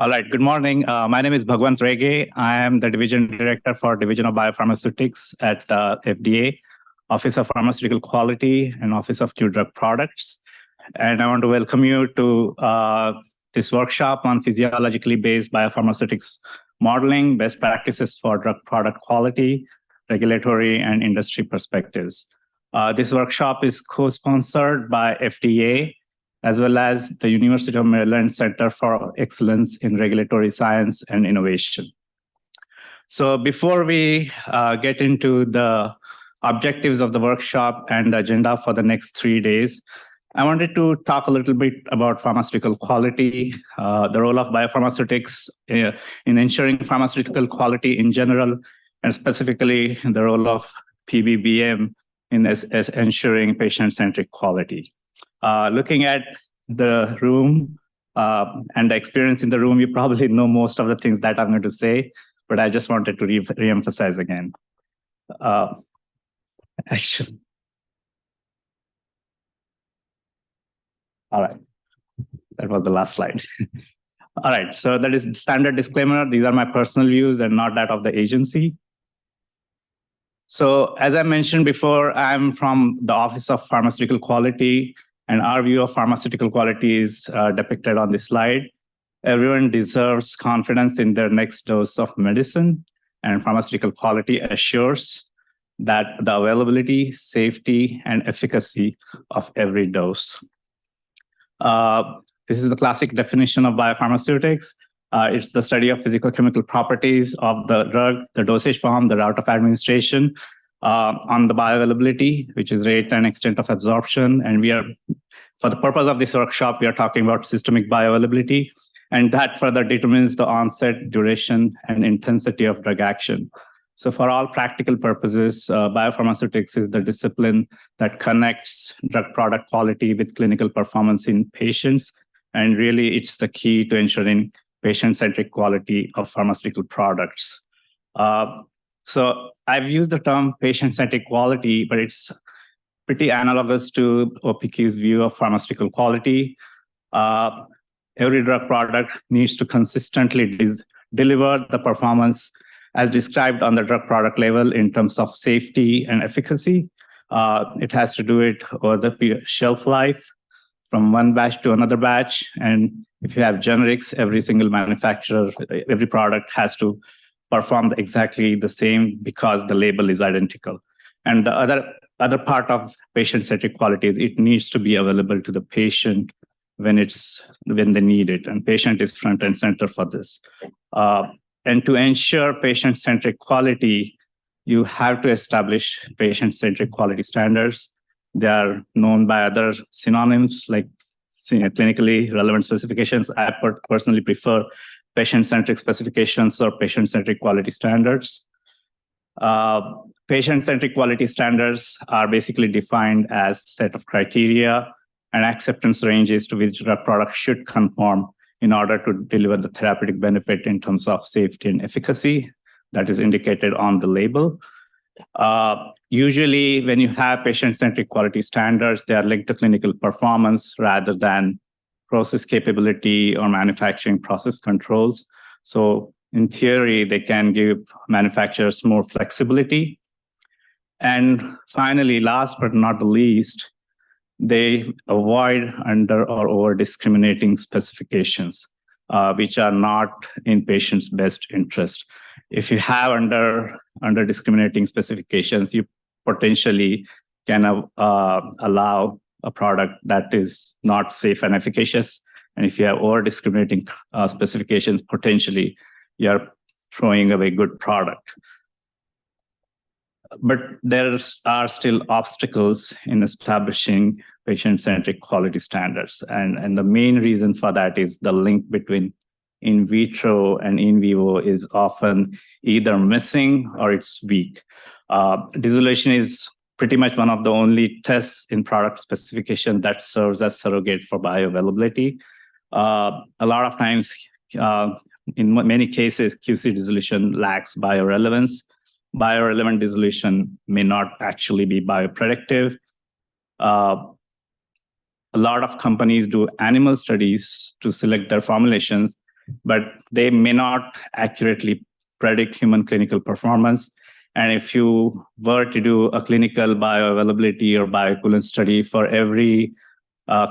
All right. Good morning. My name is Bhagwant Rege. I am the Division Director for Division of Biopharmaceutics at FDA, Office of Pharmaceutical Quality and Office of New Drug Products. And I want to welcome you to this workshop on physiologically based biopharmaceutics modeling, best practices for drug product quality, regulatory, and industry perspectives. This workshop is co-sponsored by FDA, as well as the University of Maryland Center for Excellence in Regulatory Science and Innovation. So before we get into the objectives of the workshop and the agenda for the next 3 days, I wanted to talk a little bit about pharmaceutical quality, the role of biopharmaceutics in ensuring pharmaceutical quality in general, and specifically the role of PBBM in ensuring patient-centric quality. Looking at the room and the experience in the room, you probably know most of the things that I'm going to say, but I just wanted to re-emphasize again. Actually, all right, that was the last slide. All right, so that is standard disclaimer. These are my personal views and not that of the agency. So as I mentioned before, I'm from the Office of Pharmaceutical Quality, and our view of pharmaceutical quality is depicted on this slide. Everyone deserves confidence in their next dose of medicine, and pharmaceutical quality assures that the availability, safety, and efficacy of every dose. This is the classic definition of biopharmaceutics. It's the study of physicochemical properties of the drug, the dosage form, the route of administration, on the bioavailability, which is rate and extent of absorption. And we are, for the purpose of this workshop, we are talking about systemic bioavailability, and that further determines the onset, duration, and intensity of drug action. So for all practical purposes, biopharmaceutics is the discipline that connects drug product quality with clinical performance in patients. And really, it's the key to ensuring patient-centric quality of pharmaceutical products. So I've used the term patient-centric quality, but it's pretty analogous to OPQ's view of pharmaceutical quality. Every drug product needs to consistently deliver the performance as described on the drug product level in terms of safety and efficacy. It has to do it over the shelf life from one batch to another batch. And if you have generics, every single manufacturer, every product has to perform exactly the same because the label is identical. And the other part of patient-centric quality is it needs to be available to the patient when they need it. And patient is front and center for this. And to ensure patient-centric quality, you have to establish patient-centric quality standards. They are known by other synonyms like clinically relevant specifications. I personally prefer patient-centric specifications or patient-centric quality standards. Patient-centric quality standards are basically defined as a set of criteria and acceptance ranges to which drug product should conform in order to deliver the therapeutic benefit in terms of safety and efficacy that is indicated on the label. Usually, when you have patient-centric quality standards, they are linked to clinical performance rather than process capability or manufacturing process controls. So in theory, they can give manufacturers more flexibility. And finally, last but not the least, they avoid under or over discriminating specifications, which are not in patients' best interest. If you have under discriminating specifications, you potentially can allow a product that is not safe and efficacious. And if you have over discriminating specifications, potentially you're throwing away good product. But there are still obstacles in establishing patient-centric quality standards. And the main reason for that is the link between in vitro and in vivo is often either missing or it's weak. Dissolution is pretty much one of the only tests in product specification that serves as surrogate for bioavailability. A lot of times, in many cases, QC dissolution lacks biorelevance. Biorelevant dissolution may not actually be biopredictive. A lot of companies do animal studies to select their formulations, but they may not accurately predict human clinical performance. And if you were to do a clinical bioavailability or bioequivalence study for every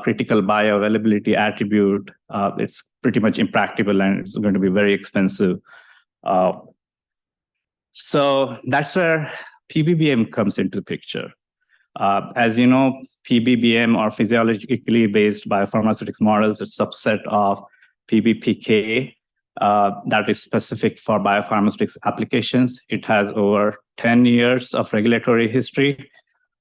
critical bioavailability attribute, it's pretty much impractical and it's going to be very expensive. So that's where PBBM comes into the picture. As you know, PBBM or physiologically based biopharmaceutics models, is a subset of PBPK that is specific for biopharmaceutics applications. It has over 10 years of regulatory history.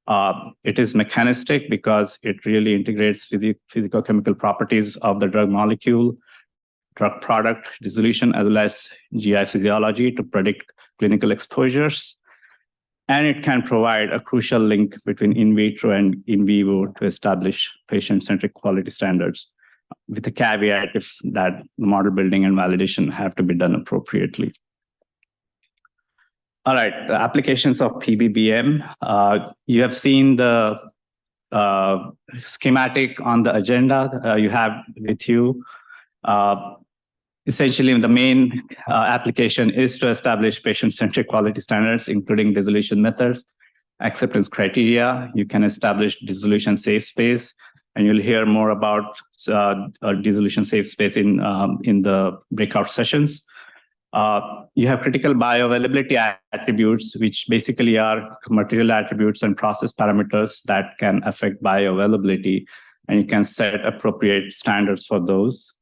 It is mechanistic because it really integrates physical-chemical properties of the drug molecule, drug product dissolution, as well as GI physiology to predict clinical exposures. And it can provide a crucial link between in vitro and in vivo to establish patient-centric quality standards, with the caveat that the model building and validation have to be done appropriately. All right, the applications of PBBM. You have seen the schematic on the agenda you have with you. Essentially, the main application is to establish patient-centric quality standards, including dissolution methods, acceptance criteria. You can establish dissolution safe space, and you'll hear more about dissolution safe space in the breakout sessions. You have critical bioavailability attributes, which basically are material attributes and process parameters that can affect bioavailability, and you can set appropriate standards for those,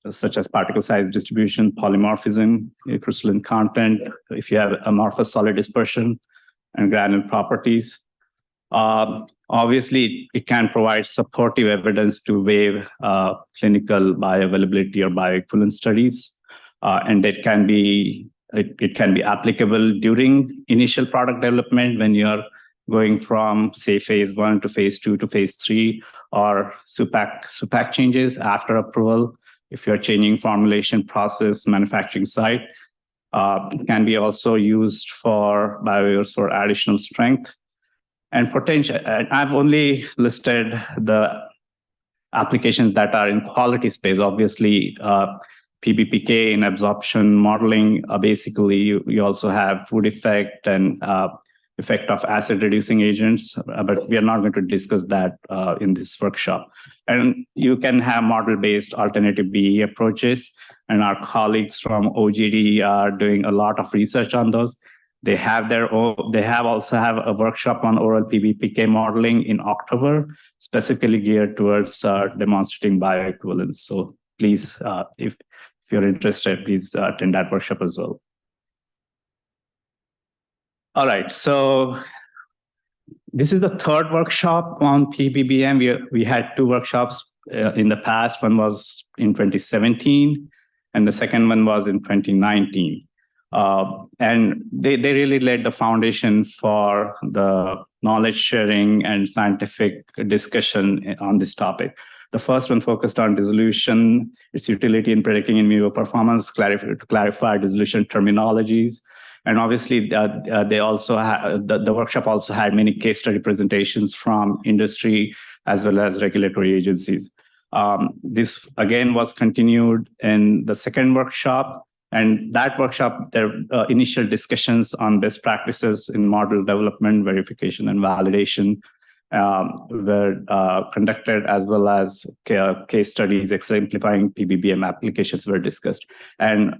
such as particle size distribution, polymorphism, crystalline content, if you have amorphous solid dispersion, and granule properties. Obviously, it can provide supportive evidence to waive clinical bioavailability or bioequivalence studies, and it can be applicable during initial product development when you're going from, say, phase 1 to phase 2 to phase 3, or SUPAC changes after approval. If you're changing formulation process, manufacturing site, it can be also used for biowaivers for additional strength and potential. I've only listed the applications that are in quality space. Obviously, PBPK in absorption modeling, basically you also have food effect and effect of acid reducing agents, but we are not going to discuss that in this workshop. And you can have model-based alternative BE approaches, and our colleagues from OGD are doing a lot of research on those. They have their own. They also have a workshop on oral PBPK modeling in October, specifically geared towards demonstrating bioequivalence. So please, if you're interested, please attend that workshop as well. All right, so this is the third workshop on PBBM. We had 2 workshops in the past. One was in 2017, and the second one was in 2019. And they really laid the foundation for the knowledge sharing and scientific discussion on this topic. The first one focused on dissolution, its utility in predicting in vivo performance, to clarify dissolution terminologies. And obviously, they also the workshop also had many case study presentations from industry as well as regulatory agencies. This again was continued in the second workshop, and that workshop, their initial discussions on best practices in model development, verification, and validation were conducted, as well as case studies exemplifying PBBM applications were discussed. And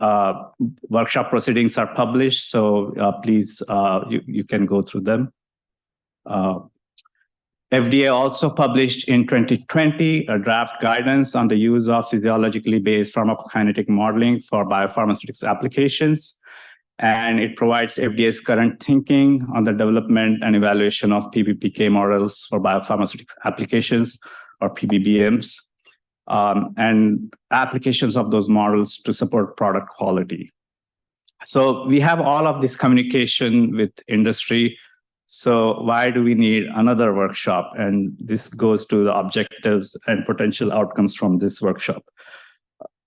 workshop proceedings are published, so please, you can go through them. FDA also published in 2020 a draft guidance on the use of physiologically based pharmacokinetic modeling for biopharmaceutics applications. And it provides FDA's current thinking on the development and evaluation of PBPK models for biopharmaceutics applications, or PBBMs, and applications of those models to support product quality. So we have all of this communication with industry. So why do we need another workshop? And this goes to the objectives and potential outcomes from this workshop.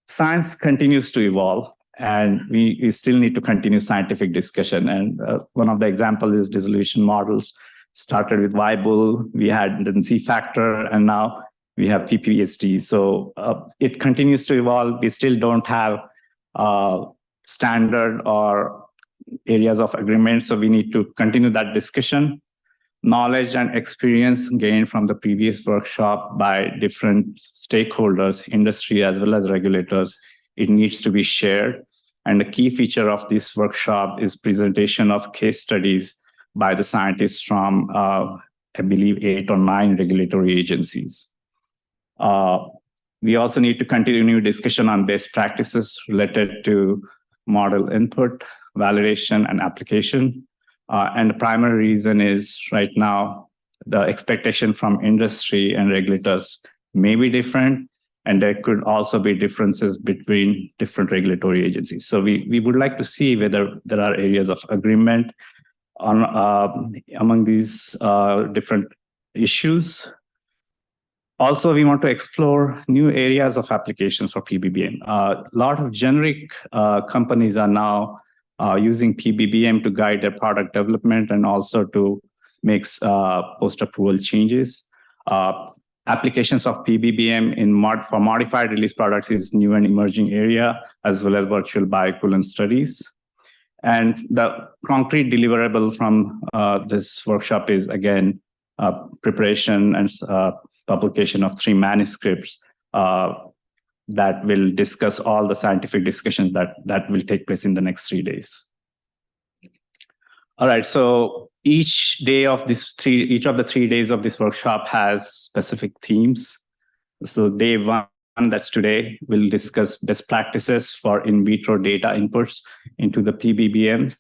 Science continues to evolve, and we still need to continue scientific discussion. And one of the examples is dissolution models. Started with Weibull, we had the Z factor, and now we have PPST. So it continues to evolve. We still don't have standard or areas of agreement. So we need to continue that discussion. Knowledge and experience gained from the previous workshop by different stakeholders, industry as well as regulators, it needs to be shared. And the key feature of this workshop is presentation of case studies by the scientists from, I believe, 8 or 9 regulatory agencies. We also need to continue discussion on best practices related to model input, validation, and application. And the primary reason is right now, the expectation from industry and regulators may be different, and there could also be differences between different regulatory agencies. So we would like to see whether there are areas of agreement on among these different issues. Also, we want to explore new areas of applications for PBBM. A lot of generic companies are now using PBBM to guide their product development and also to make post-approval changes. Applications of PBBM for modified release products is new and emerging area, as well as virtual bioequivalence studies. And the concrete deliverable from this workshop is, again, preparation and publication of 3 manuscripts that will discuss all the scientific discussions that will take place in the next 3 days. All right, so each of the 3 days of this workshop has specific themes. So day 1, that's today, we'll discuss best practices for in vitro data inputs into the PBBM.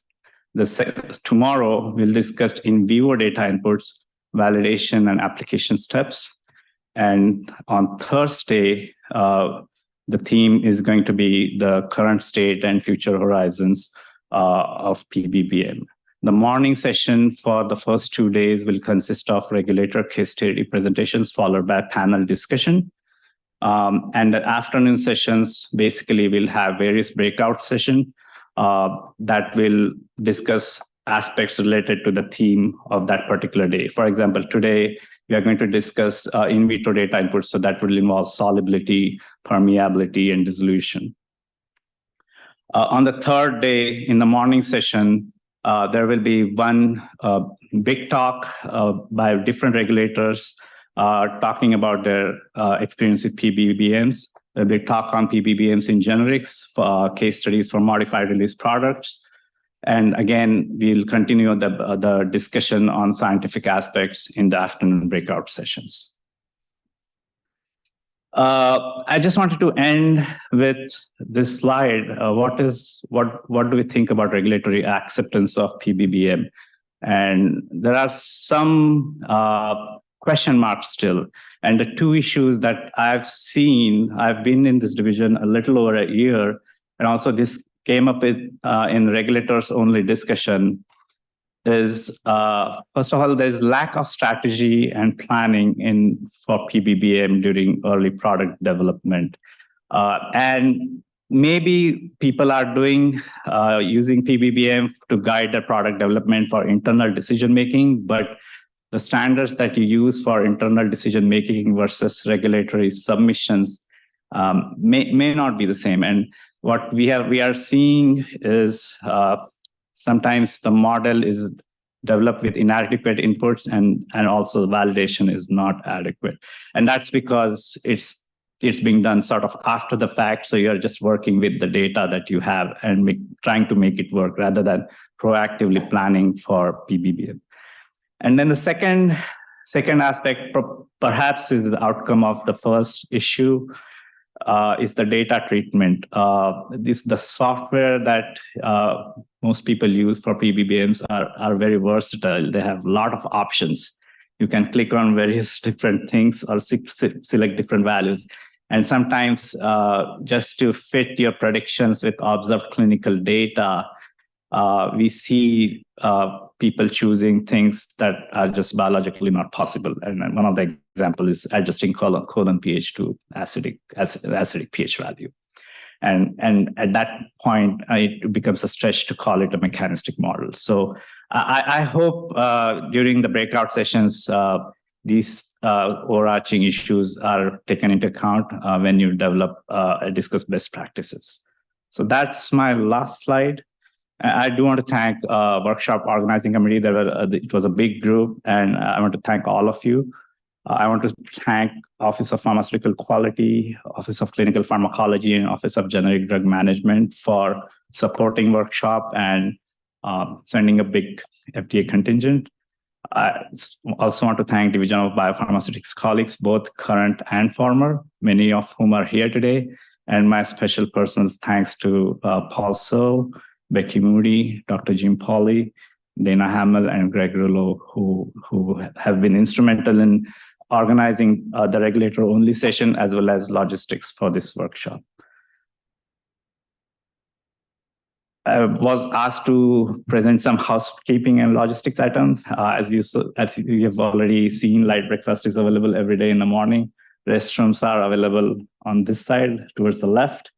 Tomorrow, we'll discuss in vivo data inputs, validation, and application steps. And on Thursday, the theme is going to be the current state and future horizons of PBBM. The morning session for the first 2 days will consist of regulator case study presentations followed by panel discussion. And the afternoon sessions, basically, we'll have various breakout sessions that will discuss aspects related to the theme of that particular day. For example, today, we are going to discuss in vitro data inputs, so that will involve solubility, permeability, and dissolution. On the third day, in the morning session, there will be one big talk by different regulators talking about their experience with PBBMs. There'll be a talk on PBBMs in generics, for case studies for modified release products. And again, we'll continue the discussion on scientific aspects in the afternoon breakout sessions. I just wanted to end with this slide. What do we think about regulatory acceptance of PBBM? And there are some question marks still. And the 2 issues that I've been in this division a little over a year, and also this came up in regulators only discussion, is first of all, there's lack of strategy and planning for PBBM during early product development. And maybe people are using PBBM to guide their product development for internal decision-making, but the standards that you use for internal decision-making versus regulatory submissions may not be the same. And what we are seeing is sometimes the model is developed with inadequate inputs, and also validation is not adequate. And that's because it's being done sort of after the fact. So you're just working with the data that you have and trying to make it work rather than proactively planning for PBBM. And then the second aspect perhaps is the outcome of the first issue, is the data treatment. The software that most people use for PBBMs are very versatile. They have a lot of options. You can click on various different things or select different values. And sometimes just to fit your predictions with observed clinical data, we see people choosing things that are just biologically not possible. And one of the examples is adjusting colon pH to acidic pH value. And at that point, it becomes a stretch to call it a mechanistic model. So I hope during the breakout sessions, these overarching issues are taken into account when you discuss best practices. So that's my last slide. I do want to thank workshop organizing committee. It was a big group, and I want to thank all of you. I want to thank Office of Pharmaceutical Quality, Office of Clinical Pharmacology, and Office of Generic Drug Management for supporting workshop and sending a big FDA contingent. I also want to thank Division of Biopharmaceutics colleagues, both current and former, many of whom are here today. And my special personal thanks to Paul So, Becky Moody, Dr. Jim Pauly, Dana Hamill, and Greg Rullo, who have been instrumental in organizing the regulator-only session as well as logistics for this workshop. I was asked to present some housekeeping and logistics items. As you have already seen, light breakfast is available every day in the morning. Restrooms are available on this side towards the left.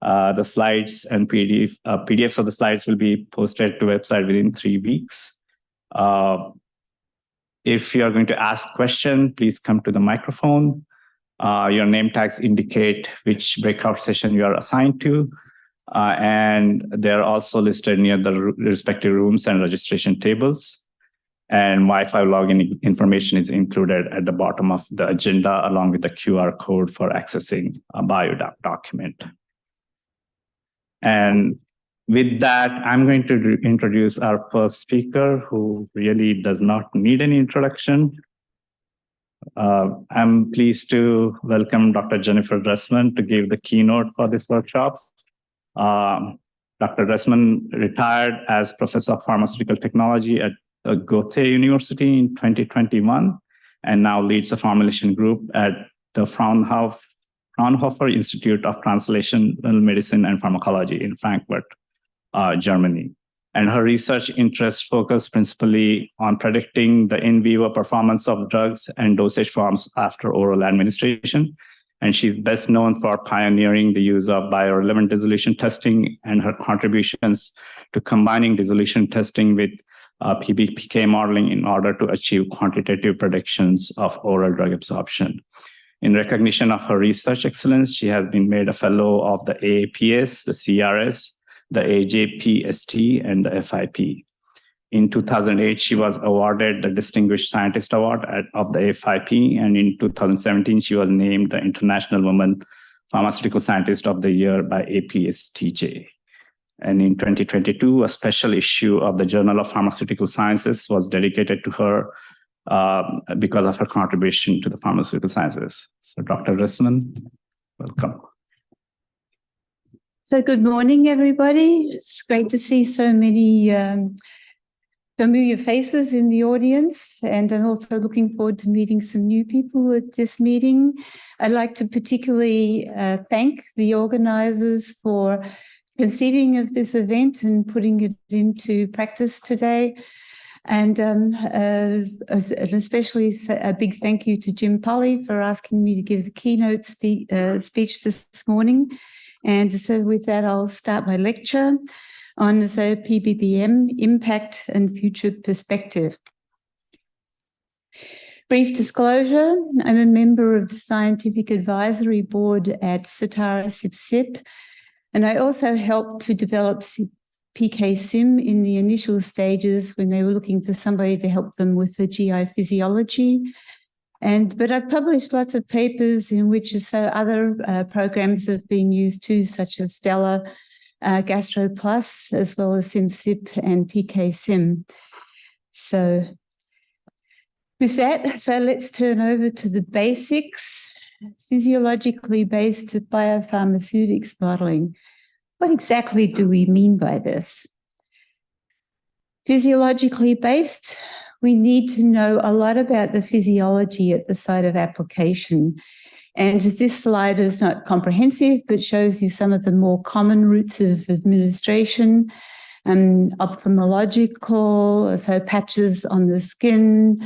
The slides and PDFs of the slides will be posted to website within 3 weeks. If you are going to ask question, please come to the microphone. Your name tags indicate which breakout session you are assigned to. And they're also listed near the respective rooms and registration tables. And Wi-Fi login information is included at the bottom of the agenda, along with the QR code for accessing a bio document. And with that, I'm going to introduce our first speaker, who really does not need any introduction. I'm pleased to welcome Dr. Jennifer Dressman to give the keynote for this workshop. Dr. Dressman retired as Professor of Pharmaceutical Technology at Goethe University in 2021, and now leads a formulation group at the Fraunhofer Institute of Translational Medicine and Pharmacology in Frankfurt, Germany. And her research interests focus principally on predicting the in vivo performance of drugs and dosage forms after oral administration. And she's best known for pioneering the use of biorelevant dissolution testing and her contributions to combining dissolution testing with PBPK modeling in order to achieve quantitative predictions of oral drug absorption. In recognition of her research excellence, she has been made a fellow of the AAPS, the CRS, the AJPST, and the FIP. In 2008, she was awarded the Distinguished Scientist Award of the FIP, and in 2017, she was named the International Woman Pharmaceutical Scientist of the Year by APSTJ. And in 2022, a special issue of the Journal of Pharmaceutical Sciences was dedicated to her because of her contribution to the pharmaceutical sciences. So Dr. Dressman, welcome. So good morning, everybody. It's great to see so many familiar faces in the audience, and I'm also looking forward to meeting some new people at this meeting. I'd like to particularly thank the organizers for conceiving of this event and putting it into practice today. And especially a big thank you to Jim Pauly for asking me to give the keynote speech this morning. And so with that, I'll start my lecture on the PBBM, Impact and Future Perspective. Brief disclosure, I'm a member of the Scientific Advisory Board at Setara SIP, and I also helped to develop PK-SIM in the initial stages when they were looking for somebody to help them with the GI physiology. But I've published lots of papers in which other programs have been used too, such as Stella, GastroPlus, as well as SimSip and PK-SIM. So with that, let's turn over to the basics. Physiologically based biopharmaceutics modeling. What exactly do we mean by this? Physiologically based, we need to know a lot about the physiology at the site of application. And this slide is not comprehensive, but shows you some of the more common routes of administration, ophthalmological, so patches on the skin,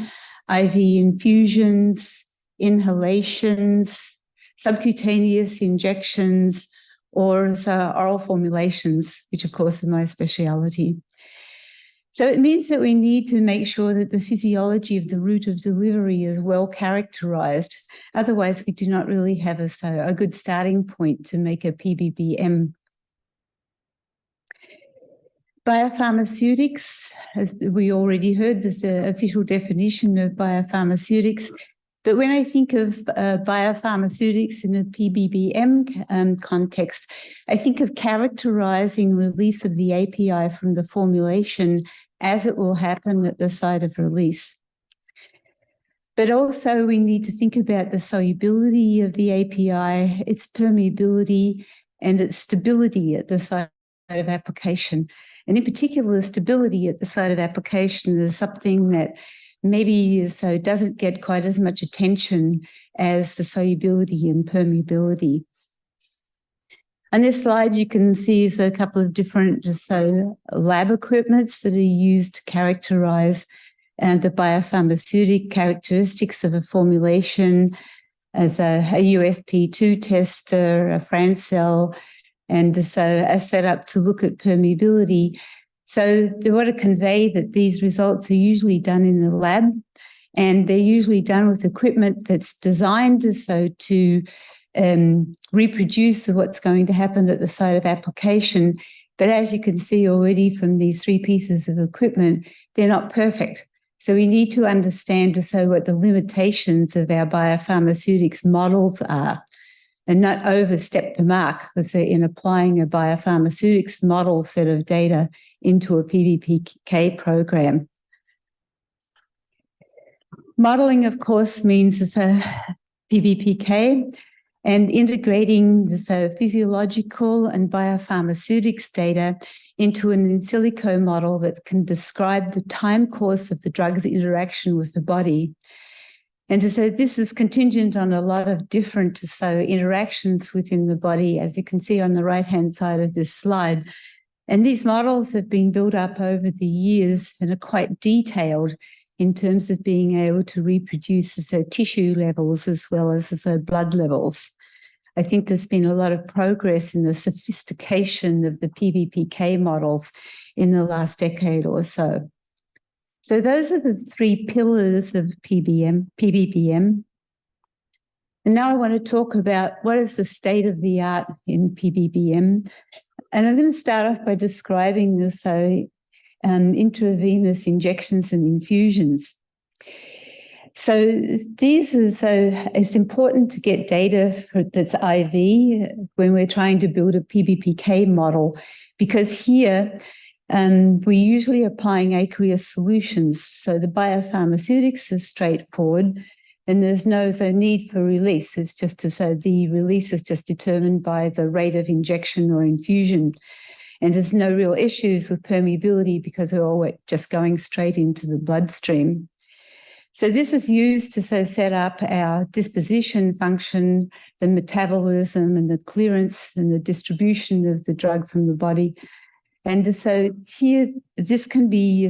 IV infusions, inhalations, subcutaneous injections, or oral formulations, which of course are my speciality. So it means that we need to make sure that the physiology of the route of delivery is well characterized. Otherwise, we do not really have a good starting point to make a PBBM. Biopharmaceutics, as we already heard, there's an official definition of biopharmaceutics. But when I think of biopharmaceutics in a PBBM context, I think of characterizing release of the API from the formulation as it will happen at the site of release. But also we need to think about the solubility of the API, its permeability, and its stability at the site of application. And in particular, stability at the site of application is something that maybe so doesn't get quite as much attention as the solubility and permeability. On this slide, you can see a couple of different lab equipments that are used to characterize the biopharmaceutic characteristics of a formulation as a USP2 tester, a Francell, and so a setup to look at permeability. So they want to convey that these results are usually done in the lab, and they're usually done with equipment that's designed to reproduce what's going to happen at the site of application. But as you can see already from these three pieces of equipment, they're not perfect. So we need to understand what the limitations of our biopharmaceutics models are and not overstep the mark in applying a biopharmaceutics model set of data into a PBPK program. Modeling, of course, means PBPK and integrating the physiological and biopharmaceutics data into an in silico model that can describe the time course of the drug's interaction with the body. And so this is contingent on a lot of different interactions within the body, as you can see on the right-hand side of this slide. And these models have been built up over the years and are quite detailed in terms of being able to reproduce tissue levels as well as blood levels. I think there's been a lot of progress in the sophistication of the PBPK models in the last decade or so. So those are the three pillars of PBBM. And now I want to talk about what is the state of the art in PBBM. And I'm going to start off by describing this intravenous injections and infusions. So it's important to get data that's IV when we're trying to build a PBPK model, because here we're usually applying aqueous solutions. So the biopharmaceutics is straightforward and there's no need for release. It's just the release is just determined by the rate of injection or infusion. And there's no real issues with permeability because they're all just going straight into the bloodstream. So this is used to set up our disposition function, the metabolism and the clearance and the distribution of the drug from the body. And so here, this can be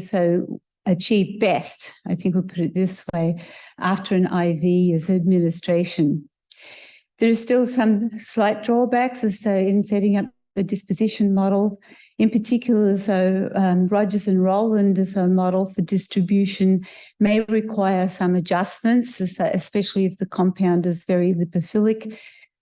achieved best, I think we'll put it this way, after an IV as administration. There are still some slight drawbacks in setting up the disposition models. In particular, Rogers and Rowland as a model for distribution may require some adjustments, especially if the compound is very lipophilic.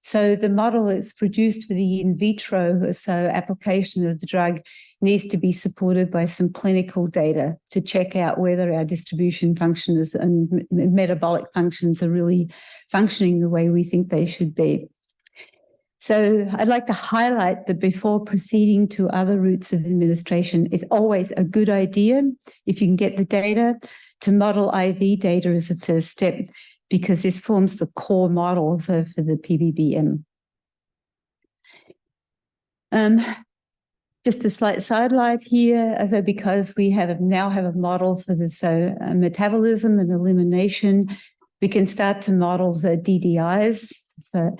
So the model that's produced for the in vitro application of the drug needs to be supported by some clinical data to check out whether our distribution function and metabolic functions are really functioning the way we think they should be. So I'd like to highlight that before proceeding to other routes of administration, it's always a good idea, if you can get the data, to model IV data as a first step, because this forms the core model for the PBBM. Just a slight sidelight here, because we now have a model for this metabolism and elimination, we can start to model the DDIs. So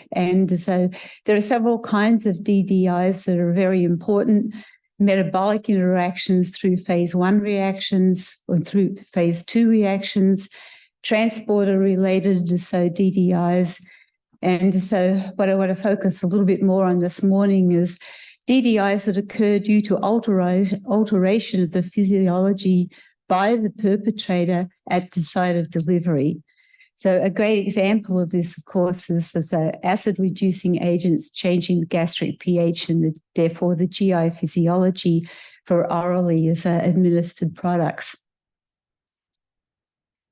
there are several kinds of DDIs that are very important. Metabolic interactions through phase 1 reactions or through phase 2 reactions, transporter-related DDIs. And so what I want to focus a little bit more on this morning is DDIs that occur due to alteration of the physiology by the perpetrator at the site of delivery. So a great example of this, of course, is acid-reducing agents changing the gastric pH and therefore the GI physiology for orally as administered products.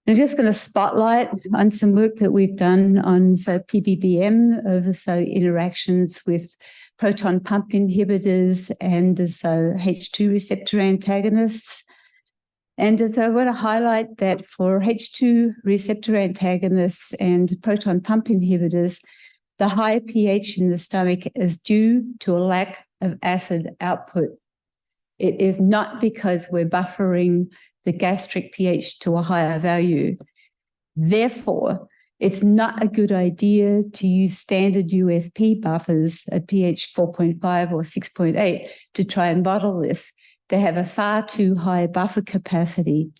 I'm just going to spotlight on some work that we've done on PBBM over interactions with proton pump inhibitors and H2 receptor antagonists. And I want to highlight that for H2 receptor antagonists and proton pump inhibitors, the high pH in the stomach is due to a lack of acid output. It is not because we're buffering the gastric pH to a higher value. Therefore, it's not a good idea to use standard USP buffers at pH 4.5 or 6.8 to try and bottle this. They have a far too high buffer capacity,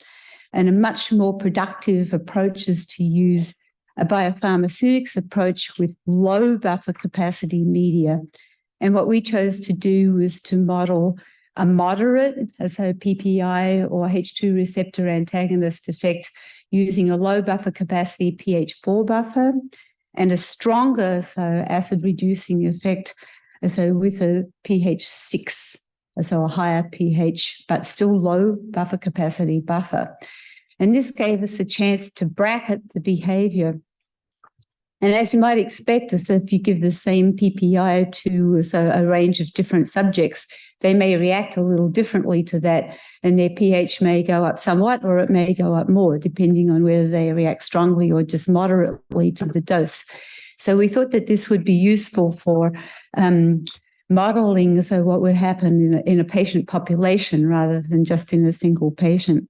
and a much more productive approach is to use a biopharmaceutics approach with low buffer capacity media. And what we chose to do was to model a moderate, so PPI or H2 receptor antagonist effect using a low buffer capacity pH 4 buffer, and a stronger, acid reducing effect, with a pH 6, so a higher pH, but still low buffer capacity buffer. And this gave us a chance to bracket the behavior. And as you might expect, if you give the same PPI to a range of different subjects, they may react a little differently to that, and their pH may go up somewhat or it may go up more, depending on whether they react strongly or just moderately to the dose. So we thought that this would be useful for modeling what would happen in a patient population rather than just in a single patient.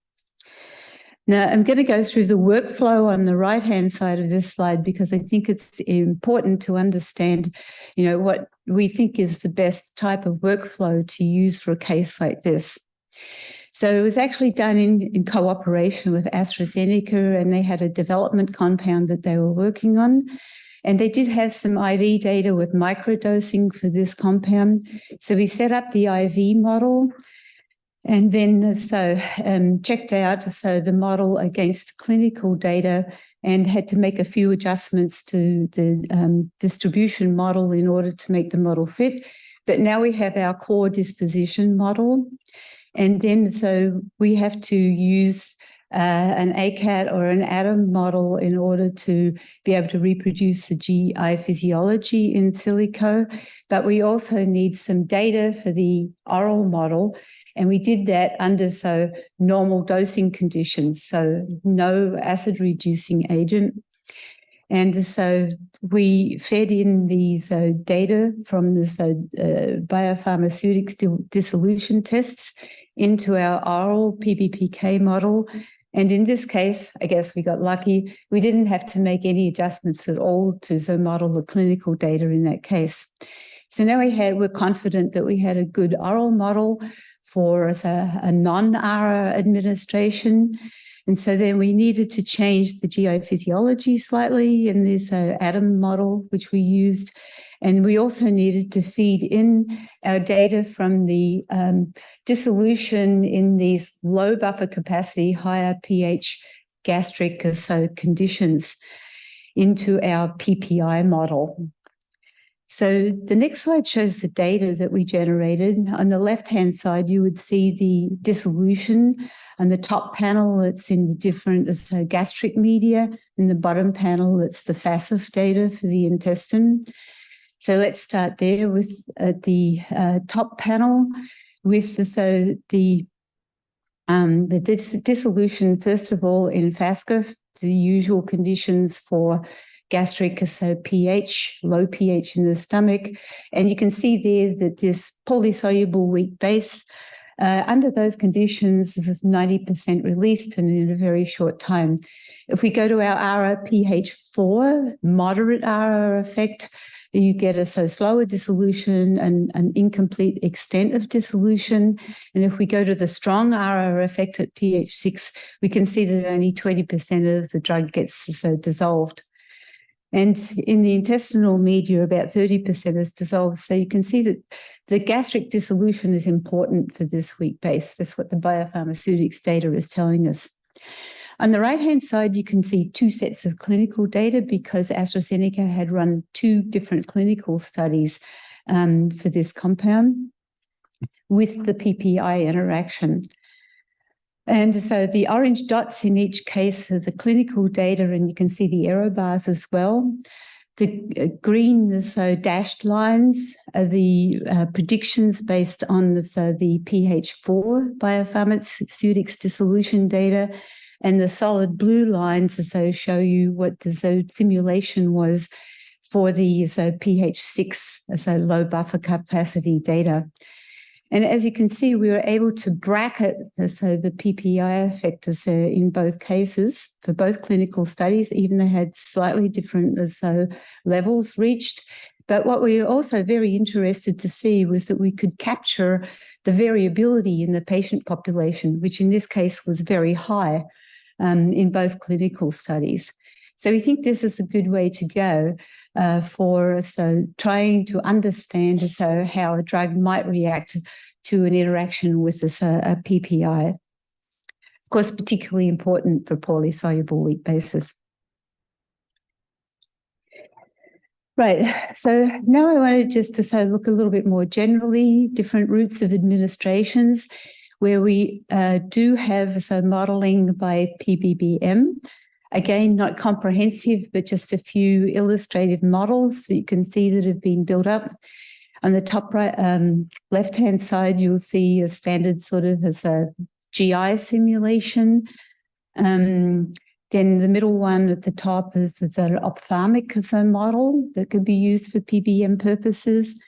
Now, I'm going to go through the workflow on the right-hand side of this slide because I think it's important to understand, what we think is the best type of workflow to use for a case like this. So it was actually done in cooperation with AstraZeneca, and they had a development compound that they were working on. And they did have some IV data with microdosing for this compound. So we set up the IV model, and then checked out the model against clinical data and had to make a few adjustments to the distribution model in order to make the model fit. But now we have our core disposition model. And then we have to use an ACAT or an ATOM model in order to be able to reproduce the GI physiology in silico. But we also need some data for the oral model. And we did that under normal dosing conditions, so no acid reducing agent. And so we fed in these data from the biopharmaceutics dissolution tests into our oral PBPK model. And in this case, I guess we got lucky. We didn't have to make any adjustments at all to model the clinical data in that case. So now we're confident that we had a good oral model for a non-ARA administration. And so then we needed to change the GI physiology slightly in this ATOM model, which we used. And we also needed to feed in our data from the dissolution in these low buffer capacity, higher pH gastric conditions into our PPI model. So the next slide shows the data that we generated. On the left-hand side, you would see the dissolution. On the top panel, it's in the different gastric media. In the bottom panel, it's the FASF data for the intestine. So let's start there with the top panel with the dissolution, first of all, in FASF, the usual conditions for gastric, so pH, low pH in the stomach. And you can see there that this poorly soluble weak base, under those conditions, this is 90% released and in a very short time. If we go to our ARA pH 4, moderate ARA effect, you get a slower dissolution and an incomplete extent of dissolution. And if we go to the strong ARA effect at pH 6, we can see that only 20% of the drug gets dissolved. And in the intestinal media, about 30% is dissolved. So you can see that the gastric dissolution is important for this weak base. That's what the biopharmaceutics data is telling us. On the right-hand side, you can see two sets of clinical data because AstraZeneca had run two different clinical studies for this compound. with the PPI interaction. And so the orange dots in each case are the clinical data, and you can see the error bars as well. The green, so dashed lines are the predictions based on the pH4 biopharmaceutics dissolution data, and the solid blue lines so show you what the simulation was for the pH6, so low buffer capacity data. And as you can see, we were able to bracket the PPI effect in both cases for both clinical studies, even they had slightly different levels reached. But what we were also very interested to see was that we could capture the variability in the patient population, which in this case was very high in both clinical studies. So we think this is a good way to go for trying to understand how a drug might react to an interaction with a PPI. Of course, particularly important for poorly soluble wheat bases. Right, so now I wanted just to look a little bit more generally, different routes of administrations, where we do have modelling by PBBM. Again, not comprehensive, but just a few illustrative models that you can see that have been built up. On the top right, left-hand side, you'll see a standard sort of as a GI simulation. Then the middle one at the top is an ophthalmic model that could be used for PBM purposes.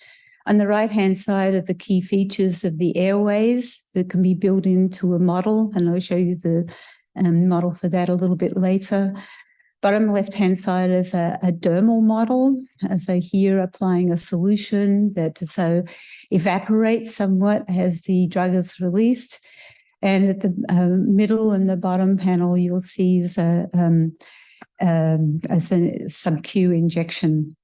On the right-hand side are the key features of the airways that can be built into a model, and I'll show you the model for that a little bit later. Bottom left-hand side is a dermal model, so here applying a solution that evaporates somewhat as the drug is released. And at the middle and the bottom panel, you'll see is a sub-Q injection.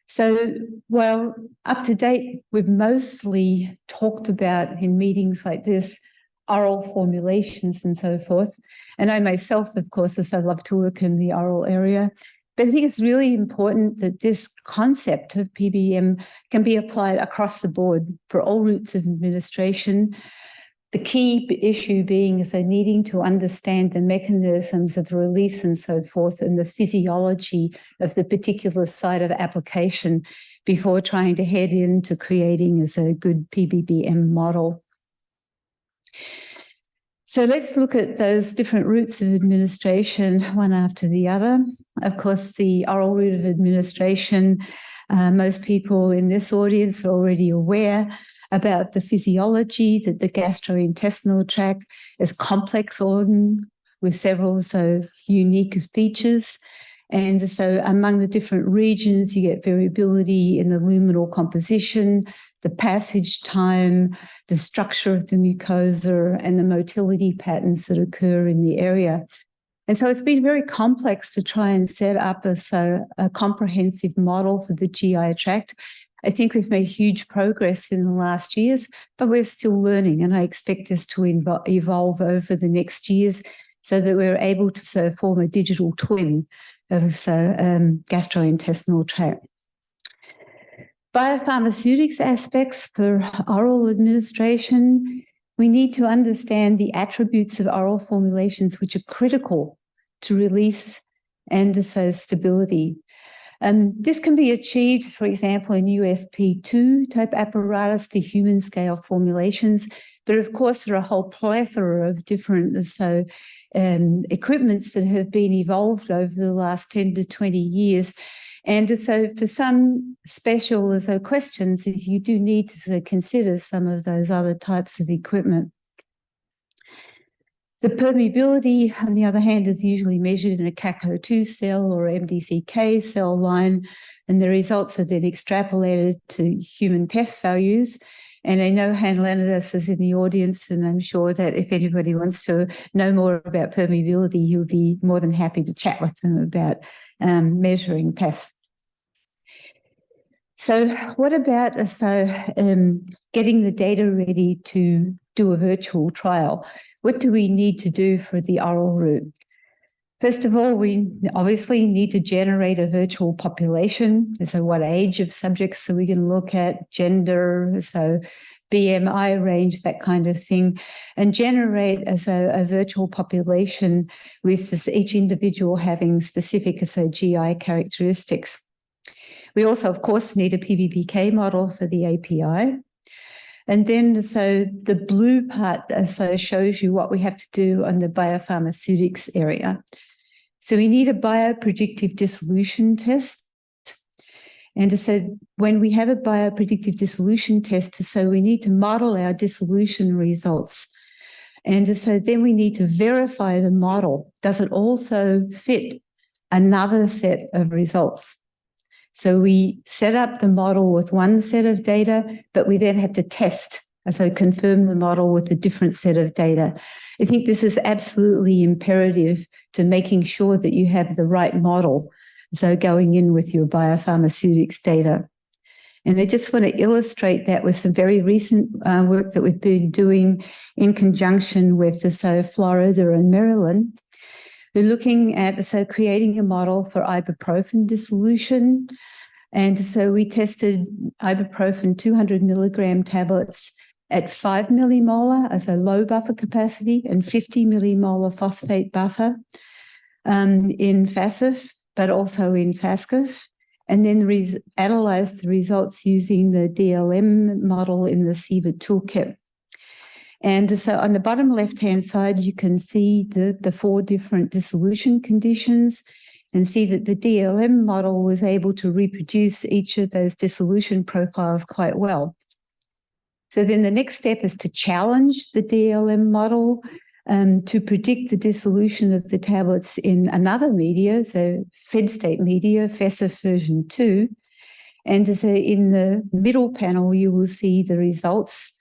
So, well, up to date, we've mostly talked about in meetings like this oral formulations and so forth. And I myself, of course, as I love to work in the oral area, but I think it's really important that this concept of PBM can be applied across the board for all routes of administration. The key issue being is needing to understand the mechanisms of release and so forth and the physiology of the particular site of application before trying to head into creating a good PBBM model. So let's look at those different routes of administration, one after the other. Of course, the oral route of administration, most people in this audience are already aware about the physiology, that the gastrointestinal tract is a complex organ with several unique features. And so among the different regions, you get variability in the luminal composition, the passage time, the structure of the mucosa, and the motility patterns that occur in the area. And so it's been very complex to try and set up a comprehensive model for the GI tract. I think we've made huge progress in the last years, but we're still learning, and I expect this to evolve over the next years so that we're able to form a digital twin of gastrointestinal tract. Biopharmaceutics aspects for oral administration, we need to understand the attributes of oral formulations which are critical to release and stability. This can be achieved, for example, in USP2 type apparatus for human scale formulations, but of course there are a whole plethora of different equipments that have been evolved over the last 10 to 20 years. And so for some special questions, you do need to consider some of those other types of equipment. The permeability, on the other hand, is usually measured in a CACO2 cell or MDCK cell line, and the results are then extrapolated to human PEF values. And I know Han Leonidas is in the audience, and I'm sure that if anybody wants to know more about permeability, he would be more than happy to chat with them about measuring PEF. So what about getting the data ready to do a virtual trial? What do we need to do for the oral route? First of all, we obviously need to generate a virtual population. So what age of subjects so we can look at, gender, so BMI range, that kind of thing, and generate as a virtual population with each individual having specific GI characteristics. We also, of course, need a PBBK model for the API. And then, so the blue part shows you what we have to do on the biopharmaceutics area. So we need a biopredictive dissolution test. And so when we have a biopredictive dissolution test, so we need to model our dissolution results. And so then we need to verify the model. Does it also fit another set of results? So we set up the model with one set of data, but we then have to test, so confirm the model with a different set of data. I think this is absolutely imperative to making sure that you have the right model, so going in with your biopharmaceutics data. And I just want to illustrate that with some very recent work that we've been doing in conjunction with Florida and Maryland. We're looking at creating a model for ibuprofen dissolution. And so we tested ibuprofen 200 milligram tablets at 5 millimolar as a low buffer capacity and 50 millimolar phosphate buffer in FASF, but also in FASCF, and then analyzed the results using the DLM model in the SIVA toolkit. And so on the bottom left-hand side, you can see the 4 different dissolution conditions and see that the DLM model was able to reproduce each of those dissolution profiles quite well. So then the next step is to challenge the DLM model to predict the dissolution of the tablets in another media, so fed state media, FASF version 2. And so in the middle panel, you will see the results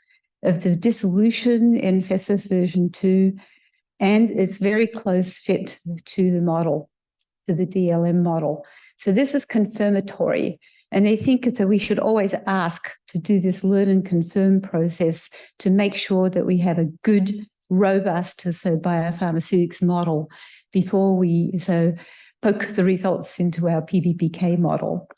of the dissolution in FASF version 2, and it's very close fit to the model, to the DLM model. So this is confirmatory. And I think that we should always ask to do this learn and confirm process to make sure that we have a good, robust biopharmaceutics model before we poke the results into our PBBK model.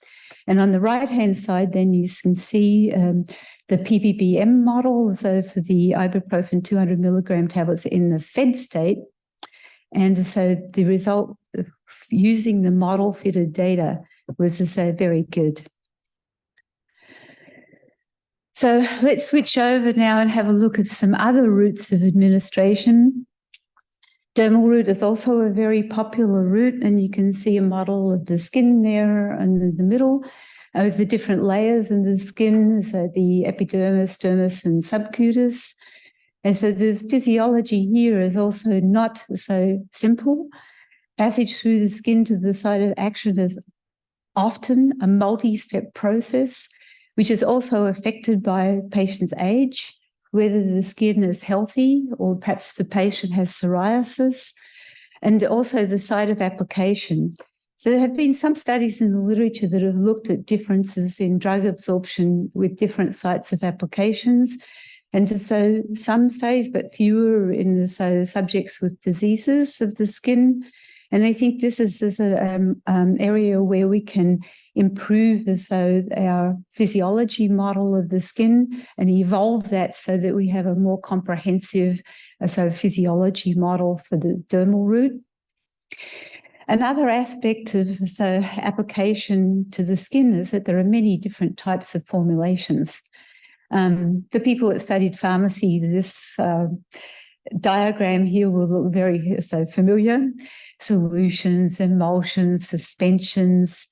And on the right-hand side, then you can see the PBBM model, so for the ibuprofen 200 milligram tablets in the fed state. And so the result using the model fitted data was very good. So let's switch over now and have a look at some other routes of administration. Dermal route is also a very popular route, and you can see a model of the skin there in the middle with the different layers in the skin, so the epidermis, dermis, and subcutis. And so the physiology here is also not so simple. Passage through the skin to the site of action is often a multi-step process, which is also affected by patient's age, whether the skin is healthy or perhaps the patient has psoriasis, and also the site of application. So there have been some studies in the literature that have looked at differences in drug absorption with different sites of applications. And so some studies, but fewer in the subjects with diseases of the skin. And I think this is an area where we can improve our physiology model of the skin and evolve that so that we have a more comprehensive physiology model for the dermal route. Another aspect of application to the skin is that there are many different types of formulations. The people that studied pharmacy, this diagram here will look very familiar. Solutions, emulsions, suspensions,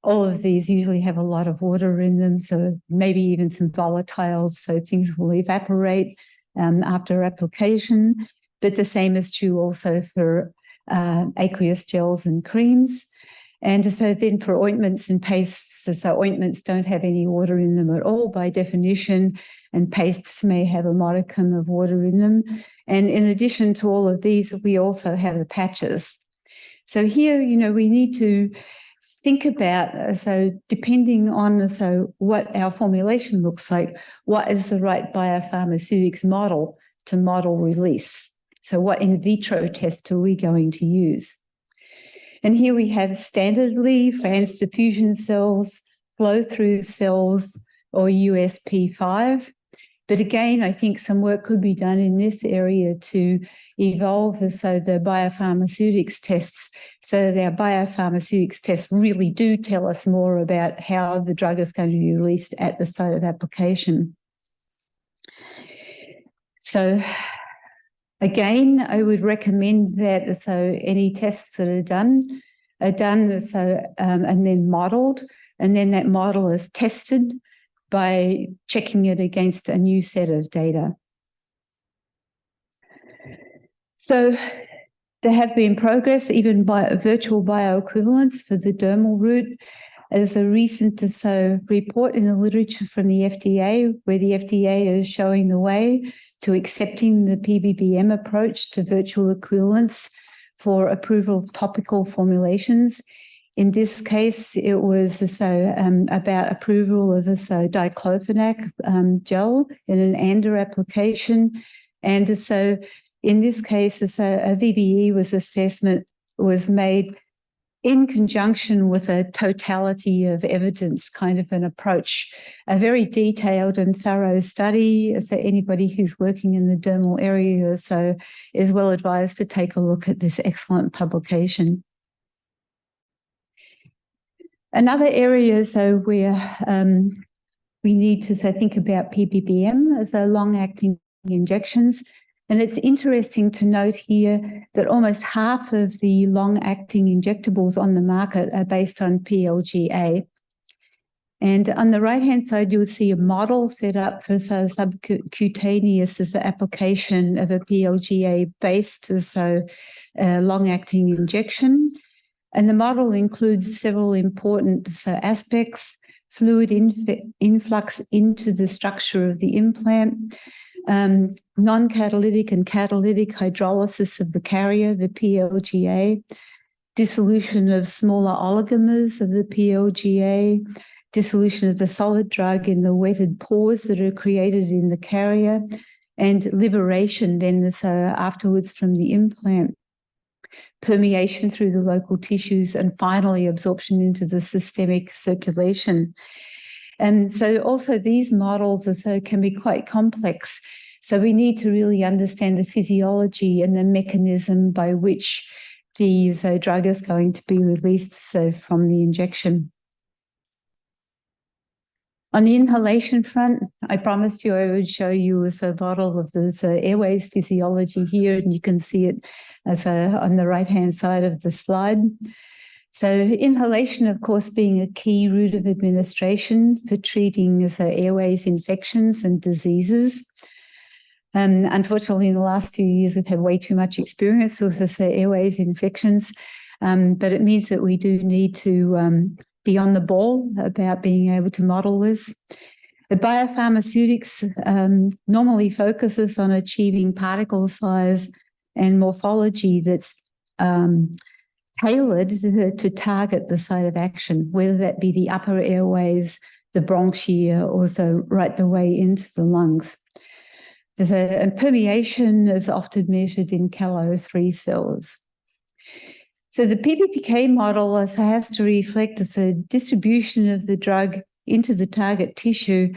all of these usually have a lot of water in them, so maybe even some volatiles, so things will evaporate after application. But the same is true also for aqueous gels and creams. And so then for ointments and pastes, so ointments don't have any water in them at all by definition, and pastes may have a modicum of water in them. And in addition to all of these, we also have the patches. So here, we need to think about, depending on what our formulation looks like, what is the right biopharmaceutics model to model release? So what in vitro test are we going to use? And here we have standardly France diffusion cells, flow-through cells, or USP5. But again, I think some work could be done in this area to evolve the biopharmaceutics tests so that our biopharmaceutics tests really do tell us more about how the drug is going to be released at the site of application. So again, I would recommend that any tests that are done and then modelled, and then that model is tested by checking it against a new set of data. So there have been progress, even by virtual bioequivalence for the dermal route. There's a recent report in the literature from the FDA, where the FDA is showing the way to accepting the PBBM approach to virtual equivalence for approval of topical formulations. In this case, it was about approval of diclofenac gel in an ANDA application. And so in this case, a VBE assessment was made in conjunction with a totality of evidence kind of an approach, a very detailed and thorough study. So anybody who's working in the dermal area is well advised to take a look at this excellent publication. Another area where we need to think about PBBM, long-acting injections. And it's interesting to note here that almost half of the long-acting injectables on the market are based on PLGA. And on the right-hand side, you'll see a model set up for subcutaneous application of a PLGA-based long-acting injection. And the model includes several important aspects: fluid influx into the structure of the implant, non-catalytic and catalytic hydrolysis of the carrier, the PLGA, dissolution of smaller oligomers of the PLGA, dissolution of the solid drug in the wetted pores that are created in the carrier, and liberation then afterwards from the implant, permeation through the local tissues, and finally absorption into the systemic circulation. And so also these models can be quite complex. So we need to really understand the physiology and the mechanism by which the drug is going to be released from the injection. On the inhalation front, I promised you I would show you a model of the airways physiology here, and you can see it on the right-hand side of the slide. So inhalation, of course, being a key route of administration for treating airways infections and diseases. Unfortunately, in the last few years, we've had way too much experience with airways infections, but it means that we do need to be on the ball about being able to model this. The biopharmaceutics normally focuses on achieving particle size and morphology that's tailored to target the site of action, whether that be the upper airways, the bronchia, or right the way into the lungs. And permeation is often measured in Cal-O3 cells. So the PBPK model has to reflect the distribution of the drug into the target tissue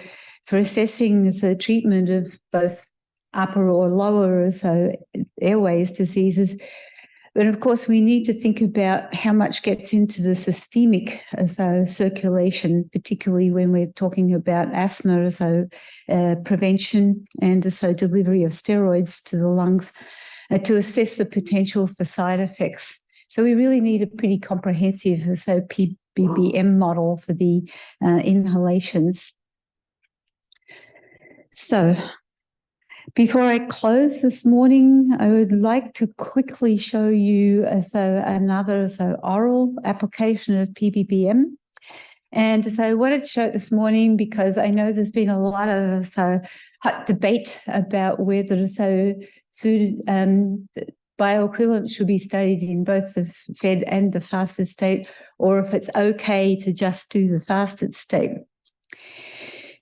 for assessing the treatment of both upper or lower airways diseases. But of course, we need to think about how much gets into the systemic circulation, particularly when we're talking about asthma, prevention and delivery of steroids to the lungs to assess the potential for side effects. So we really need a pretty comprehensive PBBM model for the inhalations. So before I close this morning, I would like to quickly show you another oral application of PBBM. And so I wanted to show it this morning because I know there's been a lot of hot debate about whether food bioequivalence should be studied in both the fed and the fasted state, or if it's okay to just do the fasted state.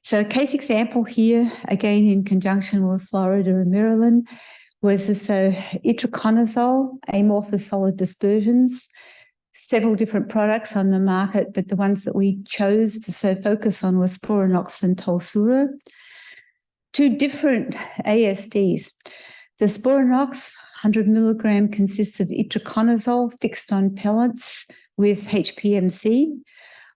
So a case example here, again in conjunction with Florida and Maryland, was itraconazole, amorphous solid dispersions, several different products on the market, but the ones that we chose to focus on was Sporanox and Tolsura. two different ASDs. The Sporanox 100 milligram consists of itraconazole fixed on pellets with HPMC,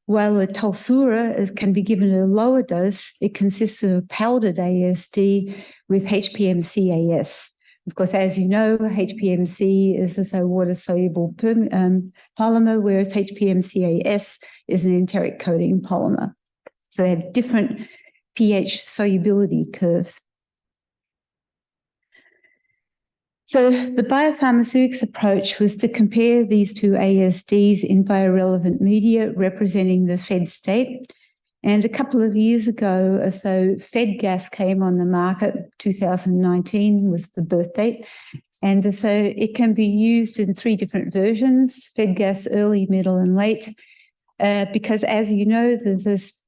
while the Talsura can be given at a lower dose. It consists of a powdered ASD with HPMCAS. Of course, as you know, HPMC is a water-soluble polymer, whereas HPMCAS is an enteric coating polymer. So they have different pH solubility curves. So the biopharmaceutics approach was to compare these two ASDs in biorelevant media representing the fed state. And a couple of years ago, so fed gas came on the market, 2019 was the birth date. And so it can be used in three different versions, fed gas early, middle, and late, because as you know, there's this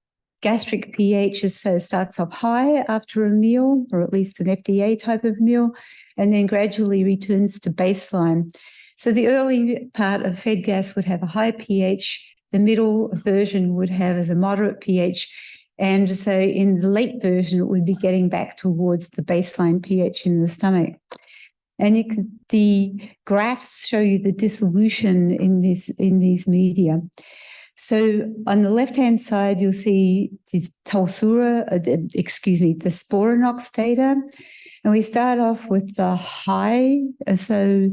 gastric pH starts off high after a meal, or at least an FDA type of meal, and then gradually returns to baseline. So the early part of fed gas would have a high pH, the middle version would have a moderate pH, and so in the late version, it would be getting back towards the baseline pH in the stomach. And the graphs show you the dissolution in these media. So on the left-hand side, you'll see the the Sporanox data. And we start off with the high, so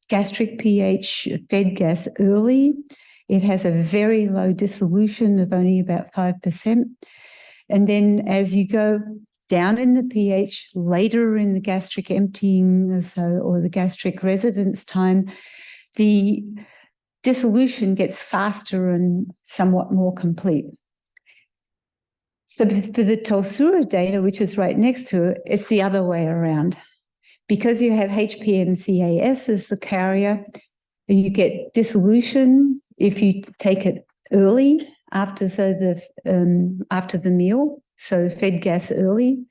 gastric pH fed gas early. It has a very low dissolution of only about 5%. And then as you go down in the pH, later in the gastric emptying or the gastric residence time, the dissolution gets faster and somewhat more complete. So for the Talsura data, which is right next to it, it's the other way around. Because you have HPMCAS as the carrier, you get dissolution if you take it early after the meal, so fed gas early.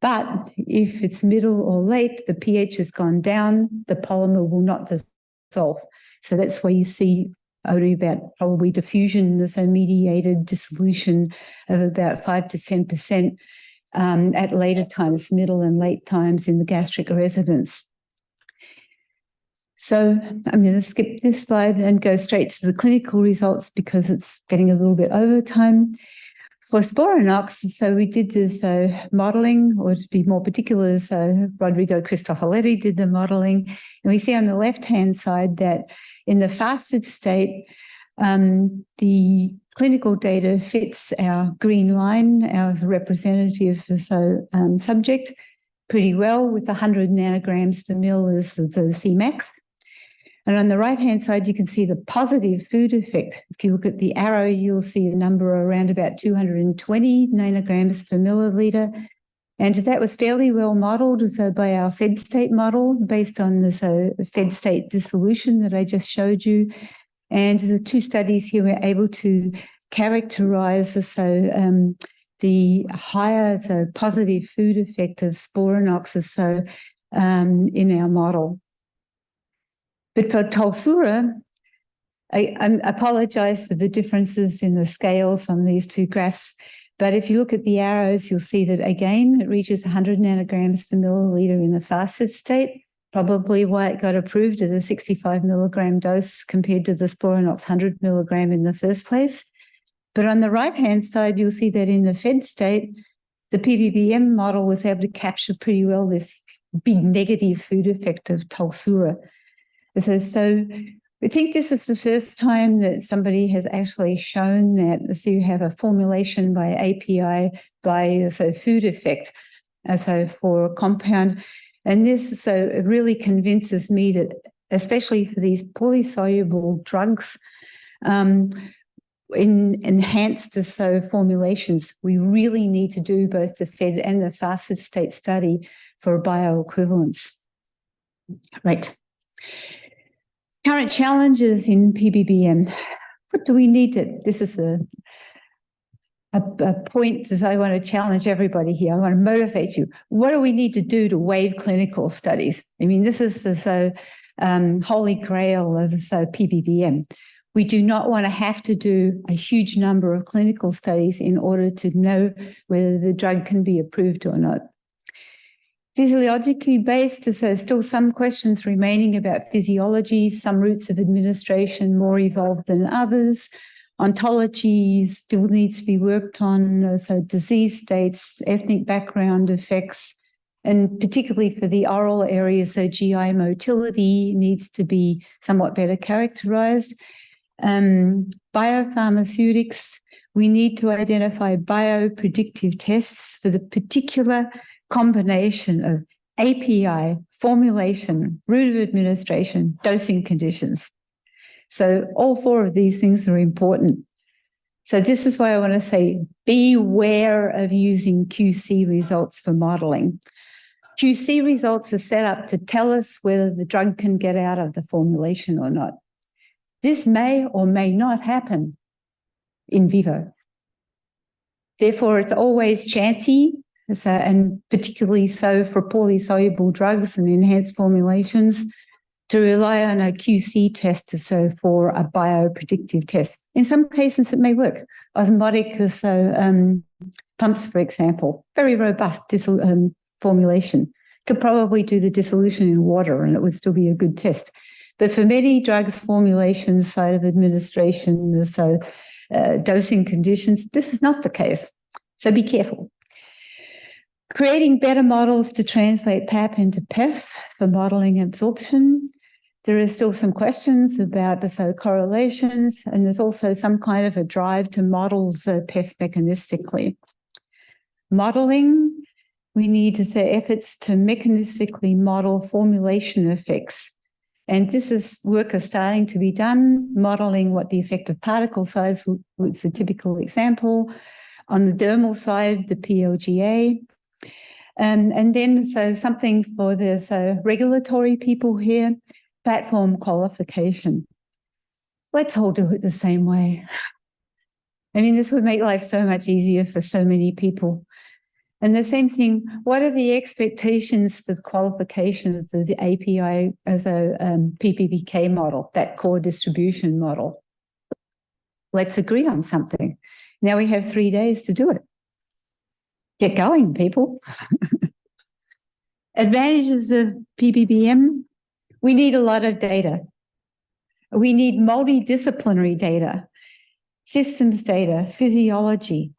But if it's middle or late, the pH has gone down, the polymer will not dissolve. So that's where you see only about probably diffusion, so mediated dissolution of about 5 to 10% at later times, middle and late times in the gastric residence. So I'm going to skip this slide and go straight to the clinical results because it's getting a little bit over time. For Sporanox, so we did this modelling, or to be more particular, so Rodrigo Cristofoletti did the modelling. And we see on the left-hand side that in the fasted state, the clinical data fits our green line, our representative subject, pretty well, with 100 nanograms per mil as the Cmax. And on the right-hand side, you can see the positive food effect. If you look at the arrow, you'll see a number around about 220 nanograms per milliliter. And that was fairly well modelled by our fed state model based on this fed state dissolution that I just showed you. And the two studies here were able to characterise the higher positive food effect of Sporanox in our model. But for Talsura, I apologise for the differences in the scales on these two graphs, but if you look at the arrows, you'll see that, again, it reaches 100 nanograms per milliliter in the fasted state, probably why it got approved at a 65 milligram dose compared to the Sporanox 100 milligram in the first place. But on the right-hand side, you'll see that in the fed state, the PBBM model was able to capture pretty well this big negative food effect of Talsura. So I think this is the first time that somebody has actually shown that so you have a formulation by API by food effect for a compound. And this it really convinces me that, especially for these poorly soluble drugs, in enhanced formulations, we really need to do both the fed and the fasted state study for bioequivalence. Right. Current challenges in PBBM. What do we need to? This is a point that I want to challenge everybody here. I want to motivate you. What do we need to do to waive clinical studies? I mean, this is the holy grail of PBBM. We do not want to have to do a huge number of clinical studies in order to know whether the drug can be approved or not. Physiologically based, so there's still some questions remaining about physiology, some routes of administration more evolved than others. Ontology still needs to be worked on, so disease states, ethnic background effects, and particularly for the oral area, so GI motility needs to be somewhat better characterized. Biopharmaceutics, we need to identify biopredictive tests for the particular combination of API, formulation, route of administration, dosing conditions. So all four of these things are important. So this is why I want to say, beware of using QC results for modeling. QC results are set up to tell us whether the drug can get out of the formulation or not. This may or may not happen in vivo. Therefore, it's always chancy, so, and particularly so for poorly soluble drugs and enhanced formulations, to rely on a QC test so for a biopredictive test. In some cases, it may work. Osmotic, so pumps, for example, very robust formulation. Could probably do the dissolution in water and it would still be a good test. But for many drugs, formulations, site of administration, so dosing conditions, this is not the case. So be careful. Creating better models to translate PAP into PEF for modeling absorption. There are still some questions about the correlations, and there's also some kind of a drive to model the PEF mechanistically. Modeling, we need to say efforts to mechanistically model formulation effects. And this is work is starting to be done, modeling what the effective particle size was a typical example. On the dermal side, the PLGA. And then so something for the regulatory people here, platform qualification. Let's all do it the same way. I mean, this would make life so much easier for so many people. And the same thing, what are the expectations for the qualification of the API as a PBBK model, that core distribution model? Let's agree on something. Now we have 3 days to do it. Get going, people. Advantages of PBBM. We need a lot of data. We need multidisciplinary data, systems data, physiology,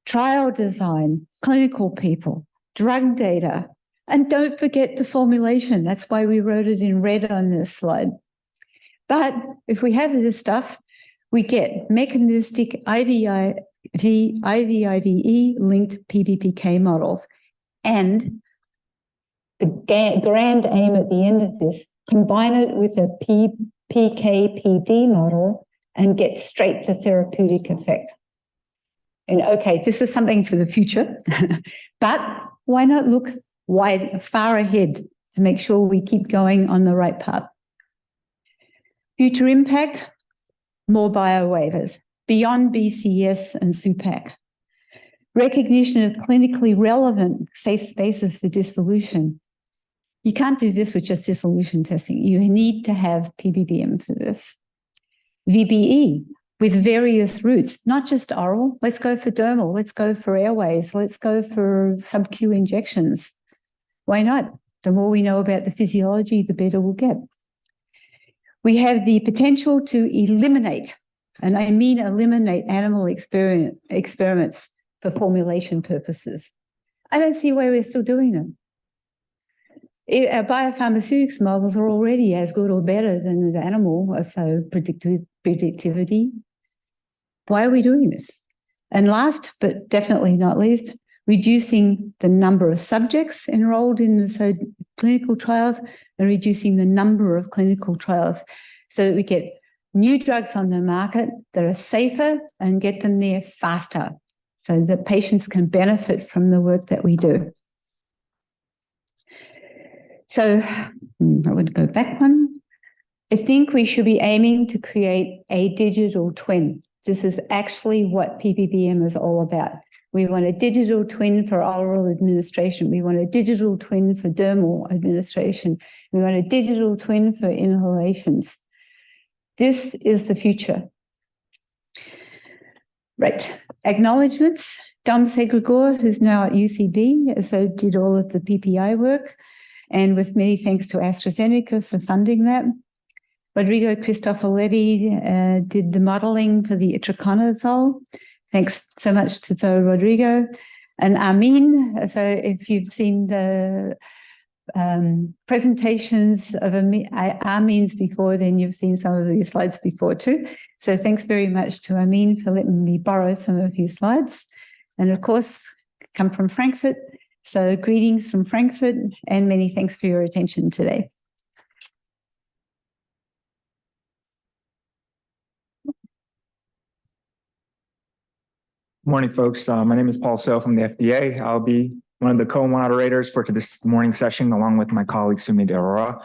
trial design, clinical people, drug data, and don't forget the formulation. That's why we wrote it in red on this slide. But if we have this stuff, we get mechanistic IVIVE linked PBPK models. And the grand aim at the end of this, combine it with a PK-PD model and get straight to therapeutic effect. And okay, this is something for the future, but why not look far ahead to make sure we keep going on the right path? Future impact, more biowaivers, beyond BCS and SUPAC. Recognition of clinically relevant safe spaces for dissolution. You can't do this with just dissolution testing. You need to have PBBM for this. VBE with various routes, not just oral. Let's go for dermal. Let's go for airways. Let's go for sub-Q injections. Why not? The more we know about the physiology, the better we'll get. We have the potential to eliminate, and I mean eliminate animal experiments for formulation purposes. I don't see why we're still doing them. Our biopharmaceutics models are already as good or better than the animal, so predictivity. Why are we doing this? And last, but definitely not least, reducing the number of subjects enrolled in the clinical trials and reducing the number of clinical trials so that we get new drugs on the market that are safer and get them there faster so that patients can benefit from the work that we do. So I would go back one. I think we should be aiming to create a digital twin. This is actually what PBBM is all about. We want a digital twin for oral administration. We want a digital twin for dermal administration. We want a digital twin for inhalations. This is the future. Right. Acknowledgements. Dom Segregor, who's now at UCB, so did all of the PPI work, and with many thanks to AstraZeneca for funding that. Rodrigo Cristofoletti did the modelling for the itraconazole. Thanks so much to Rodrigo. And Armin, so if you've seen the presentations of Armin's before, then you've seen some of these slides before too. So thanks very much to Armin for letting me borrow some of his slides. And of course, come from Frankfurt. So greetings from Frankfurt and many thanks for your attention today. Morning, folks. My name is Paul Sell from the FDA. I'll be one of the co-moderators for this morning session, along with my colleague, Sumit Arora.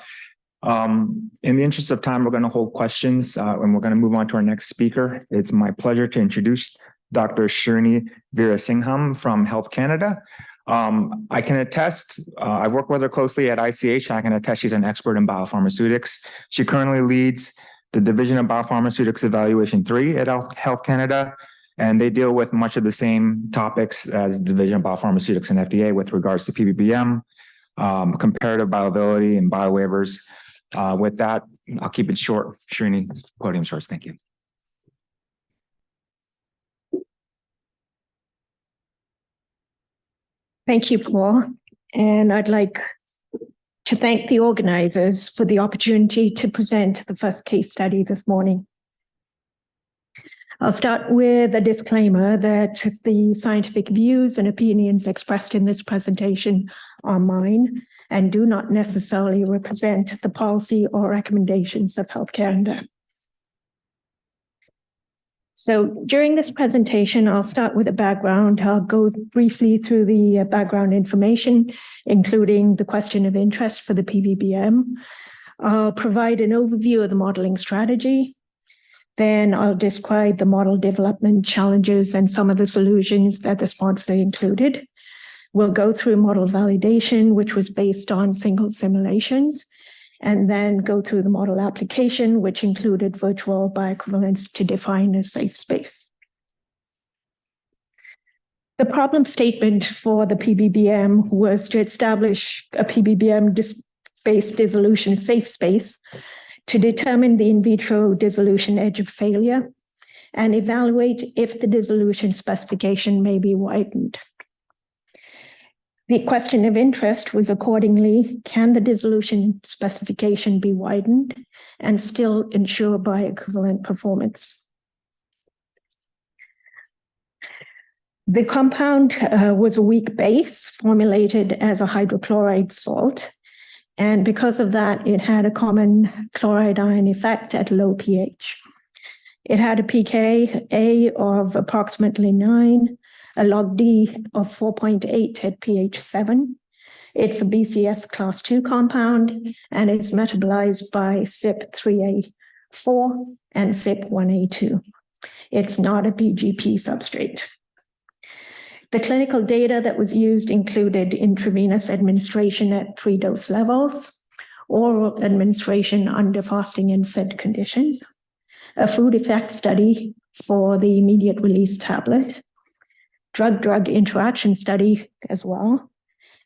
In the interest of time, we're going to hold questions and we're going to move on to our next speaker. It's my pleasure to introduce Dr. Srini Veerasingham from Health Canada. I can attest, I've worked with her closely at ICH. I can attest she's an expert in biopharmaceutics. She currently leads the Division of Biopharmaceutics Evaluation 3 at Health Canada. And they deal with much of the same topics as the Division of Biopharmaceutics and FDA with regards to PBBM, comparative bioavailability, and biowaivers. With that, I'll keep it short. Srini, podium's yours. Thank you. Thank you, Paul. And I'd like to thank the organizers for the opportunity to present the first case study this morning. I'll start with a disclaimer that the scientific views and opinions expressed in this presentation are mine and do not necessarily represent the policy or recommendations of Health Canada. So during this presentation, I'll start with a background. I'll go briefly through the background information, including the question of interest for the PBBM. I'll provide an overview of the modeling strategy. Then I'll describe the model development challenges and some of the solutions that the sponsor included. We'll go through model validation, which was based on single simulations, and then go through the model application, which included virtual bioequivalence to define a safe space. The problem statement for the PBBM was to establish a PBBM-based dissolution safe space to determine the in vitro dissolution edge of failure and evaluate if the dissolution specification may be widened. The question of interest was accordingly, can the dissolution specification be widened and still ensure bioequivalent performance? The compound was a weak base formulated as a hydrochloride salt. And because of that, it had a common chloride ion effect at low pH. It had a pKa of approximately 9, a log D of 4.8 at pH 7. It's a BCS class 2 compound and is metabolized by CYP3A4 and CYP1A2. It's not a PGP substrate. The clinical data that was used included intravenous administration at 3 dose levels, oral administration under fasting and fed conditions, a food effect study for the immediate release tablet, drug-drug interaction study as well,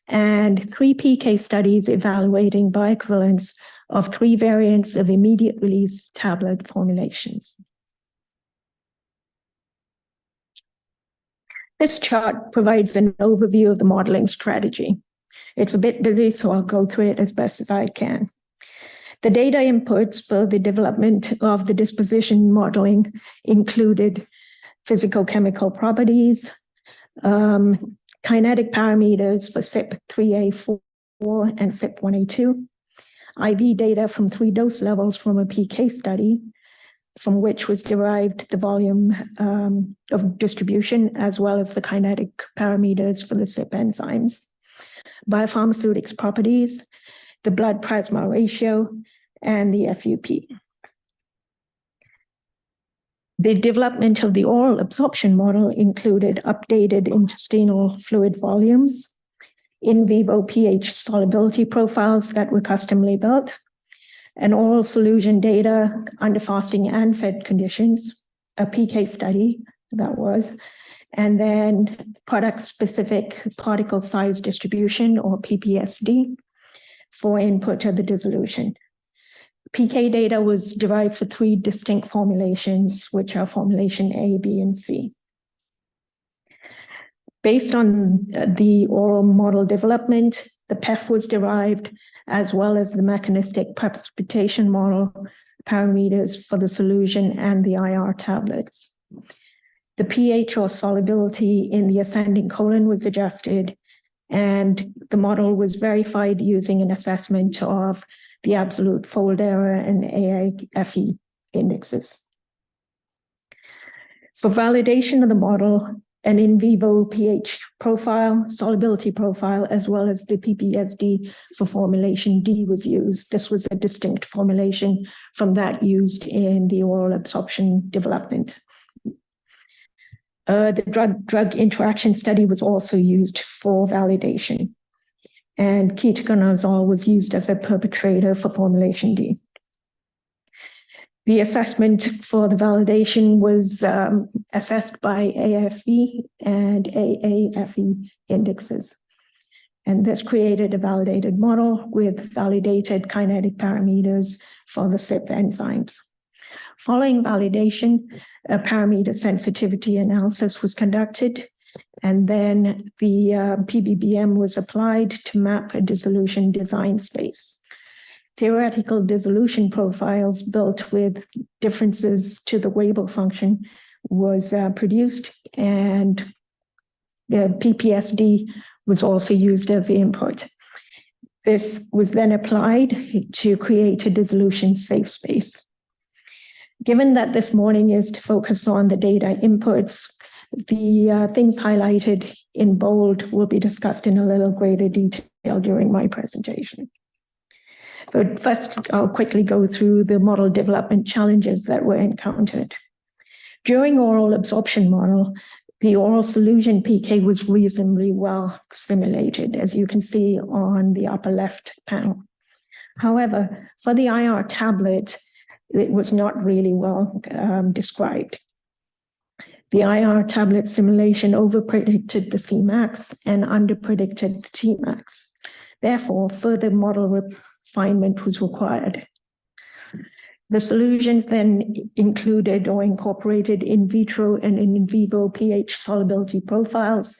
and 3 PK studies evaluating bioequivalence of 3 variants of immediate release tablet formulations. This chart provides an overview of the modeling strategy. It's a bit busy, so I'll go through it as best as I can. The data inputs for the development of the disposition modeling included physicochemical properties, kinetic parameters for CYP3A4 and CYP1A2, IV data from 3 dose levels from a PK study, from which was derived the volume of distribution, as well as the kinetic parameters for the CYP enzymes, biopharmaceutics properties, the blood plasma ratio, and the FUP. The development of the oral absorption model included updated intestinal fluid volumes, in vivo pH solubility profiles that were customly built, an oral solution data under fasting and fed conditions, a PK study that was, and then product-specific particle size distribution, or PPSD, for input of the dissolution. PK data was derived for 3 distinct formulations, which are formulation A, B, and C. Based on the oral model development, the PEF was derived, as well as the mechanistic precipitation model parameters for the solution and the IR tablets. The pH or solubility in the ascending colon was adjusted, and the model was verified using an assessment of the absolute fold error and AIFE indexes. For validation of the model, an in vivo pH profile, solubility profile, as well as the PPSD for formulation D was used. This was a distinct formulation from that used in the oral absorption development. The drug interaction study was also used for validation, and ketoconazole was used as a perpetrator for formulation D. The assessment for the validation was assessed by AFE and AAFE indexes. And this created a validated model with validated kinetic parameters for the CYP enzymes. Following validation, a parameter sensitivity analysis was conducted, and then the PBBM was applied to map a dissolution design space. Theoretical dissolution profiles built with differences to the Weibull function was produced, and the PPSD was also used as the input. This was then applied to create a dissolution safe space. Given that this morning is to focus on the data inputs, the things highlighted in bold will be discussed in a little greater detail during my presentation. But first, I'll quickly go through the model development challenges that were encountered. During oral absorption model, the oral solution PK was reasonably well simulated, as you can see on the upper left panel. However, for the IR tablet, it was not really well described. The IR tablet simulation overpredicted the Cmax and underpredicted the Tmax. Therefore, further model refinement was required. The solutions then included or incorporated in vitro and in vivo pH solubility profiles,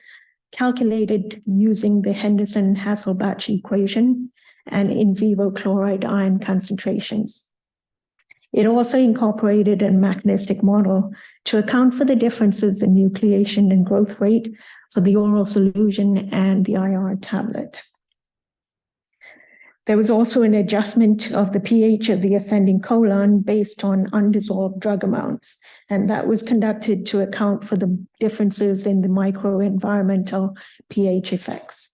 calculated using the Henderson-Hasselbalch equation and in vivo chloride ion concentrations. It also incorporated a mechanistic model to account for the differences in nucleation and growth rate for the oral solution and the IR tablet. There was also an adjustment of the pH of the ascending colon based on undissolved drug amounts, and that was conducted to account for the differences in the microenvironmental pH effects.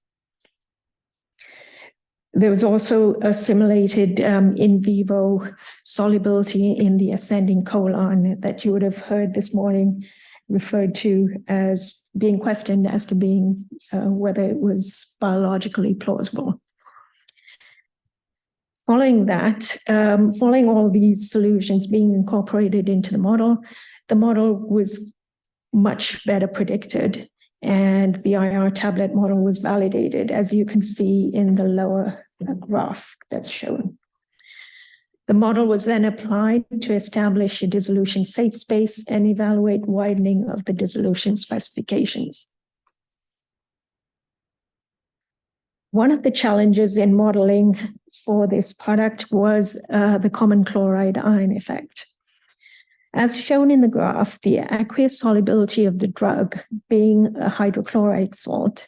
There was also a simulated in vivo solubility in the ascending colon that you would have heard this morning referred to as being questioned as to being whether it was biologically plausible. Following that, following all these solutions being incorporated into the model was much better predicted, and the IR tablet model was validated, as you can see in the lower graph that's shown. The model was then applied to establish a dissolution safe space and evaluate widening of the dissolution specifications. One of the challenges in modeling for this product was the common chloride ion effect. As shown in the graph, the aqueous solubility of the drug, being a hydrochloride salt,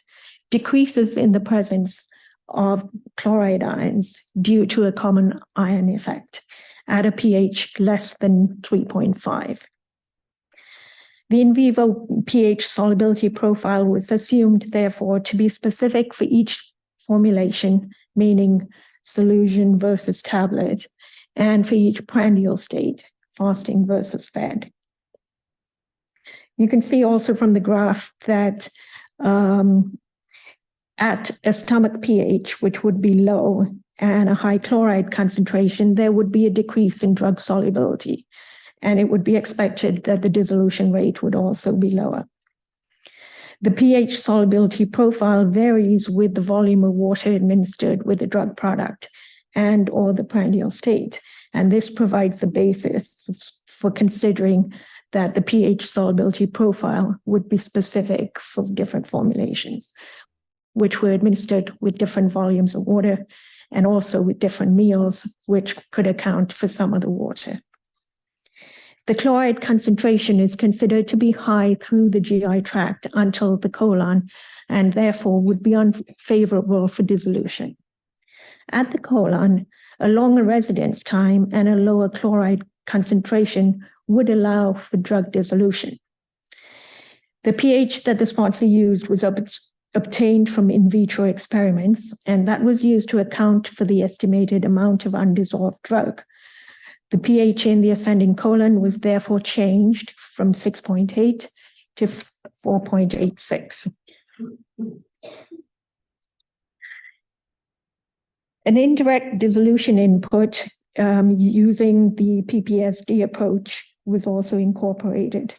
decreases in the presence of chloride ions due to a common ion effect at a pH less than 3.5. The in vivo pH solubility profile was assumed, therefore, to be specific for each formulation, meaning solution versus tablet, and for each prandial state, fasting versus fed. You can see also from the graph that at a stomach pH, which would be low, and a high chloride concentration, there would be a decrease in drug solubility, and it would be expected that the dissolution rate would also be lower. The pH solubility profile varies with the volume of water administered with the drug product and or the prandial state, and this provides the basis for considering that the pH solubility profile would be specific for different formulations, which were administered with different volumes of water and also with different meals, which could account for some of the water. The chloride concentration is considered to be high through the GI tract until the colon, and therefore would be unfavorable for dissolution. At the colon, a longer residence time and a lower chloride concentration would allow for drug dissolution. The pH that the sponsor used was obtained from in vitro experiments, and that was used to account for the estimated amount of undissolved drug. The pH in the ascending colon was therefore changed from 6.8 to 4.86. An indirect dissolution input using the PPSD approach was also incorporated.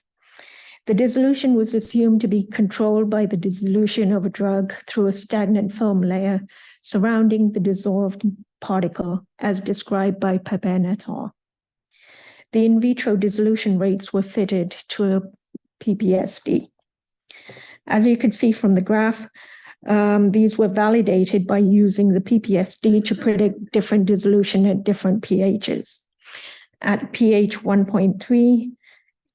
The dissolution was assumed to be controlled by the dissolution of a drug through a stagnant film layer surrounding the dissolved particle, as described by Pepin et al. The in vitro dissolution rates were fitted to a PPSD. As you can see from the graph, these were validated by using the PPSD to predict different dissolution at different pHs. At pH 1.3,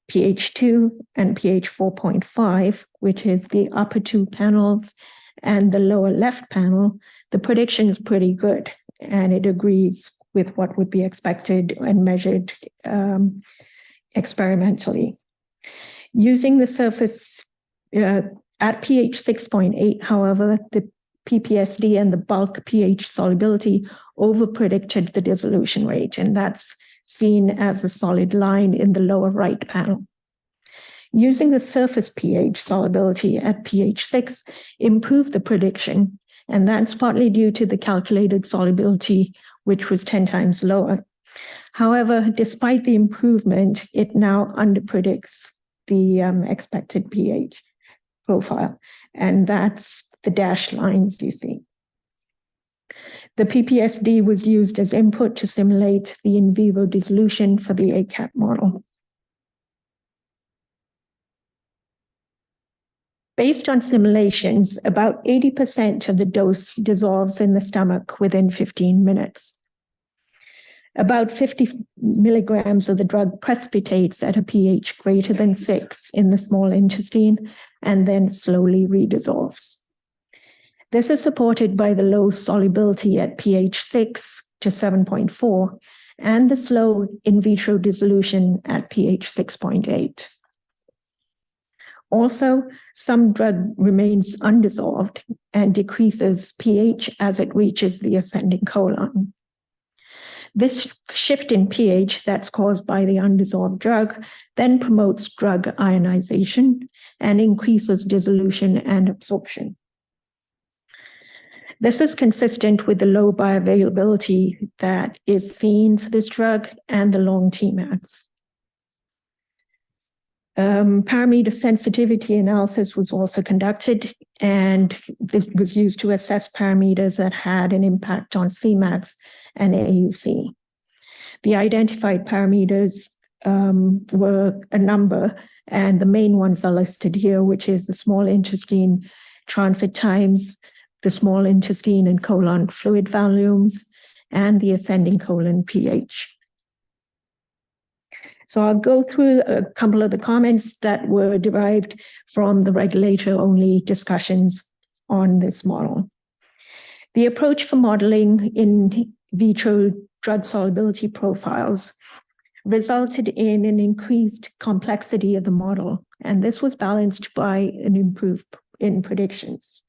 pH 2, and pH 4.5, which is the upper two panels and the lower left panel, the prediction is pretty good, and it agrees with what would be expected and measured experimentally. Using the surface at pH 6.8, however, the PPSD and the bulk pH solubility over-predicted the dissolution rate, and that's seen as a solid line in the lower right panel. Using the surface pH solubility at pH 6 improved the prediction, and that's partly due to the calculated solubility, which was 10 times lower. However, despite the improvement, it now underpredicts the expected pH profile, and that's the dashed lines you see. The PPSD was used as input to simulate the in vivo dissolution for the ACAP model. Based on simulations, about 80% of the dose dissolves in the stomach within 15 minutes. About 50 milligrams of the drug precipitates at a pH greater than 6 in the small intestine and then slowly redissolves. This is supported by the low solubility at pH 6 to 7.4 and the slow in vitro dissolution at pH 6.8. Also, some drug remains undissolved and decreases pH as it reaches the ascending colon. This shift in pH that's caused by the undissolved drug then promotes drug ionization and increases dissolution and absorption. This is consistent with the low bioavailability that is seen for this drug and the long Tmax. Parameter sensitivity analysis was also conducted, and this was used to assess parameters that had an impact on Cmax and AUC. The identified parameters were a number, and the main ones are listed here, which is the small intestine transit times, the small intestine and colon fluid volumes, and the ascending colon pH. So I'll go through a couple of the comments that were derived from the regulator-only discussions on this model. The approach for modeling in vitro drug solubility profiles resulted in an increased complexity of the model, and this was balanced by an improvement in predictions.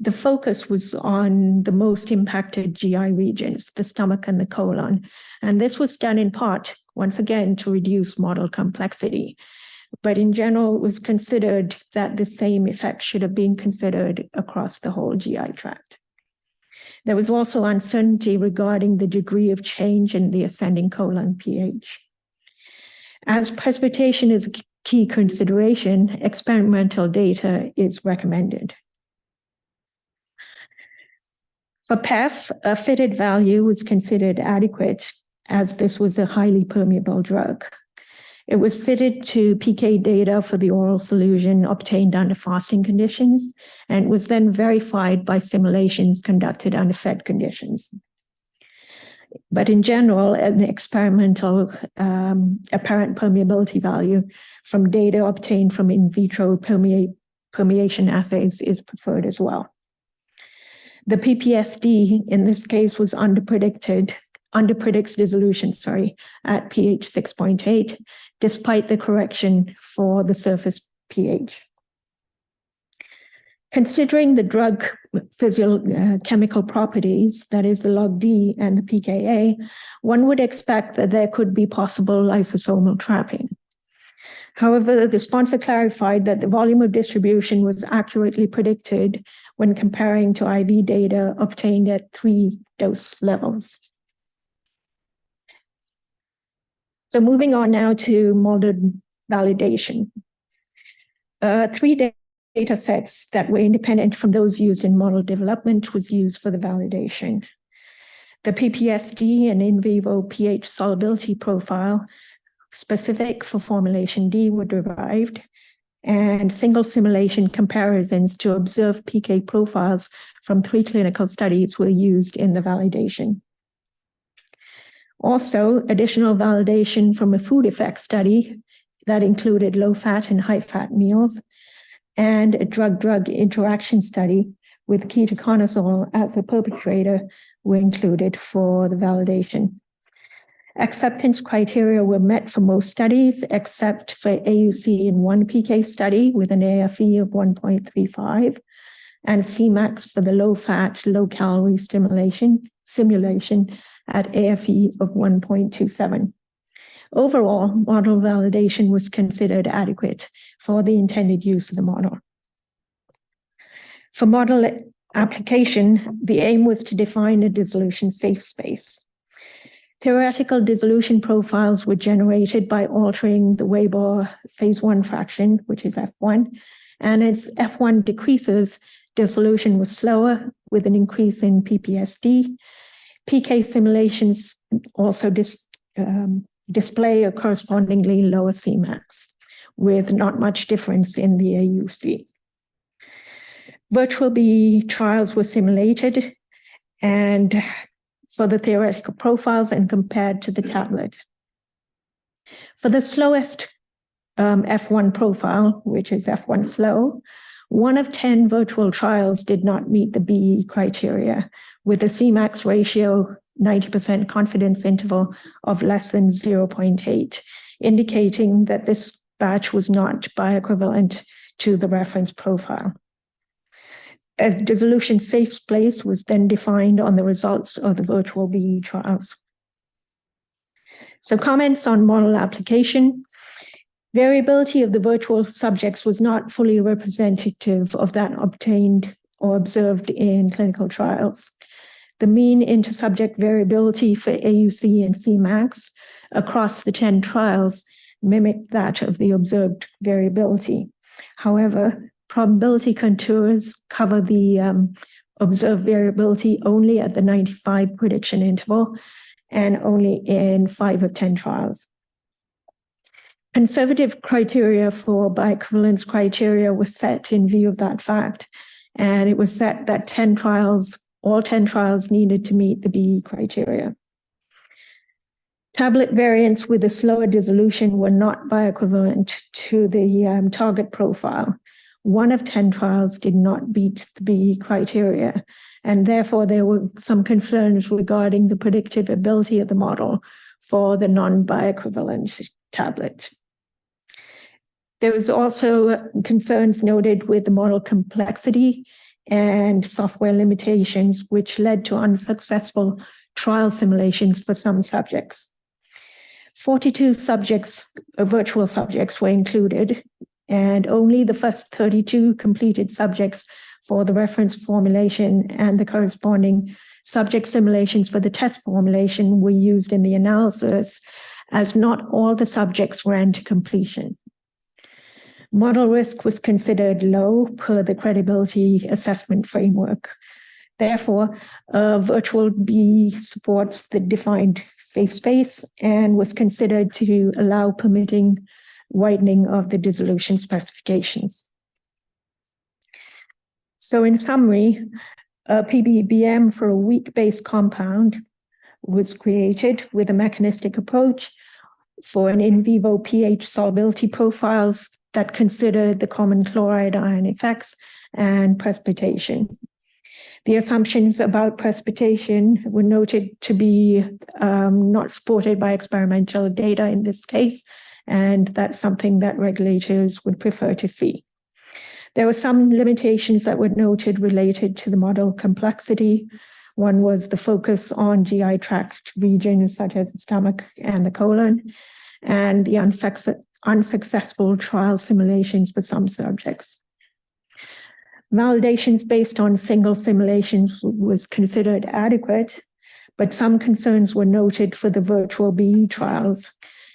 The focus was on the most impacted GI regions, the stomach and the colon. And this was done in part, once again, to reduce model complexity. But in general, it was considered that the same effect should have been considered across the whole GI tract. There was also uncertainty regarding the degree of change in the ascending colon pH. As precipitation is a key consideration, experimental data is recommended. For PEF, a fitted value was considered adequate as this was a highly permeable drug. It was fitted to PK data for the oral solution obtained under fasting conditions and was then verified by simulations conducted under fed conditions. But in general, an experimental apparent permeability value from data obtained from in vitro permeation assays is preferred as well. The PPSD in this case was underpredicts dissolution, at pH 6.8, despite the correction for the surface pH. Considering the drug physiochemical properties, that is the log D and the pKa, one would expect that there could be possible lysosomal trapping. However, the sponsor clarified that the volume of distribution was accurately predicted when comparing to IV data obtained at 3 dose levels. So moving on now to model validation. 3 data sets that were independent from those used in model development was used for the validation. The PPSD and in vivo pH solubility profile specific for formulation D were derived, and single simulation comparisons to observe PK profiles from 3 clinical studies were used in the validation. Also, additional validation from a food effect study that included low-fat and high-fat meals, and a drug-drug interaction study with ketoconazole as the perpetrator were included for the validation. Acceptance criteria were met for most studies, except for AUC in 1 PK study with an AFE of 1.35, and Cmax for the low-fat, low-calorie simulation at AFE of 1.27. Overall, model validation was considered adequate for the intended use of the model. For model application, the aim was to define a dissolution safe space. Theoretical dissolution profiles were generated by altering the Weber phase 1 fraction, which is F1, and as F1 decreases, dissolution was slower with an increase in PPSD. PK simulations also display a correspondingly lower Cmax, with not much difference in the AUC. Virtual BE trials were simulated and for the theoretical profiles and compared to the tablet. For the slowest F1 profile, which is F1 slow, 1 of 10 virtual trials did not meet the BE criteria, with a Cmax ratio 90% confidence interval of less than 0.8, indicating that this batch was not bioequivalent to the reference profile. A dissolution safe space was then defined on the results of the virtual BE trials. So comments on model application. Variability of the virtual subjects was not fully representative of that obtained or observed in clinical trials. The mean inter-subject variability for AUC and Cmax across the 10 trials mimicked that of the observed variability. However, probability contours cover the observed variability only at the 95 prediction interval and only in 5 of 10 trials. Conservative criteria for bioequivalence criteria was set in view of that fact, and it was set that all 10 trials needed to meet the BE criteria. Tablet variants with a slower dissolution were not bioequivalent to the target profile. 1 of 10 trials did not meet the BE criteria, and therefore there were some concerns regarding the predictive ability of the model for the non-bioequivalent tablet. There was also concerns noted with the model complexity and software limitations, which led to unsuccessful trial simulations for some subjects. 42 subjects, virtual subjects, were included, and only the first 32 completed subjects for the reference formulation and the corresponding subject simulations for the test formulation were used in the analysis, as not all the subjects ran to completion. Model risk was considered low per the credibility assessment framework. Therefore, virtual B supports the defined safe space and was considered to allow permitting widening of the dissolution specifications. So in summary, a PBBM for a weak-based compound was created with a mechanistic approach for an in vivo pH solubility profiles that consider the common chloride ion effects and precipitation. The assumptions about precipitation were noted to be not supported by experimental data in this case, and that's something that regulators would prefer to see. There were some limitations that were noted related to the model complexity. One was the focus on GI tract regions such as the stomach and the colon, and the unsuccessful trial simulations for some subjects. Validations based on single simulations was considered adequate, but some concerns were noted for the virtual BE trials,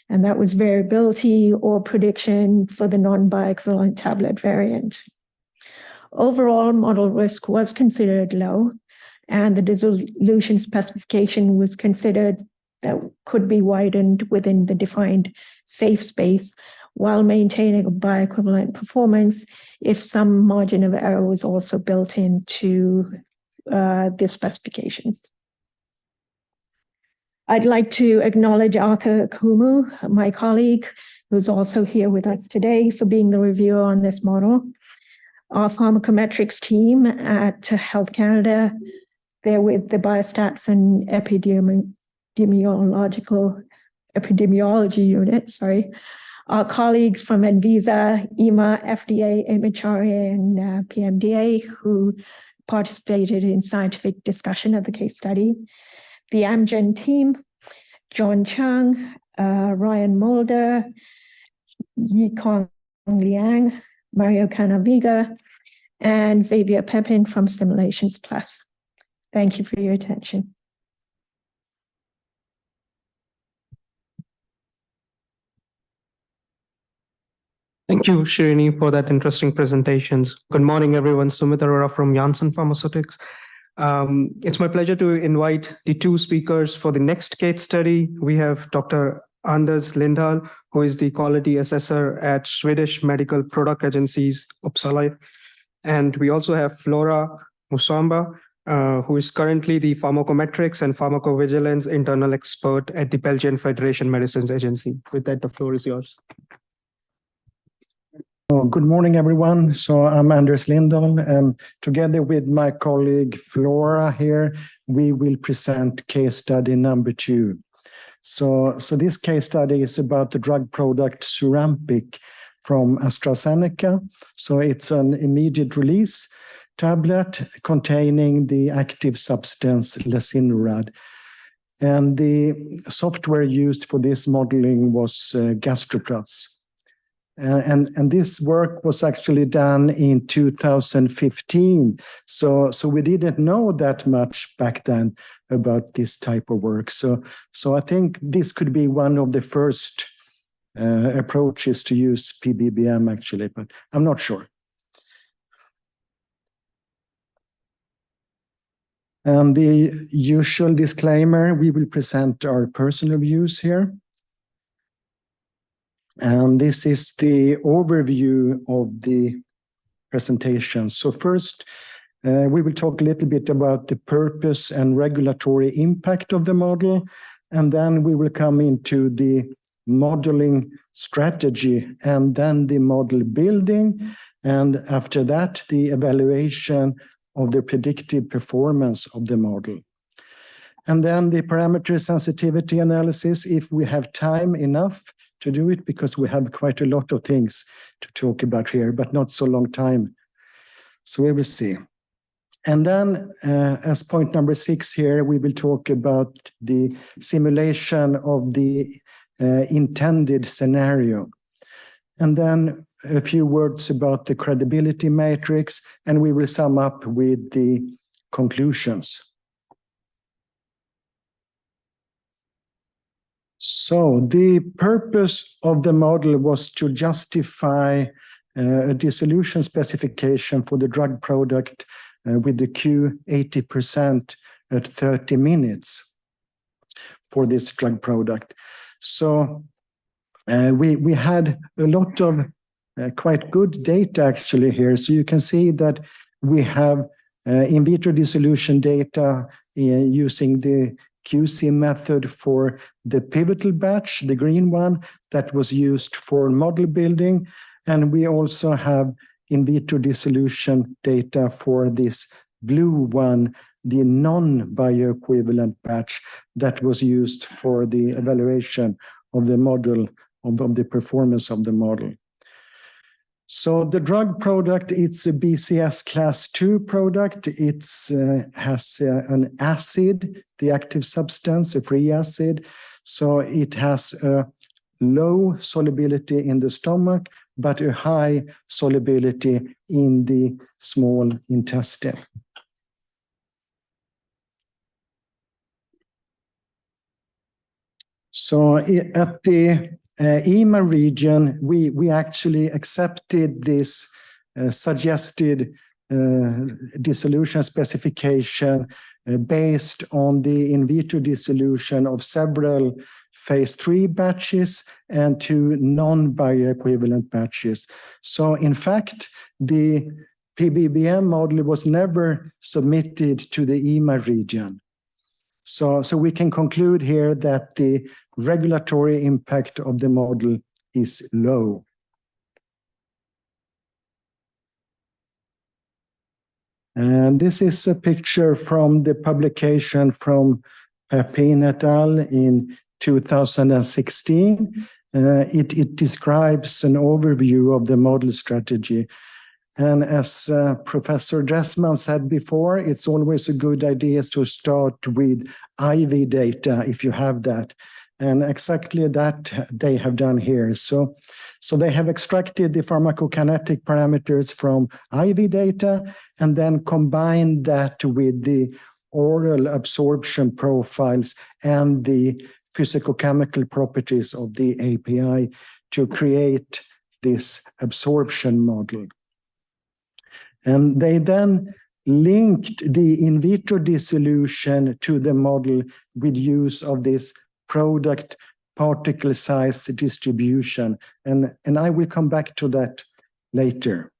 and that was variability or prediction for the non-bioequivalent tablet variant. Overall, model risk was considered low, and the dissolution specification was considered that could be widened within the defined safe space while maintaining a bioequivalent performance if some margin of error was also built into the specifications. I'd like to acknowledge Arthur Kumu, my colleague, who's also here with us today, for being the reviewer on this model. Our pharmacometrics team at Health Canada, they're with the biostats and epidemiology unit, Our colleagues from Anvisa, EMA, FDA, MHRA, and PMDA, who participated in scientific discussion of the case study. The Amgen team, John Chung, Ryan Mulder, Yikong Liang, Mario Canaviga, and Xavier Pepin from Simulations Plus. Thank you for your attention. Thank you, Srini, for that interesting presentations. Good morning, everyone. Sumit Arora from Janssen Pharmaceutics. It's my pleasure to invite the two speakers for the next case study. We have Dr. Anders Lindahl, who is the quality assessor at Swedish Medical Product Agency's Uppsala. And we also have Flora Musamba, who is currently the pharmacometrics and pharmacovigilance internal expert at the Belgian Federation Medicines Agency. With that, the floor is yours. Good morning, everyone. So I'm Anders Lindahl, and together with my colleague Flora here, we will present case study number 2. So this case study is about the drug product Surampic from AstraZeneca. So it's an immediate release tablet containing the active substance lesinurad. And the software used for this modeling was GastroPlus. And this work was actually done in 2015. So we didn't know that much back then about this type of work. So I think this could be one of the first approaches to use PBBM, actually, but I'm not sure. And the usual disclaimer, we will present our personal views here. And this is the overview of the presentation. So first, we will talk a little bit about the purpose and regulatory impact of the model. And then we will come into the modeling strategy and then the model building. And after that, the evaluation of the predictive performance of the model. And then the parameter sensitivity analysis, if we have time enough to do it, because we have quite a lot of things to talk about here, but not so long time. So we will see. And then as point number 6 here, we will talk about the simulation of the intended scenario. And then a few words about the credibility matrix, and we will sum up with the conclusions. So the purpose of the model was to justify a dissolution specification for the drug product with the Q 80% at 30 minutes for this drug product. So we had a lot of quite good data actually here. So you can see that we have in vitro dissolution data using the QC method for the pivotal batch, the green one, that was used for model building. And we also have in vitro dissolution data for this blue one, the non-bioequivalent batch that was used for the evaluation of the model, of the performance of the model. So the drug product, it's a BCS class 2 product. It has an acid, the active substance, a free acid. So it has a low solubility in the stomach, but a high solubility in the small intestine. So at the EMA region, we actually accepted this suggested dissolution specification based on the in vitro dissolution of several phase 3 batches and 2 non-bioequivalent batches. So in fact, the PBBM model was never submitted to the EMA region. So we can conclude here that the regulatory impact of the model is low. And this is a picture from the publication from Pepin et al. In 2016. It describes an overview of the model strategy. And as Professor Dressman said before, it's always a good idea to start with IV data if you have that. And exactly that they have done here. So they have extracted the pharmacokinetic parameters from IV data and then combined that with the oral absorption profiles and the physicochemical properties of the API to create this absorption model. And they then linked the in vitro dissolution to the model with use of this product particle size distribution. And I will come back to that later.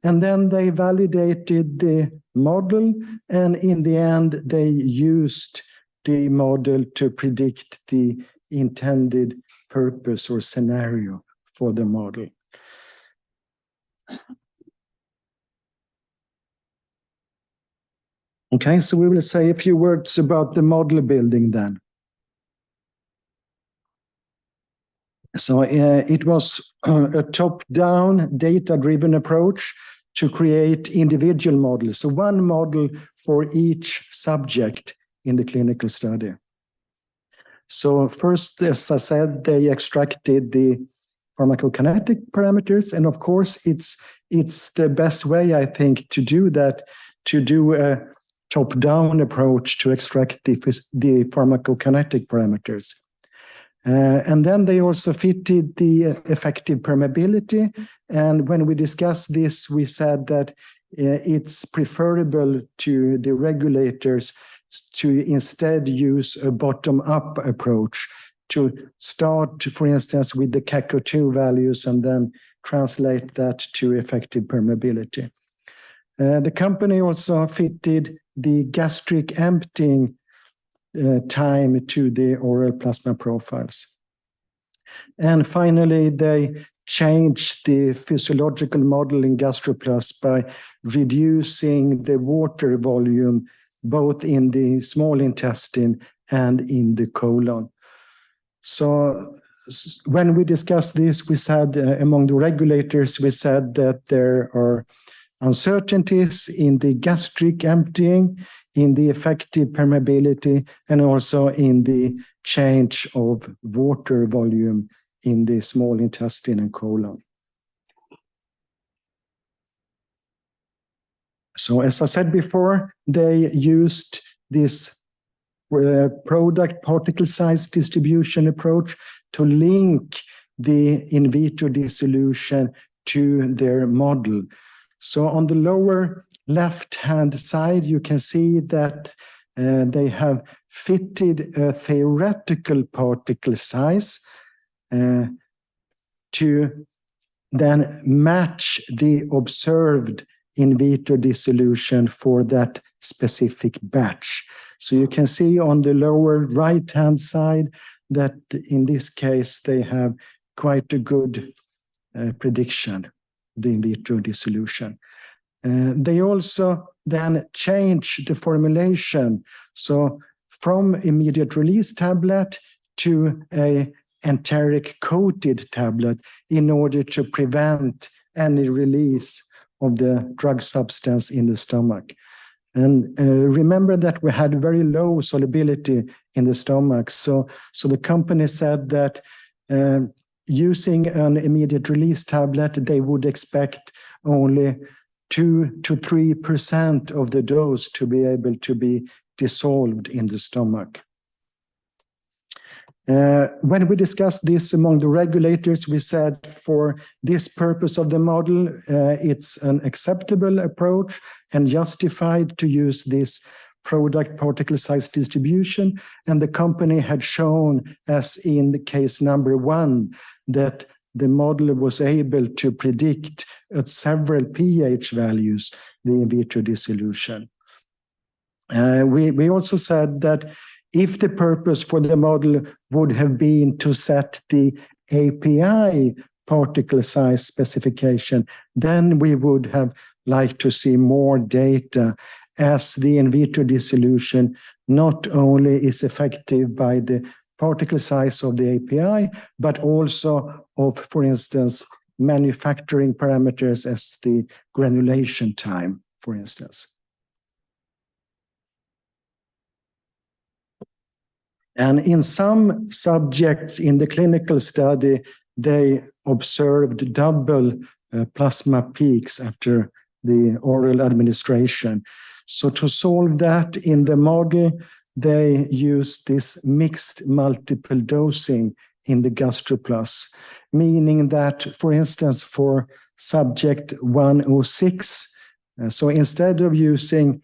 And then they validated the model, and in the end, they used the model to predict the intended purpose or scenario for the model. Okay, so we will say a few words about the model building then. So it was a top-down, data-driven approach to create individual models. So one model for each subject in the clinical study. So first, as I said, they extracted the pharmacokinetic parameters. And of course, it's the best way, I think, to do that, to do a top-down approach to extract the pharmacokinetic parameters. And then they also fitted the effective permeability. And when we discussed this, we said that it's preferable to the regulators to instead use a bottom-up approach to start, for instance, with the CACO2 values and then translate that to effective permeability. The company also fitted the gastric emptying time to the oral plasma profiles. And finally, they changed the physiological model in GastroPlus by reducing the water volume both in the small intestine and in the colon. So when we discussed this, we said among the regulators, we said that there are uncertainties in the gastric emptying, in the effective permeability, and also in the change of water volume in the small intestine and colon. So as I said before, they used this product particle size distribution approach to link the in vitro dissolution to their model. So on the lower left-hand side, you can see that they have fitted a theoretical particle size to then match the observed in vitro dissolution for that specific batch. So you can see on the lower right-hand side that in this case, they have quite a good prediction, the in vitro dissolution. They also then change the formulation. So from immediate release tablet to a enteric coated tablet in order to prevent any release of the drug substance in the stomach. And remember that we had very low solubility in the stomach. So the company said that using an immediate release tablet, they would expect only 2 to 3% of the dose to be able to be dissolved in the stomach. When we discussed this among the regulators, we said for this purpose of the model, it's an acceptable approach and justified to use this product particle size distribution. And the company had shown, as in the case number 1, that the model was able to predict at several pH values the in vitro dissolution. We also said that if the purpose for the model would have been to set the API particle size specification, then we would have liked to see more data, as the in vitro dissolution not only is effective by the particle size of the API, but also of, for instance, manufacturing parameters as the granulation time, for instance. And in some subjects in the clinical study, they observed double plasma peaks after the oral administration. So to solve that in the model, they used this mixed multiple dosing in the GastroPlus, meaning that, for instance, for subject 106, so instead of using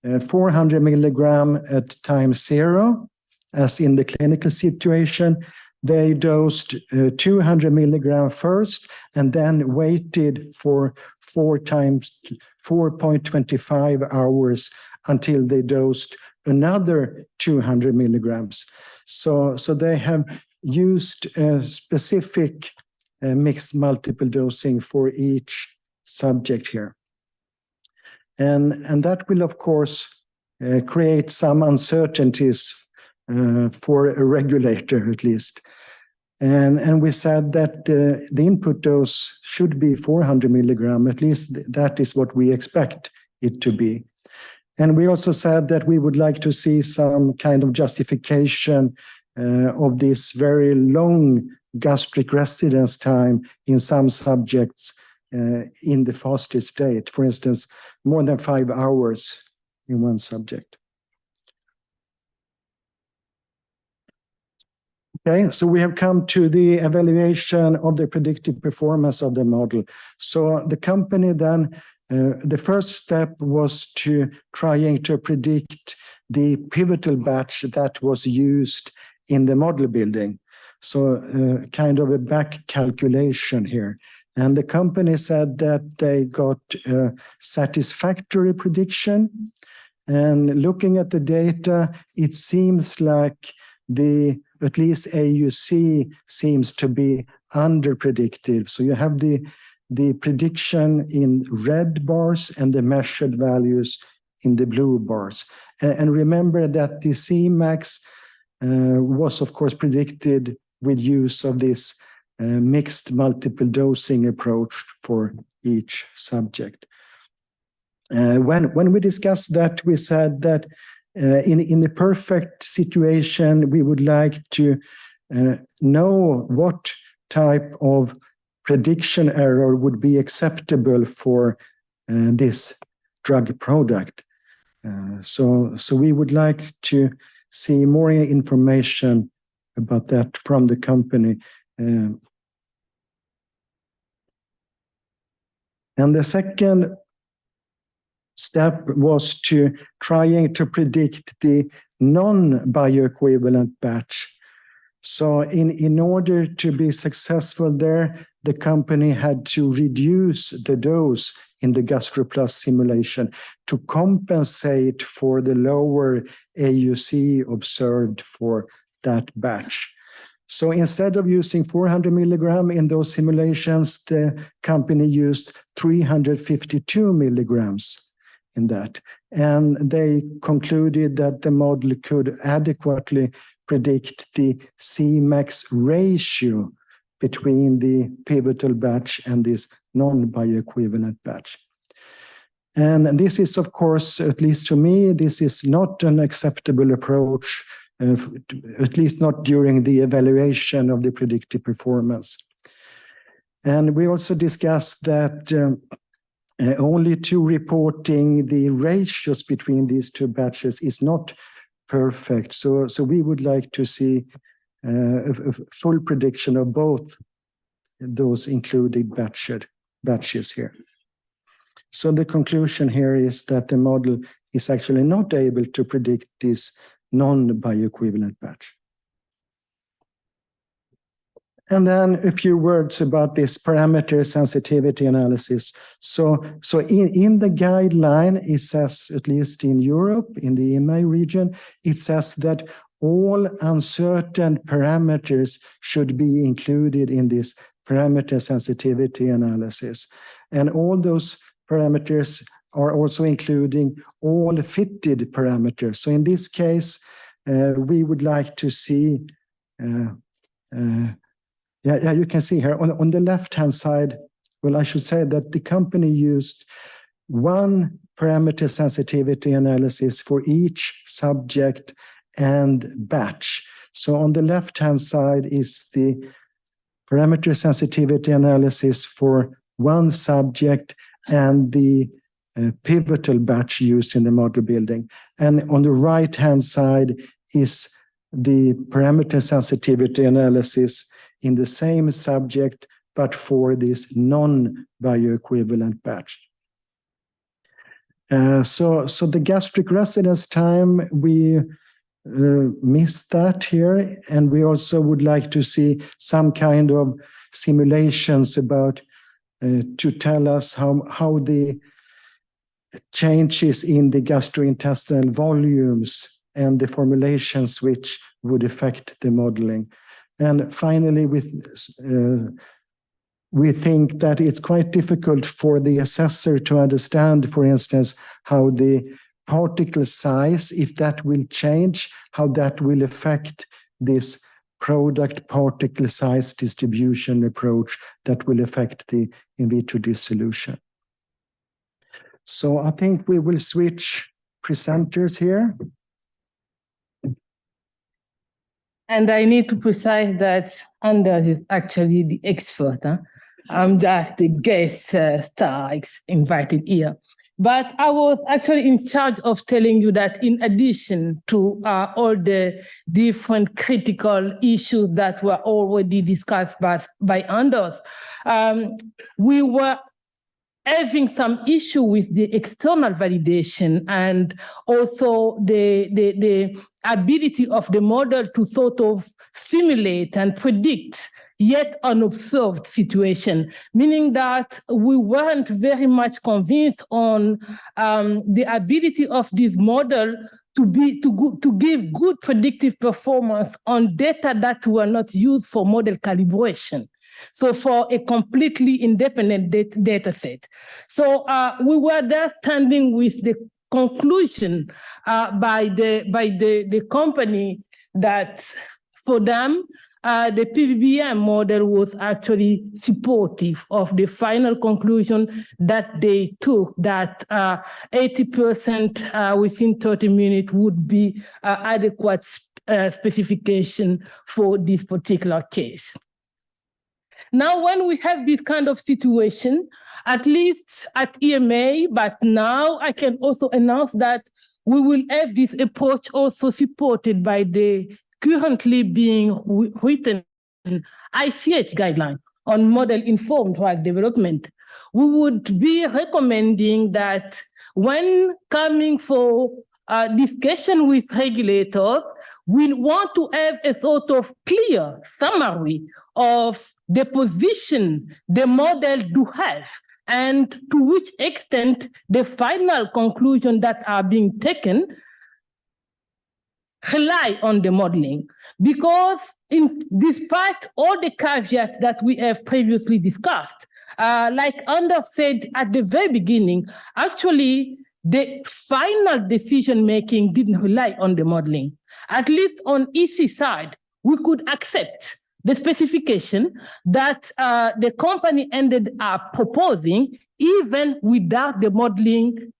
400 milligram at time 0, as in the clinical situation, they dosed 200 milligram first and then waited for 4.25 hours until they dosed another 200 milligrams. So they have used a specific mixed multiple dosing for each subject here. And that will, of course, create some uncertainties for a regulator, at least. And we said that the input dose should be 400 milligram, at least that is what we expect it to be. And we also said that we would like to see some kind of justification of this very long gastric residence time in some subjects in the fasted state, for instance, more than 5 hours in one subject. Okay, so we have come to the evaluation of the predictive performance of the model. So the company then, the first step was to trying to predict the pivotal batch that was used in the model building. So kind of a back calculation here. And the company said that they got a satisfactory prediction. And looking at the data, it seems like at least AUC seems to be under-predictive. So you have the prediction in red bars and the measured values in the blue bars. And remember that the Cmax was, of course, predicted with use of this mixed multiple dosing approach for each subject. When we discussed that, we said that in the perfect situation, we would like to know what type of prediction error would be acceptable for this drug product. So we would like to see more information about that from the company. And the second step was to trying to predict the non-bioequivalent batch. So in order to be successful there, the company had to reduce the dose in the GastroPlus simulation to compensate for the lower AUC observed for that batch. So instead of using 400 milligram in those simulations, the company used 352 milligrams in that. And they concluded that the model could adequately predict the Cmax ratio between the pivotal batch and this non-bioequivalent batch. And this is, of course, at least to me, this is not an acceptable approach, at least not during the evaluation of the predictive performance. And we also discussed that only to reporting the ratios between these two batches is not perfect. So we would like to see a full prediction of both those included batches here. So the conclusion here is that the model is actually not able to predict this non-bioequivalent batch. And then a few words about this parameter sensitivity analysis. So in the guideline, it says, at least in Europe, in the EMA region, it says that all uncertain parameters should be included in this parameter sensitivity analysis. And all those parameters are also including all fitted parameters. So in this case, we would like to see, you can see here on the left-hand side, well, I should say that the company used one parameter sensitivity analysis for each subject and batch. So on the left-hand side is the parameter sensitivity analysis for one subject and the pivotal batch used in the model building. And on the right-hand side is the parameter sensitivity analysis in the same subject, but for this non-bioequivalent batch. So the gastric residence time, we missed that here. And we also would like to see some kind of simulations about to tell us how the changes in the gastrointestinal volumes and the formulations which would affect the modeling. And finally, we think that it's quite difficult for the assessor to understand, for instance, how the particle size, if that will change, how that will affect this product particle size distribution approach that will affect the in vitro dissolution. So I think we will switch presenters here. And I need to precise that Anders is actually the expert. I'm just the guest star invited here. But I was actually in charge of telling you that in addition to all the different critical issues that were already discussed by Anders, we were having some issue with the external validation and also the ability of the model to sort of simulate and predict yet unobserved situation, meaning that we weren't very much convinced on the ability of this model to give good predictive performance on data that were not used for model calibration. So for a completely independent data set. So we were there standing with the conclusion by the company that for them, the PBBM model was actually supportive of the final conclusion that they took, that 80% within 30 minutes would be adequate specification for this particular case. Now, when we have this kind of situation, at least at EMA, but now I can also announce that we will have this approach also supported by the currently being written ICH guideline on model-informed drug development. We would be recommending that when coming for discussion with regulators, we want to have a sort of clear summary of the position the model do have and to which extent the final conclusion that are being taken rely on the modeling. Because despite all the caveats that we have previously discussed, like Anders said at the very beginning, actually, the final decision-making didn't rely on the modeling. At least on EC side, we could accept the specification that the company ended up proposing even without the modeling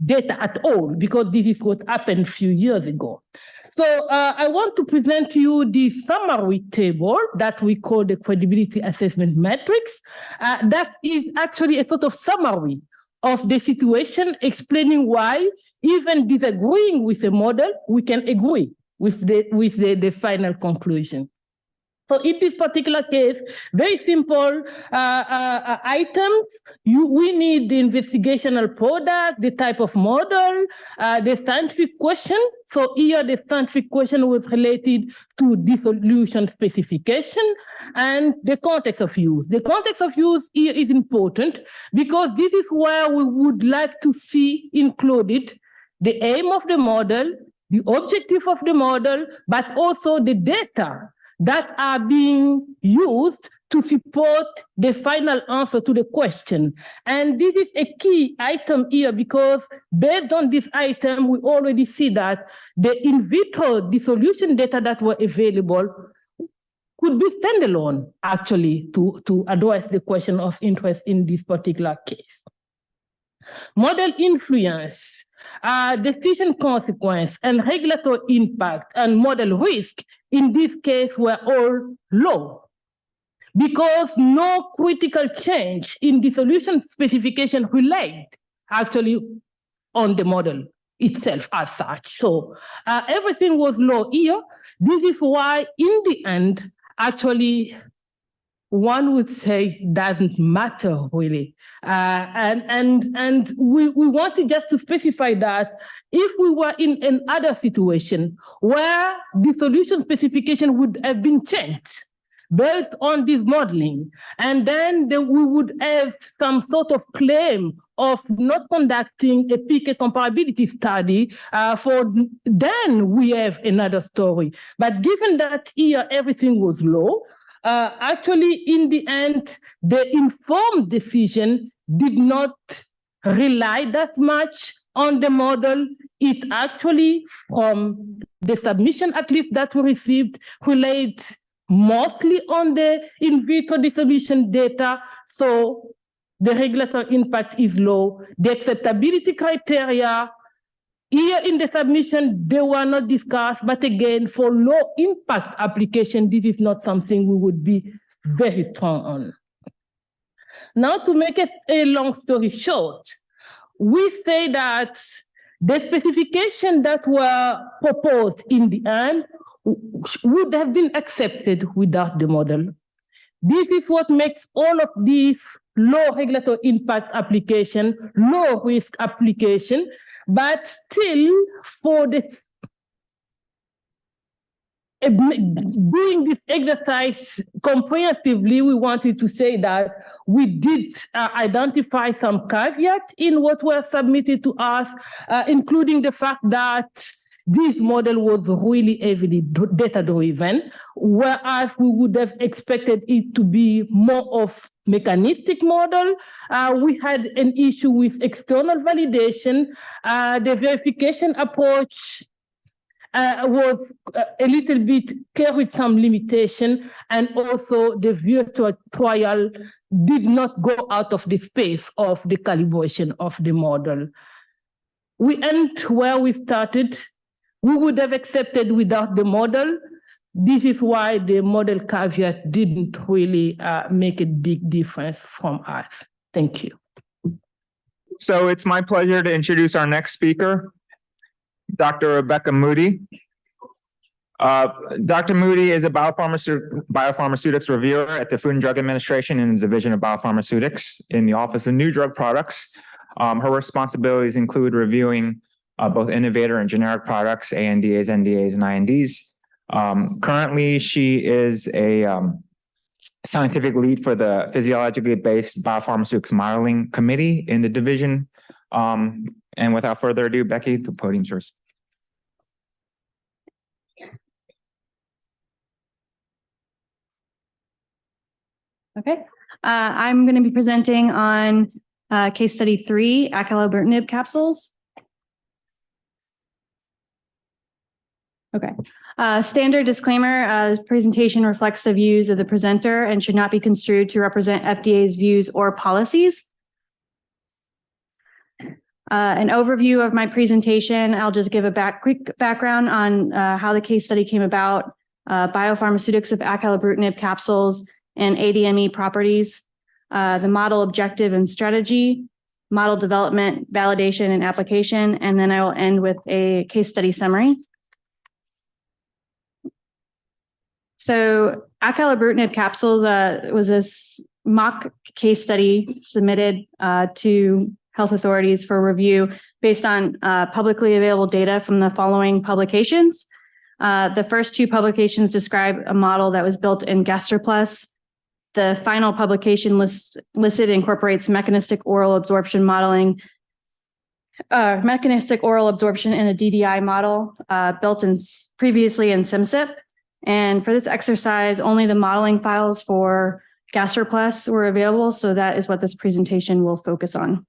data at all, because this is what happened a few years ago. So I want to present to you the summary table that we call the credibility assessment matrix. That is actually a sort of summary of the situation, explaining why, even disagreeing with the model, we can agree with the final conclusion. So in this particular case, very simple items. We need the investigational product, the type of model, the scientific question. So here the scientific question was related to dissolution specification and the context of use. The context of use here is important because this is where we would like to see included the aim of the model, the objective of the model, but also the data that are being used to support the final answer to the question. And this is a key item here because based on this item, we already see that the in vitro dissolution data that were available could be standalone, actually, to address the question of interest in this particular case. Model influence, decision consequence, and regulatory impact and model risk in this case were all low because no critical change in dissolution specification relied actually on the model itself as such. So everything was low here. This is why in the end, actually, one would say doesn't matter really. And we wanted just to specify that if we were in another situation where the solution specification would have been changed based on this modeling, and then we would have some sort of claim of not conducting a PK comparability study, then we have another story. But given that here everything was low, actually, in the end, the informed decision did not rely that much on the model. It actually, from the submission at least that we received, relied mostly on the in vitro dissolution data. So the regulatory impact is low. The acceptability criteria, here in the submission, they were not discussed, but again, for low impact application, this is not something we would be very strong on. Now, to make a long story short, we say that the specification that were proposed in the end would have been accepted without the model. This is what makes all of these low regulatory impact application, low risk application, but still for the doing this exercise comprehensively, we wanted to say that we did identify some caveats in what were submitted to us, including the fact that this model was really heavily data-driven, whereas we would have expected it to be more of mechanistic model. We had an issue with external validation. The verification approach was a little bit carried some limitation, and also the virtual trial did not go out of the space of the calibration of the model. We end where we started. We would have accepted without the model. This is why the model caveat didn't really make a big difference from us. Thank you. So it's my pleasure to introduce our next speaker. Dr. Rebecca Moody. Dr. Moody is a biopharmaceutics reviewer at the Food and Drug Administration in the Division of Biopharmaceutics in the Office of New Drug Products. Her responsibilities include reviewing both innovator and generic products, ANDAs, NDAs, and INDs. Currently, she is a scientific lead for the physiologically based biopharmaceutics modeling committee in the division. And without further ado, Becky, the podium's yours. Okay, I'm going to be presenting on case study 3, acalabrutinib capsules. Okay, standard disclaimer, this presentation reflects the views of the presenter and should not be construed to represent FDA's views or policies. An overview of my presentation, I'll just give a quick background on how the case study came about, biopharmaceutics of acalabrutinib capsules, and ADME properties, the model objective and strategy, model development, validation, and application, and then I will end with a case study summary. So acalabrutinib capsules was a mock case study submitted to health authorities for review based on publicly available data from the following publications. The first 2 publications describe a model that was built in GastroPlus. The final publication listed incorporates mechanistic oral absorption modeling, mechanistic oral absorption in a DDI model built previously in SimCip. And for this exercise, only the modeling files for GastroPlus were available, so that is what this presentation will focus on.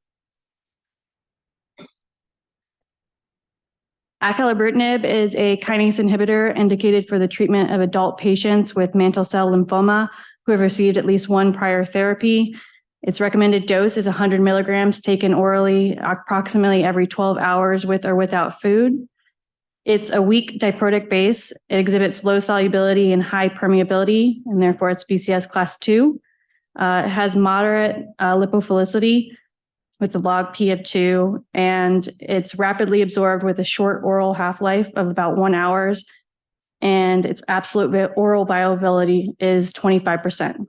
Acalabrutinib is a kinase inhibitor indicated for the treatment of adult patients with mantle cell lymphoma who have received at least 1 prior therapy. Its recommended dose is 100 milligrams taken orally approximately every 12 hours with or without food. It's a weak diprotic base. It exhibits low solubility and high permeability, and therefore it's BCS class 2. It has moderate lipophilicity with the log P of 2, and it's rapidly absorbed with a short oral half-life of about 1 hour, and its absolute oral bioavailability is 25%.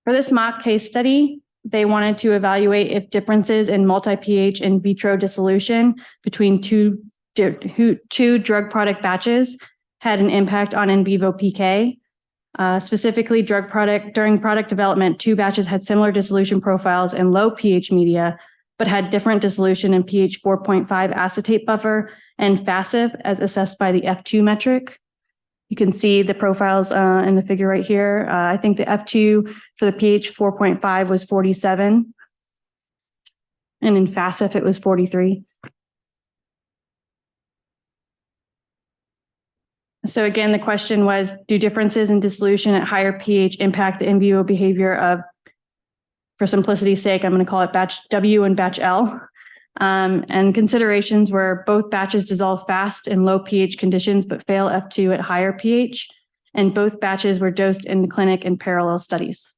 For this mock case study, they wanted to evaluate if differences in multi-pH in vitro dissolution between two drug product batches had an impact on in vivo PK. Specifically, during product development, 2 batches had similar dissolution profiles in low pH media, but had different dissolution in pH 4.5 acetate buffer and FASIF as assessed by the F2 metric. You can see the profiles in the figure right here. I think the F2 for the pH 4.5 was 47, and in FASIF it was 43. So again, the question was, do differences in dissolution at higher pH impact the in vivo behavior of, for simplicity's sake, I'm going to call it batch W and batch L. And considerations were both batches dissolve fast in low pH conditions, but fail F2 at higher pH. And both batches were dosed in the clinic in parallel studies.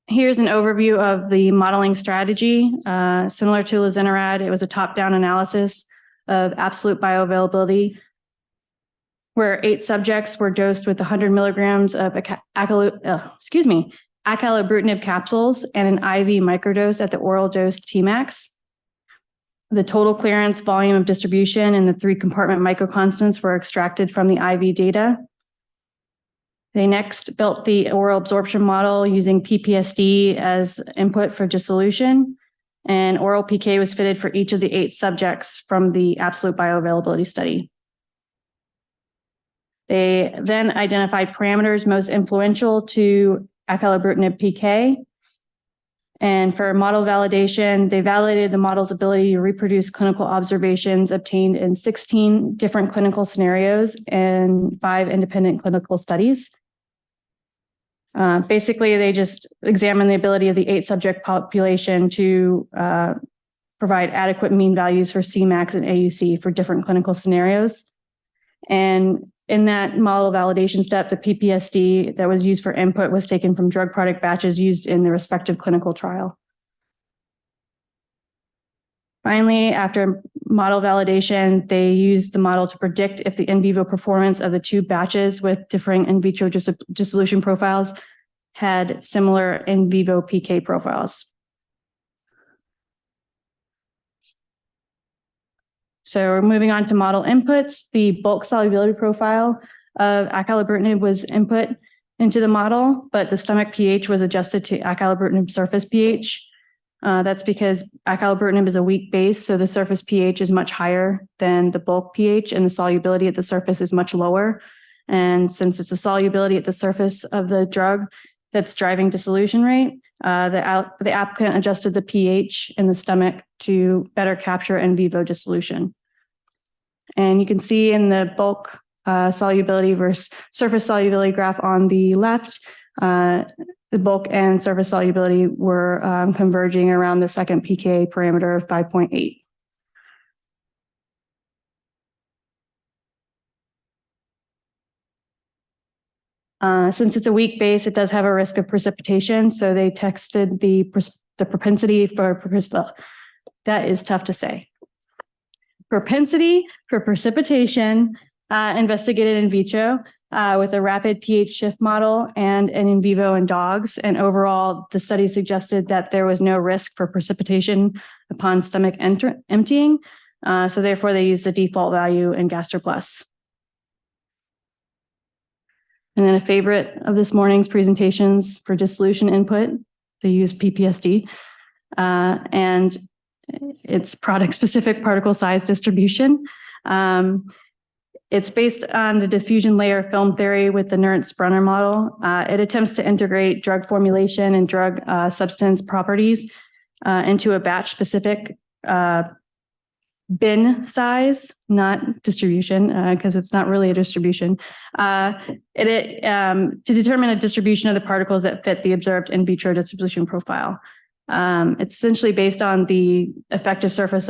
Here's an overview of the modeling strategy. Similar to lesinurad, it was a top-down analysis of absolute bioavailability, where 8 subjects were dosed with 100 milligrams of acalabrutinib capsules and an IV microdose at the oral dose Tmax. The total clearance, volume of distribution, and the 3 compartment microconstants were extracted from the IV data. They next built the oral absorption model using PPSD as input for dissolution, and oral PK was fitted for each of the 8 subjects from the absolute bioavailability study. They then identified parameters most influential to acalabrutinib PK. And for model validation, they validated the model's ability to reproduce clinical observations obtained in 16 different clinical scenarios and 5 independent clinical studies. Basically, they just examined the ability of the 8 subject population to provide adequate mean values for Cmax and AUC for different clinical scenarios. And in that model validation step, the PPSD that was used for input was taken from drug product batches used in the respective clinical trial. Finally, after model validation, they used the model to predict if the in vivo performance of the two batches with differing in vitro dissolution profiles had similar in vivo PK profiles. So we're moving on to model inputs. The bulk solubility profile of acalabrutinib was input into the model, but the stomach pH was adjusted to acalabrutinib surface pH. That's because acalabrutinib is a weak base, so the surface pH is much higher than the bulk pH, and the solubility at the surface is much lower. And since it's the solubility at the surface of the drug that's driving dissolution rate, the applicant adjusted the pH in the stomach to better capture in vivo dissolution. And you can see in the bulk solubility versus surface solubility graph on the left, the bulk and surface solubility were converging around the second PK parameter of 5.8. Since it's a weak base, it does have a risk of precipitation. So they tested the propensity for, that is tough to say. Propensity for precipitation investigated in vitro with a rapid pH shift model and an in vivo in dogs. And overall, the study suggested that there was no risk for precipitation upon stomach emptying. So therefore, they used the default value in GastroPlus. And then a favorite of this morning's presentations for dissolution input, they use PPSD. And it's product-specific particle size distribution. It's based on the diffusion layer film theory with the Nernst-Brunner model. It attempts to integrate drug formulation and drug substance properties into a batch-specific bin size, not distribution, because it's not really a distribution, to determine a distribution of the particles that fit the observed in vitro dissolution profile. It's essentially based on the effective surface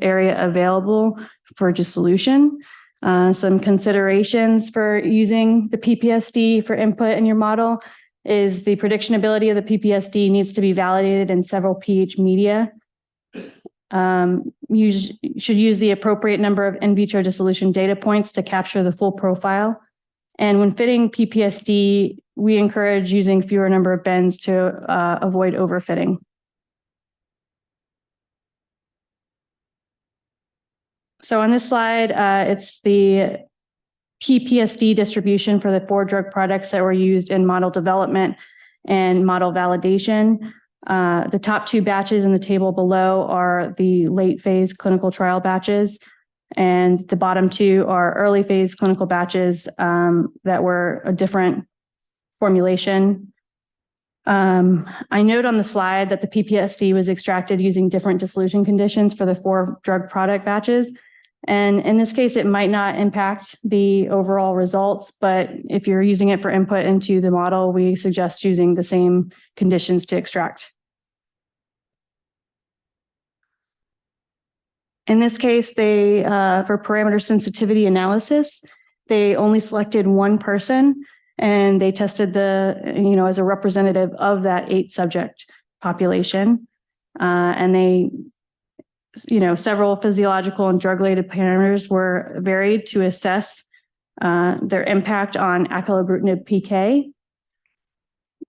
area available for dissolution. Some considerations for using the PPSD for input in your model is the predictionability of the PPSD needs to be validated in several pH media. You should use the appropriate number of in vitro dissolution data points to capture the full profile. And when fitting PPSD, we encourage using fewer number of bends to avoid overfitting. So on this slide, it's the PPSD distribution for the 4 drug products that were used in model development and model validation. The top 2 batches in the table below are the late phase clinical trial batches, and the bottom 2 are early phase clinical batches that were a different formulation. I note on the slide that the PPSD was extracted using different dissolution conditions for the 4 drug product batches. And in this case, it might not impact the overall results, but if you're using it for input into the model, we suggest using the same conditions to extract. In this case, they for parameter sensitivity analysis, they only selected 1 person and they tested as a representative of that 8 subject population. And they, several physiological and drug-related parameters were varied to assess their impact on acalabrutinib PK.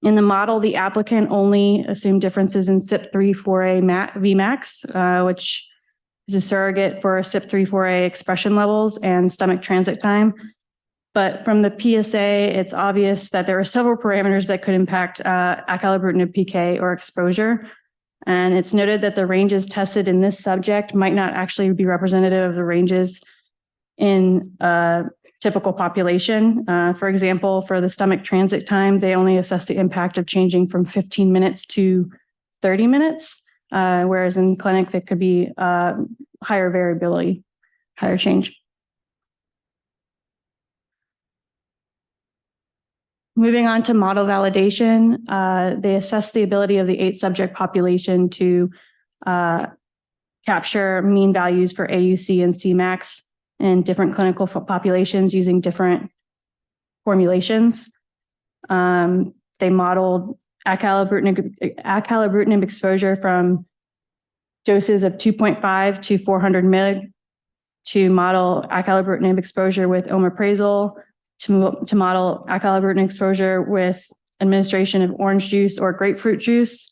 In the model, the applicant only assumed differences in CYP3-4A Vmax, which is a surrogate for CYP3-4A expression levels and stomach transit time. But from the PSA, it's obvious that there are several parameters that could impact acalabrutinib PK or exposure. And it's noted that the ranges tested in this subject might not actually be representative of the ranges in a typical population. For example, for the stomach transit time, they only assess the impact of changing from 15 minutes to 30 minutes, whereas in clinic, there could be higher variability, higher change. Moving on to model validation, they assess the ability of the 8 subject population to capture mean values for AUC and Cmax in different clinical populations using different formulations. They modeled acalabrutinib exposure from doses of 2.5 to 400 mg to model acalabrutinib exposure with omeprazole, to model acalabrutinib exposure with administration of orange juice or grapefruit juice.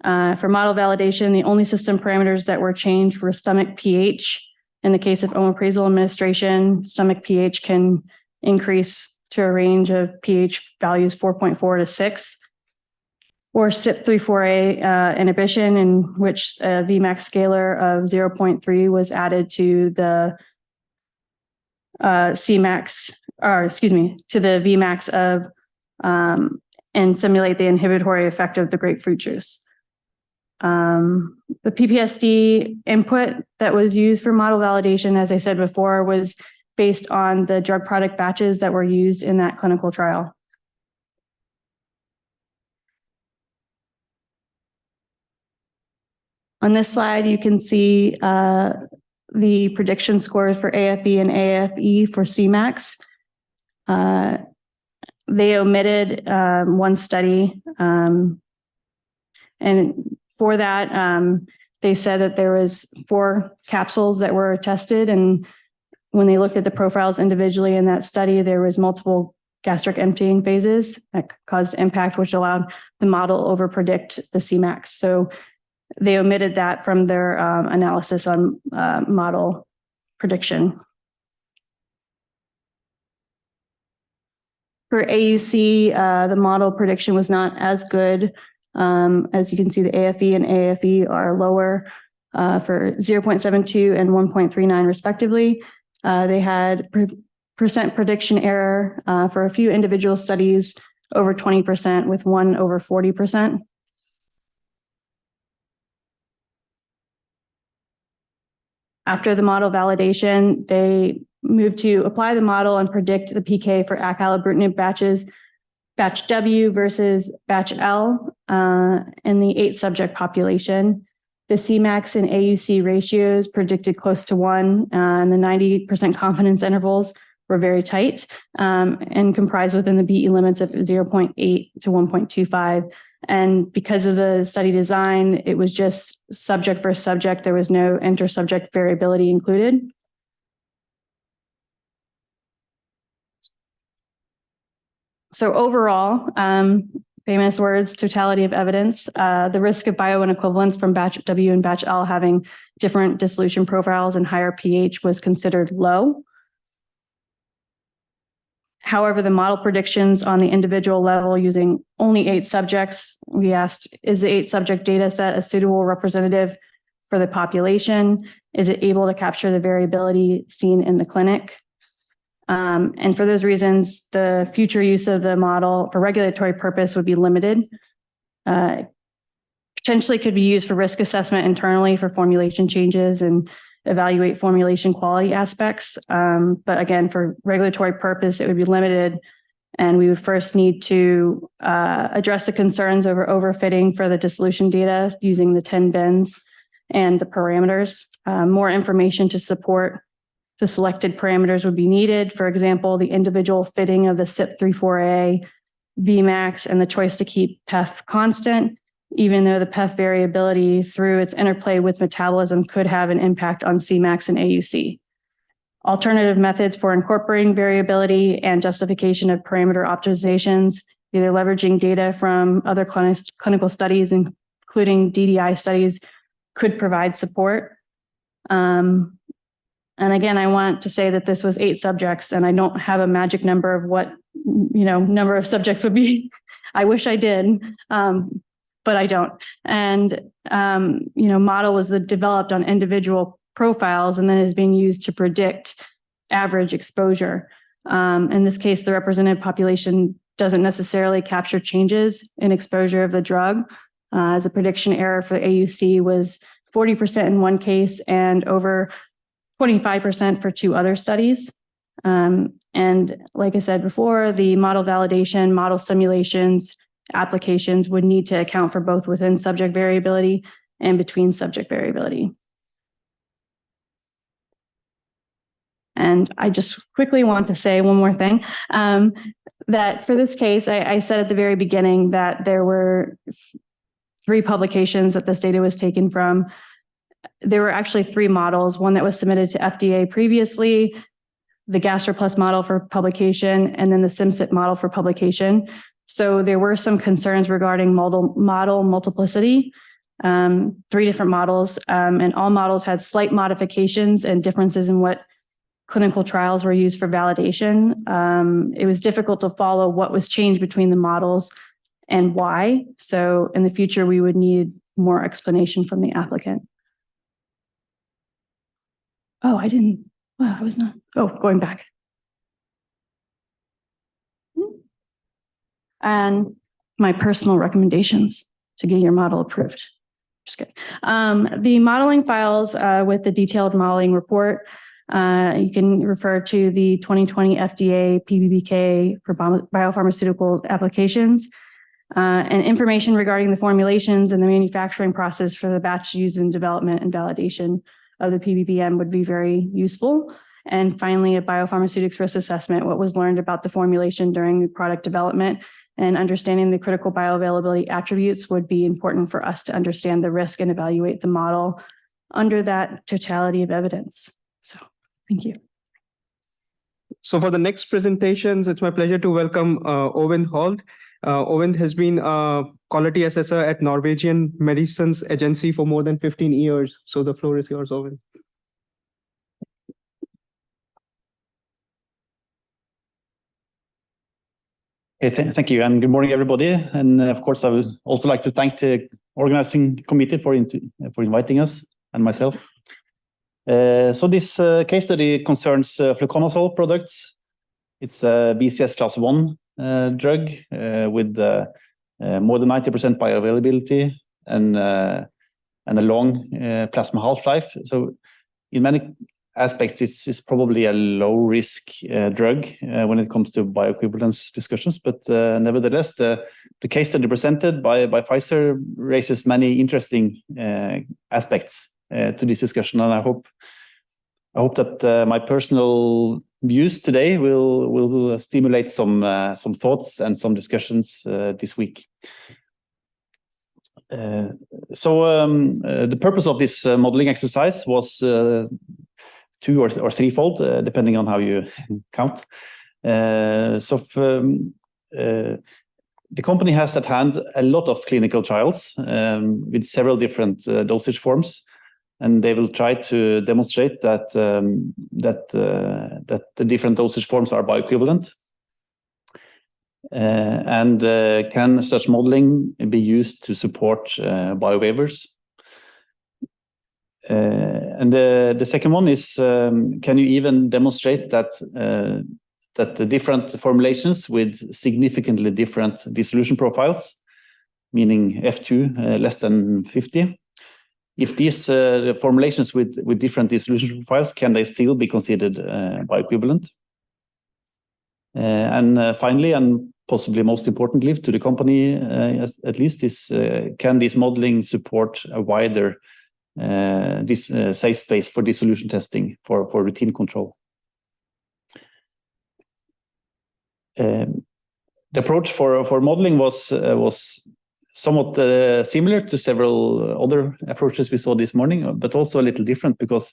For model validation, the only system parameters that were changed were stomach pH. In the case of omeprazole administration, stomach pH can increase to a range of pH values 4.4 to 6. Or CYP3A4 inhibition, in which a Vmax scalar of 0.3 was added to the Cmax, or excuse me, to the Vmax of and simulate the inhibitory effect of the grapefruit juice. The PPSD input that was used for model validation, as I said before, was based on the drug product batches that were used in that clinical trial. On this slide, you can see the prediction scores for AFE and AFE for Cmax. They omitted one study, and for that, they said that there was 4 capsules that were tested, and when they looked at the profiles individually in that study, there was multiple gastric emptying phases that caused impact, which allowed the model over-predict the Cmax. So they omitted that from their analysis on model prediction. For AUC, the model prediction was not as good. As you can see, the AFE and AFE are lower for 0.72 and 1.39 respectively. They had percent prediction error for a few individual studies over 20%, with one over 40%. After the model validation, they moved to apply the model and predict the PK for acalabrutinib batches, batch W versus batch L in the 8-subject population. The Cmax and AUC ratios predicted close to 1, and the 90% confidence intervals were very tight and comprised within the BE limits of 0.8 to 1.25. And because of the study design, it was just subject for subject. There was no inter-subject variability included. So overall, famous words, totality of evidence, the risk of bioinequivalence from batch W and batch L having different dissolution profiles and higher pH was considered low. However, the model predictions on the individual level using only 8 subjects, we asked, is the 8-subject data set a suitable representative for the population? Is it able to capture the variability seen in the clinic? And for those reasons, the future use of the model for regulatory purpose would be limited. Potentially could be used for risk assessment internally for formulation changes and evaluate formulation quality aspects. But again, for regulatory purpose, it would be limited. And we would first need to address the concerns over overfitting for the dissolution data using the 10 bins and the parameters. More information to support the selected parameters would be needed. For example, the individual fitting of the CYP3A4 Vmax and the choice to keep PEF constant, even though the PEF variability through its interplay with metabolism could have an impact on Cmax and AUC. Alternative methods for incorporating variability and justification of parameter optimizations, either leveraging data from other clinical studies, including DDI studies, could provide support. And again, I want to say that this was 8 subjects, and I don't have a magic number of what, number of subjects would be. I wish I did. But I don't. And, model was developed on individual profiles and then is being used to predict average exposure. In this case, the representative population doesn't necessarily capture changes in exposure of the drug, as the prediction error for AUC was 40% in one case and over 25% for 2 other studies. And like I said before, the model validation, model simulations, applications would need to account for both within subject variability and between subject variability. And I just quickly want to say one more thing, that for this case, I said at the very beginning that there were 3 publications that this data was taken from. There were actually 3 models, one that was submitted to FDA previously, the GastroPlus model for publication, and then the SimCip model for publication. So there were some concerns regarding model multiplicity, 3 different models, and all models had slight modifications and differences in what clinical trials were used for validation. It was difficult to follow what was changed between the models and why. So in the future, we would need more explanation from the applicant. Oh, I didn't. Well, I was not. Oh, going back. And my personal recommendations to get your model approved. Just kidding. The modeling files with the detailed modeling report, you can refer to the 2020 FDA PBBK for biopharmaceutical applications, and information regarding the formulations and the manufacturing process for the batch use in development and validation of the PBBM would be very useful. And finally, a biopharmaceutics risk assessment, what was learned about the formulation during the product development, and understanding the critical bioavailability attributes would be important for us to understand the risk and evaluate the model under that totality of evidence. So, thank you. So for the next presentations, it's my pleasure to welcome Owen Holt. Owen has been a quality assessor at Norwegian Medicines Agency for more than 15 years. So the floor is yours, Owen. Okay, thank you, and good morning, everybody. And of course, I would also like to thank the organizing committee for inviting us and myself. So this case study concerns fluconazole products. It's a BCS class 1 drug with more than 90% bioavailability and a long plasma half-life. So in many aspects, it's probably a low-risk drug when it comes to bioequivalence discussions. But nevertheless, the case study presented by Pfizer raises many interesting aspects to this discussion, and I hope that my personal views today will stimulate some thoughts and some discussions this week. The purpose of this modeling exercise was 2 or threefold, depending on how you count. The company has at hand a lot of clinical trials with several different dosage forms, and they will try to demonstrate that the different dosage forms are bioequivalent. Can such modeling be used to support biowaivers? And the second one is, can you even demonstrate that the different formulations with significantly different dissolution profiles, meaning F2 less than 50, if these formulations with different dissolution profiles, can they still be considered bioequivalent? And finally, and possibly most importantly to the company, at least, is can this modeling support a wider safe space for dissolution testing for routine control? The approach for modeling was somewhat similar to several other approaches we saw this morning, but also a little different because,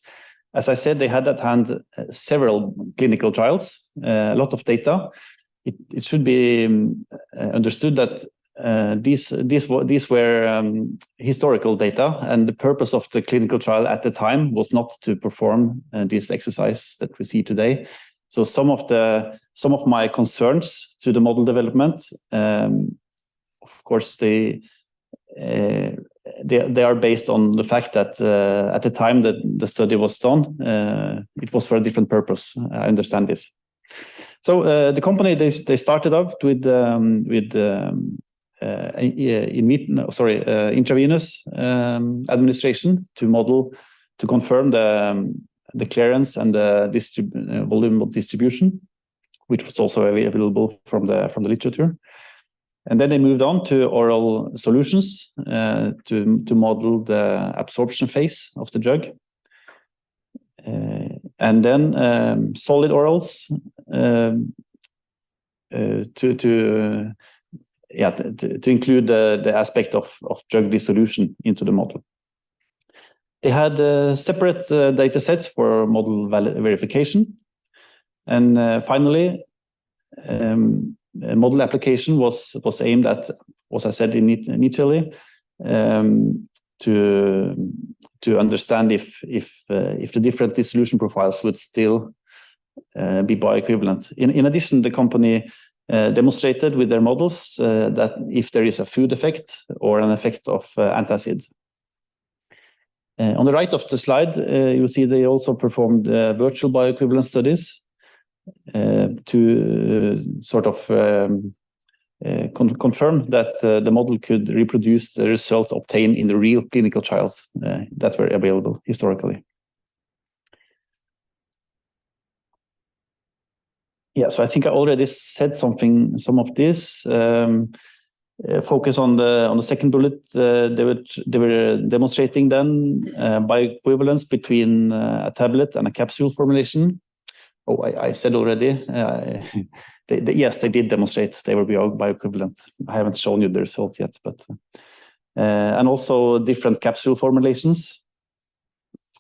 as I said, they had at hand several clinical trials, a lot of data. It should be understood that these were historical data, and the purpose of the clinical trial at the time was not to perform this exercise that we see today. So some of my concerns to the model development, of course, they are based on the fact that at the time that the study was done, it was for a different purpose. I understand this. So the company they started up with intravenous administration to confirm the clearance and the volume of distribution, which was also available from the literature. And then they moved on to oral solutions to model the absorption phase of the drug. and then solid orals to include the aspect of drug dissolution into the model. They had separate data sets for model verification. And finally, model application was aimed at, as I said initially, to understand if the different dissolution profiles would still be bioequivalent. In addition, the company demonstrated with their models that if there is a food effect or an effect of antacid. On the right of the slide, you will see they also performed virtual bioequivalence studies to sort of confirm that the model could reproduce the results obtained in the real clinical trials that were available historically. Yeah, so I think I already said some of this. Focus on the second bullet. They were demonstrating then bioequivalence between a tablet and a capsule formulation. Oh, I said already. Yes, they did demonstrate they were bioequivalent. I haven't shown you the result yet, but and also different capsule formulations.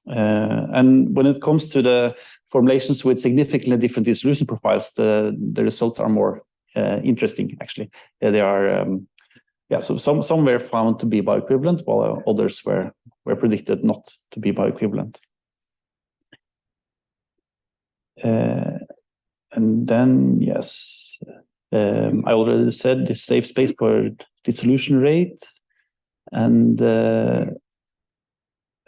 And when it comes to the formulations with significantly different dissolution profiles, the results are more interesting. Actually, they are. So some were found to be bioequivalent, while others were predicted not to be bioequivalent. And then, yes, I already said the safe space for dissolution rate and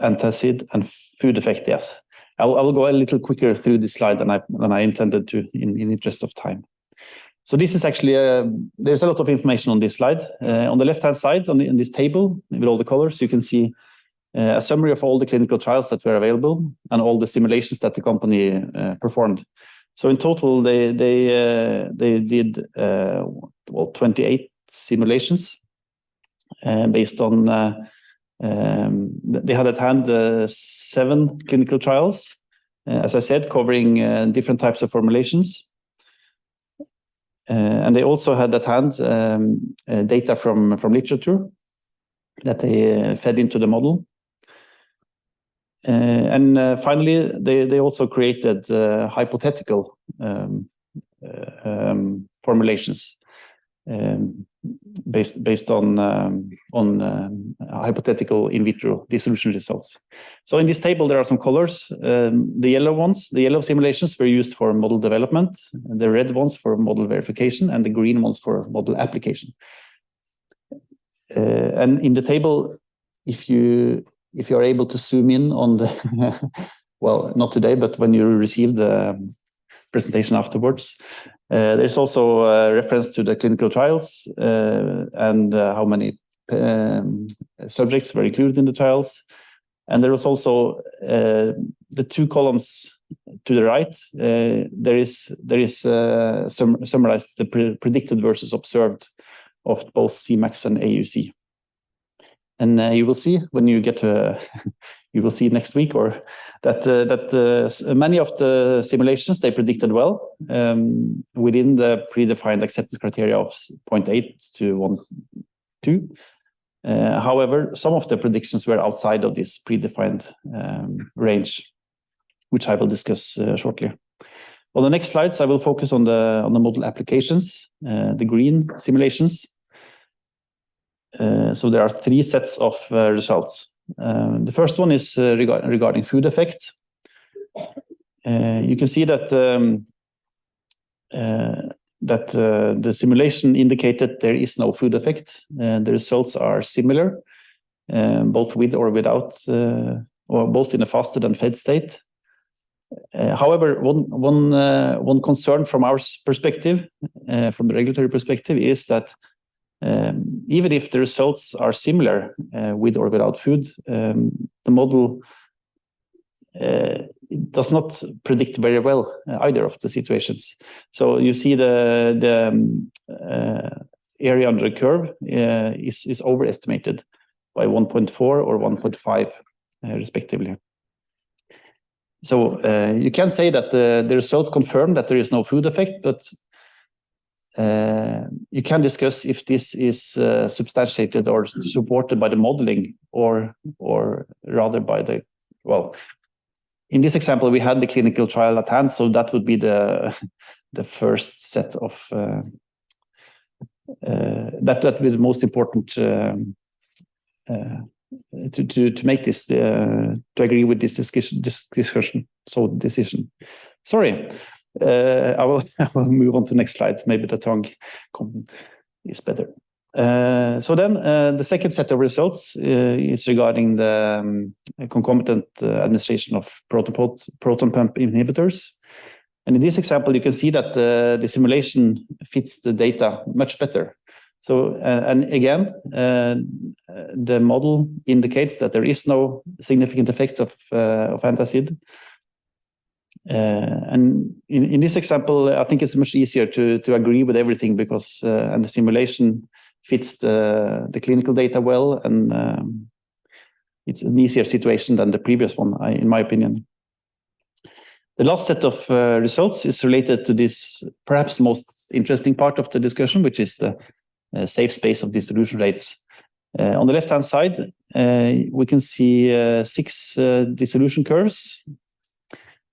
antacid and food effect. Yes, I will go a little quicker through this slide than I intended to in interest of time. So this is actually there's a lot of information on this slide. On the left-hand side, in this table with all the colors, you can see a summary of all the clinical trials that were available and all the simulations that the company performed. So in total, they did 28 simulations based on they had at hand 7 clinical trials, as I said, covering different types of formulations. And they also had at hand data from literature that they fed into the model. And finally, they also created hypothetical formulations based on hypothetical in vitro dissolution results. So in this table, there are some colors. The yellow simulations were used for model development, the red ones for model verification, and the green ones for model application. And in the table, if you are able to zoom in on the, well, not today, but when you receive the presentation afterwards, there's also a reference to the clinical trials and how many subjects were included in the trials. And there was also the 2 columns to the right. There is summarized the predicted versus observed of both Cmax and AUC. And you will see when you get to, you will see next week, or that many of the simulations they predicted well within the predefined acceptance criteria of 0.8 to 1.2. However, some of the predictions were outside of this predefined range, which I will discuss shortly. On the next slides, I will focus on the model applications, the green simulations. So there are 3 sets of results. The first one is regarding food effect. You can see that the simulation indicated there is no food effect. The results are similar, both with or without, or both in a fasted and fed state. However, one concern from our perspective, from the regulatory perspective, is that even if the results are similar with or without food, the model does not predict very well either of the situations. So you see the area under the curve is overestimated by 1.4 or 1.5 respectively. So you can say that the results confirm that there is no food effect, but you can discuss if this is substantiated or supported by the modeling, or rather by the, well, in this example we had the clinical trial at hand, so that would be the first set of that would be the most important to make this to agree with this discussion. So decision. Sorry. I will move on to the next slide. Maybe the tongue is better. So then the second set of results is regarding the concomitant administration of proton pump inhibitors. And in this example, you can see that the simulation fits the data much better. So, and again, the model indicates that there is no significant effect of antacid. And in this example, I think it's much easier to agree with everything because and the simulation fits the clinical data well, and it's an easier situation than the previous one, in my opinion. The last set of results is related to this perhaps most interesting part of the discussion, which is the safe space of distribution rates. On the left-hand side, we can see 6 dissolution curves.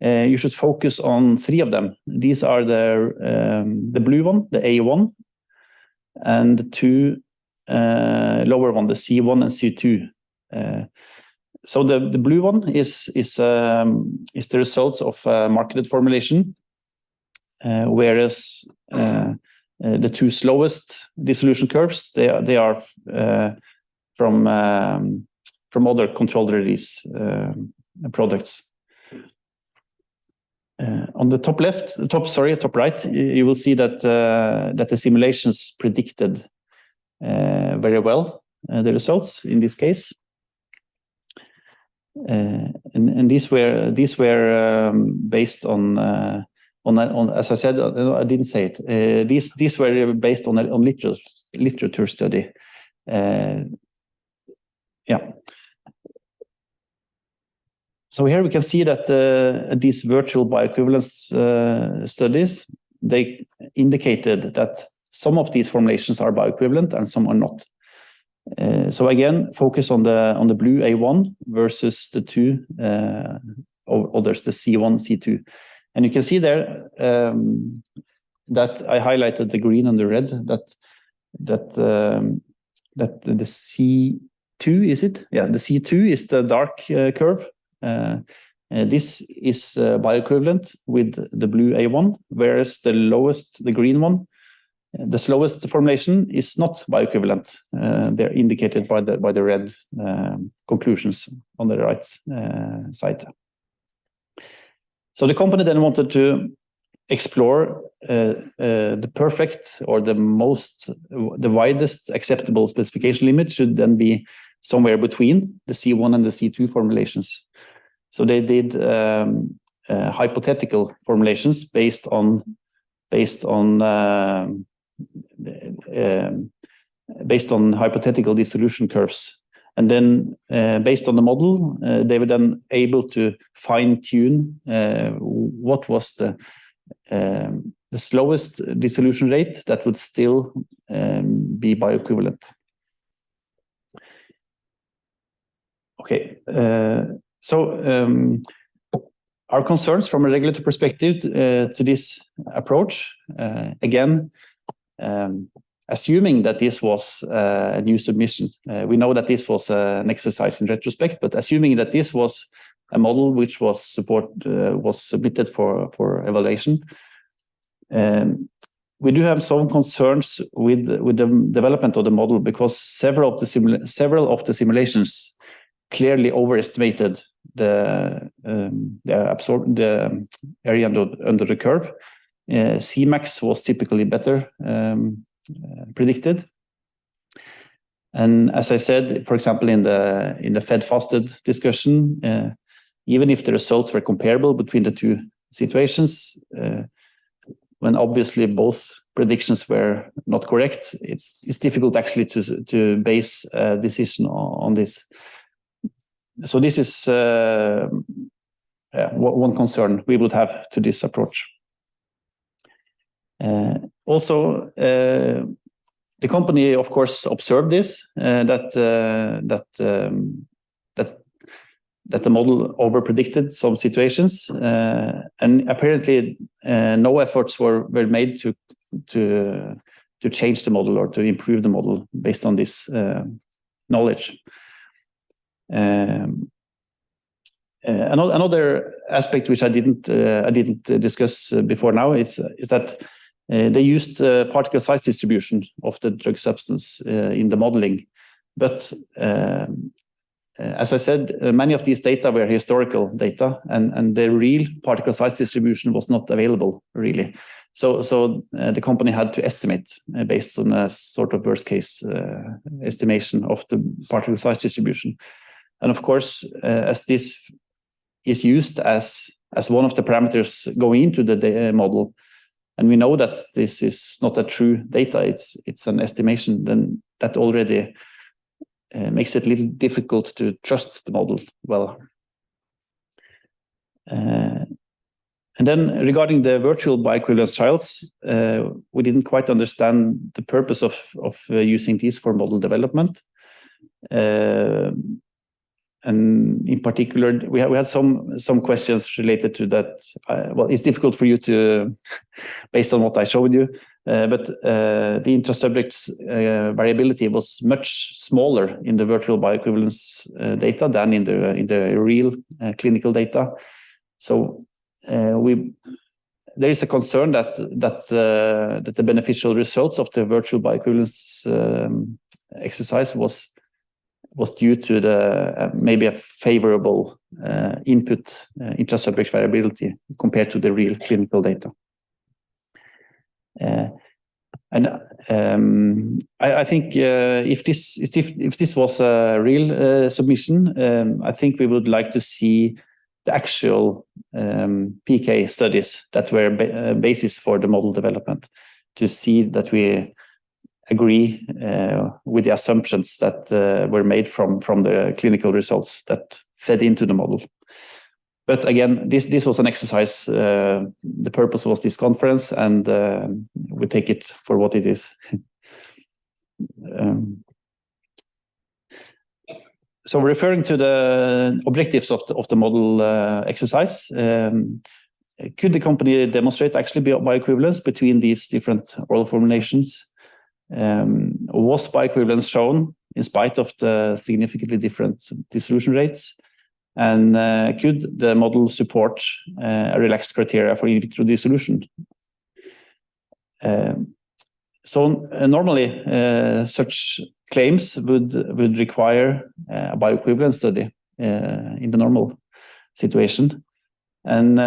You should focus on 3 of them. These are the blue one, the A1, and the 2 lower one, the C1 and C2. So the blue one is the results of marketed formulation, whereas the 2 slowest dissolution curves they are from other controlled release products. On the top right, you will see that the simulations predicted very well the results in this case, and these were based on as I said, I didn't say it. These were based on literature study. Yeah. So here we can see that these virtual bioequivalence studies, they indicated that some of these formulations are bioequivalent and some are not. So again, focus on the blue A1 versus the 2 others, the C1, C2. And you can see there that I highlighted the green and the red, that the C2, is it? Yeah, the C2 is the dark curve. This is bioequivalent with the blue A1, whereas the green one, the slowest formulation is not bioequivalent. They're indicated by the red conclusions on the right side. So the company then wanted to explore the perfect or the widest acceptable specification limit should then be somewhere between the C1 and the C2 formulations. So they did hypothetical formulations based on hypothetical dissolution curves. And then based on the model, they were then able to fine-tune what was the slowest dissolution rate that would still be bioequivalent. Okay, so our concerns from a regulatory perspective to this approach, again, assuming that this was a new submission. We know that this was an exercise in retrospect, but assuming that this was a model which was submitted for evaluation, we do have some concerns with the development of the model because several of the simulations clearly overestimated the area under the curve. Cmax was typically better predicted, and as I said, for example, in the fed-fasted discussion, even if the results were comparable between the 2 situations, when obviously both predictions were not correct, it's difficult actually to base a decision on this. So this is one concern we would have to this approach. Also, the company, of course, observed this, that the model over-predicted some situations, and apparently no efforts were made to change the model or to improve the model based on this knowledge. Another aspect which I didn't discuss before now is that they used particle size distribution of the drug substance in the modeling, but as I said, many of these data were historical data, and the real particle size distribution was not available really. So the company had to estimate based on a sort of worst case estimation of the particle size distribution. And of course, as this is used as one of the parameters going into the model, and we know that this is not a true data, it's an estimation, then that already makes it a little difficult to trust the model well. And then regarding the virtual bioequivalence trials, we didn't quite understand the purpose of using these for model development. And in particular, we had some questions related to that. Well, it's difficult for you to, based on what I showed you, but the intra-subject variability was much smaller in the virtual bioequivalence data than in the real clinical data. So there is a concern that the beneficial results of the virtual bioequivalence exercise was due to the maybe a favorable input intra-subject variability compared to the real clinical data. I think if this was a real submission, I think we would like to see the actual PK studies that were basis for the model development, to see that we agree with the assumptions that were made from the clinical results that fed into the model. But again, this was an exercise. The purpose was this conference, and we take it for what it is. So referring to the objectives of the model exercise, could the company demonstrate actually bioequivalence between these different oral formulations? Was bioequivalence shown in spite of the significantly different dissolution rates? And could the model support a relaxed criteria for in vitro dissolution? So normally such claims would require a bioequivalence study in the normal situation. And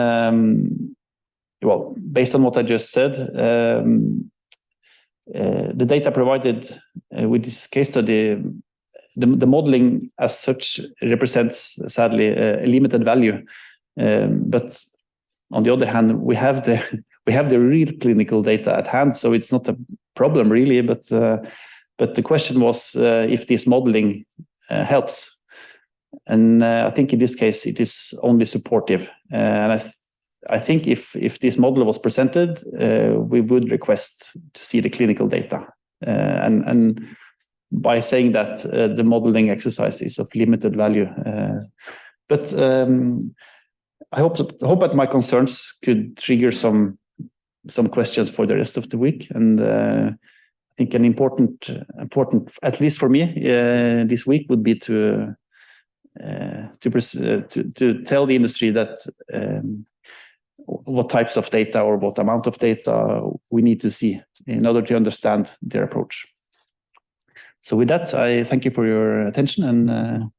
well, based on what I just said, the data provided with this case study, the modeling as such represents sadly a limited value. But on the other hand, we have the real clinical data at hand, so it's not a problem really. But the question was if this modeling helps, and I think in this case it is only supportive. And I think if this model was presented, we would request to see the clinical data. And by saying that the modeling exercise is of limited value, but I hope that my concerns could trigger some questions for the rest of the week. And I think an important, at least for me, this week would be to tell the industry that what types of data or what amount of data we need to see in order to understand their approach. So with that, I thank you for your attention, and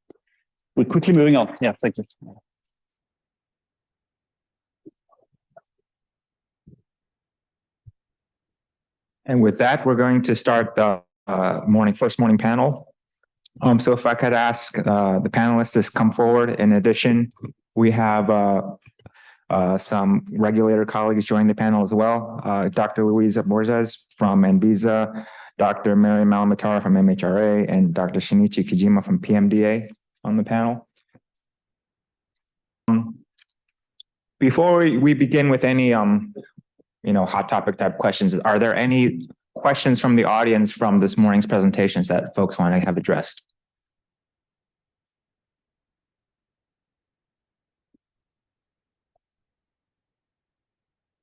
we're quickly moving on. Yeah, thank you. And with that, we're going to start the first morning panel. So if I could ask the panelists to come forward. In addition, we have some regulator colleagues joining the panel as well. Dr. Luisa Borges from Anvisa, Dr. Mary Malamatara from MHRA, and Dr. Shinichi Kijima from PMDA on the panel. Before we begin with any, hot topic type questions, are there any questions from the audience from this morning's presentations that folks want to have addressed?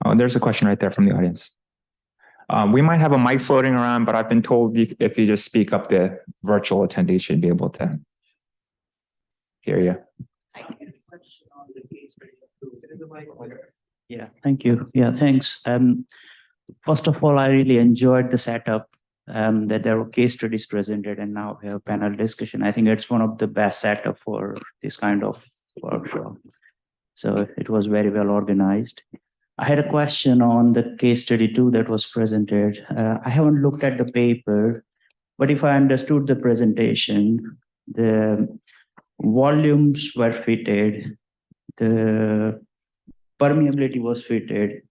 Oh, there's a question right there from the audience. We might have a mic floating around, but I've been told if you just speak up, the virtual attendees should be able to hear you. Yeah, thank you. Yeah, thanks. First of all, I really enjoyed the setup that there were case studies presented and now we have panel discussion. I think it's one of the best setup for this kind of workshop. So it was very well organized. I had a question on the case study too that was presented. I haven't looked at the paper, but if I understood the presentation, the volumes were fitted, the permeability was fitted,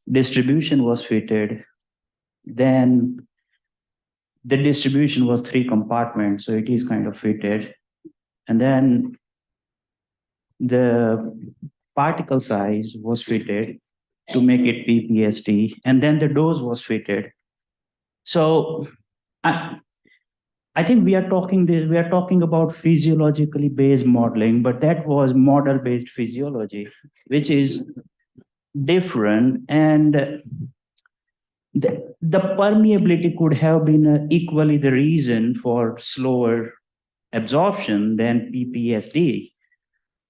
distribution was fitted, then the distribution was 3 compartments, so it is kind of fitted. And then the particle size was fitted to make it PPSD, and then the dose was fitted. So I think we are talking about physiologically based modeling, but that was model-based physiology, which is different. And the permeability could have been equally the reason for slower absorption than PPSD.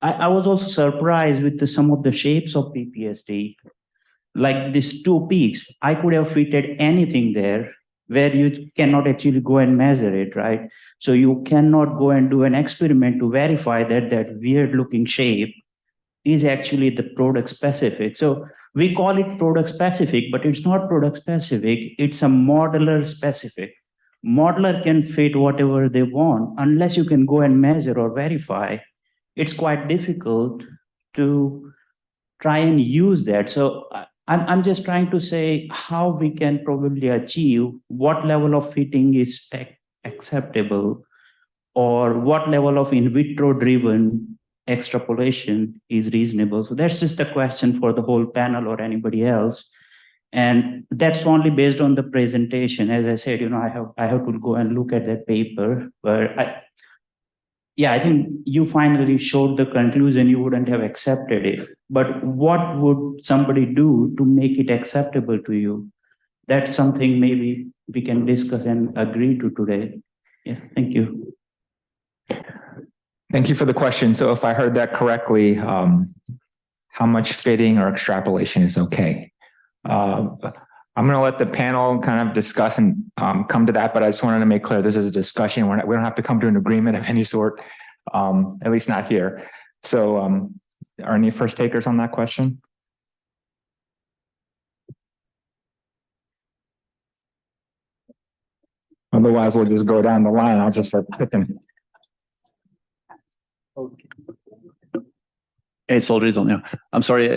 I was also surprised with some of the shapes of PPSD, like these 2 peaks. I could have fitted anything there where you cannot actually go and measure it, right? So you cannot go and do an experiment to verify that that weird looking shape is actually the product specific. So we call it product specific, but it's not product specific. It's a modeler specific. Modeler can fit whatever they want unless you can go and measure or verify. It's quite difficult to try and use that. So I'm just trying to say how we can probably achieve what level of fitting is acceptable or what level of in vitro driven extrapolation is reasonable. So that's just a question for the whole panel or anybody else. And that's only based on the presentation. As I said, I have to go and look at that paper, but I think you finally showed the conclusion you wouldn't have accepted it. But what would somebody do to make it acceptable to you? That's something maybe we can discuss and agree to today. Yeah, thank you. Thank you for the question. So if I heard that correctly, how much fitting or extrapolation is okay? I'm going to let the panel kind of discuss and come to that, but I just wanted to make clear this is a discussion. We don't have to come to an agreement of any sort, at least not here. So are any first takers on that question? Otherwise, we'll just go down the line. I'll just start picking. Okay. It's already done. Yeah, I'm sorry.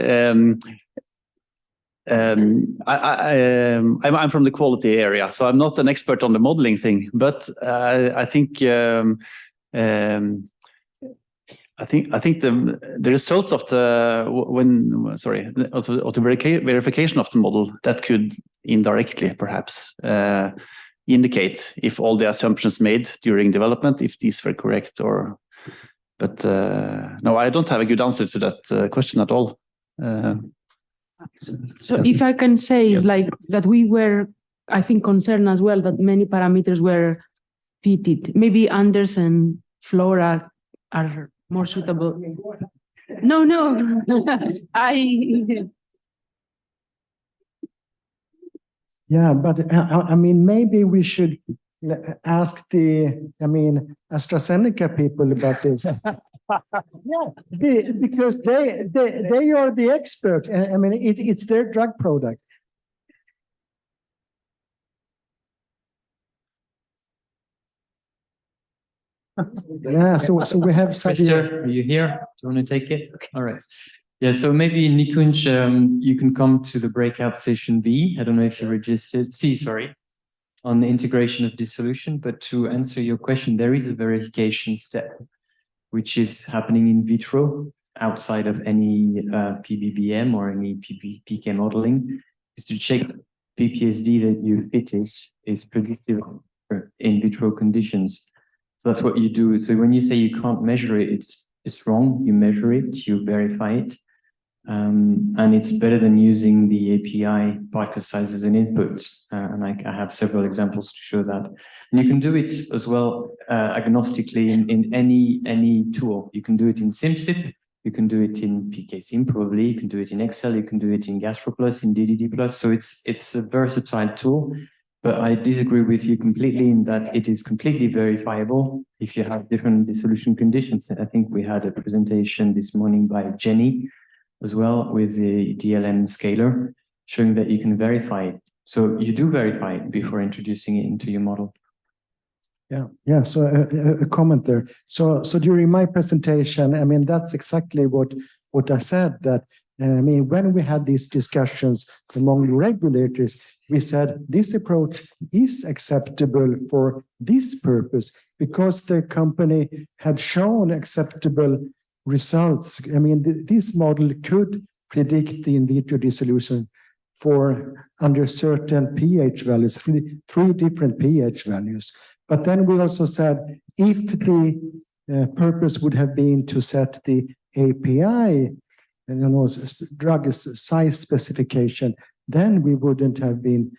I'm from the quality area, so I'm not an expert on the modeling thing. But I think the results of the verification of the model that could indirectly perhaps indicate if all the assumptions made during development, if these were correct or. But no, I don't have a good answer to that question at all. So if I can say, is like that we were, I think, concerned as well that many parameters were fitted. Maybe Anders and Flora are more suitable. No, Yeah, but I mean, maybe we should ask AstraZeneca people about this. Yeah, because they are the expert. I mean, it's their drug product. Yeah, so we have. Mr., are you here? Do you want to take it? Okay. All right. Yeah, so maybe Nikunj, you can come to the breakout session B. I don't know if you registered. C, sorry. On the integration of this solution, but to answer your question, there is a verification step, which is happening in vitro. outside of any PBBM or any PK modeling is to check PPSD that you fitted is predictive for in vitro conditions. So that's what you do. So when you say you can't measure it, it's wrong. You measure it, you verify it. And it's better than using the API particle size as an input. And I have several examples to show that. And you can do it as well agnostically in any tool. You can do it in SimSip, you can do it in PKSim probably, you can do it in Excel, you can do it in GastroPlus, in DDD+. So it's a versatile tool, but I disagree with you completely in that it is completely verifiable if you have different dissolution conditions. I think we had a presentation this morning by Jenny as well with the DLM scaler, showing that you can verify it. So you do verify it before introducing it into your model. Yeah. So a comment there. So during my presentation, I mean, that's exactly what I said, that I mean, when we had these discussions among the regulators, we said this approach is acceptable for this purpose because the company had shown acceptable results. I mean, this model could predict the in vitro dissolution for under certain pH values, three different pH values. But then we also said if the purpose would have been to set the API, drug size specification, then we wouldn't have been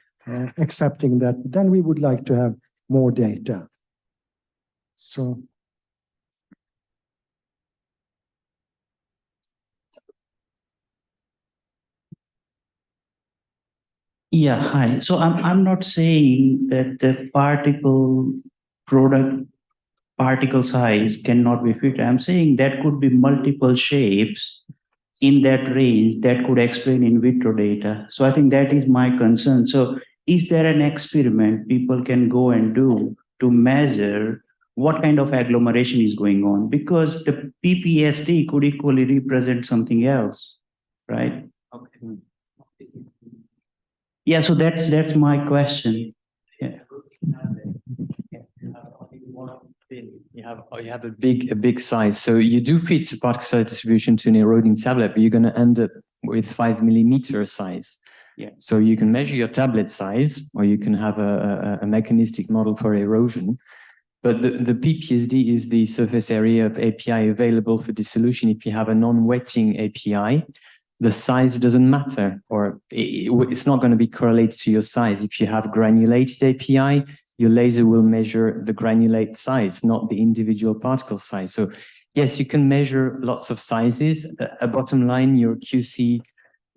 accepting that. Then we would like to have more data. So. Yeah, hi. So I'm not saying that the particle size cannot be fit. I'm saying that could be multiple shapes in that range that could explain in vitro data. So I think that is my concern. So is there an experiment people can go and do to measure what kind of agglomeration is going on? Because the PPSD could equally represent something else, right? Okay. Yeah, so that's my question. Yeah. You have a big size. So you do fit particle size distribution to an eroding tablet, but you're going to end up with 5 millimeter size. Yeah. So you can measure your tablet size, or you can have a mechanistic model for erosion. But the PPSD is the surface area of API available for dissolution. If you have a non-wetting API, the size doesn't matter, or it's not going to be correlated to your size. If you have granulated API, your laser will measure the granulate size, not the individual particle size. So yes, you can measure lots of sizes. A bottom line, your QC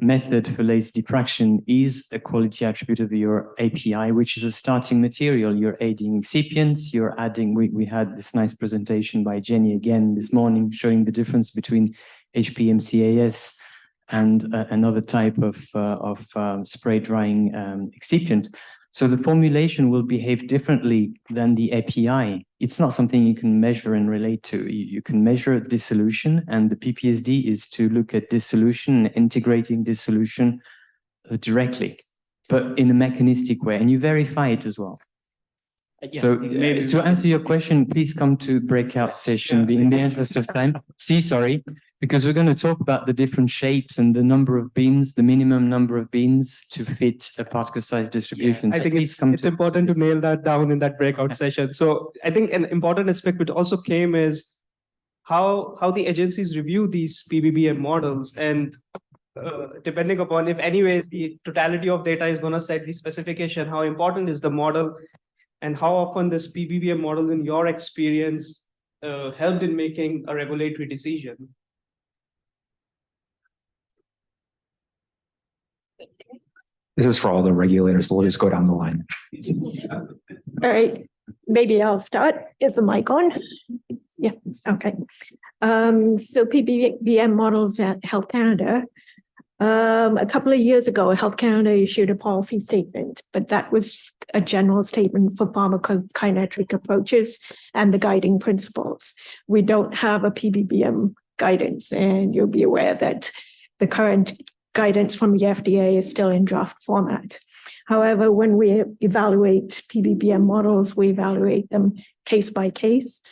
method for laser diffraction is a quality attribute of your API, which is a starting material. You're adding excipients, you're adding, we had this nice presentation by Jenny again this morning, showing the difference between HPMCAS and another type of spray drying excipient. So the formulation will behave differently than the API. It's not something you can measure and relate to. You can measure dissolution, and the PPSD is to look at dissolution and integrating dissolution directly, but in a mechanistic way, and you verify it as well. Yeah, so to answer your question, please come to breakout session in the interest of time. Sorry, because we're going to talk about the different shapes and the number of bins, the minimum number of bins to fit a particle size distribution. I think it's important to nail that down in that breakout session. So I think an important aspect which also came is how the agencies review these PBBM models, and depending upon if anyways the totality of data is going to set the specification, how important is the model, and how often this PBBM model, in your experience, helped in making a regulatory decision? This is for all the regulators, so we'll just go down the line. All right, maybe I'll start. Is the mic on? Yeah, okay. So PBBM models at Health Canada. A couple of years ago, Health Canada issued a policy statement, but that was a general statement for pharmacokinetic approaches and the guiding principles. We don't have a PBBM guidance, and you'll be aware that the current guidance from the FDA is still in draft format. However, when we evaluate PBBM models, we evaluate them case by case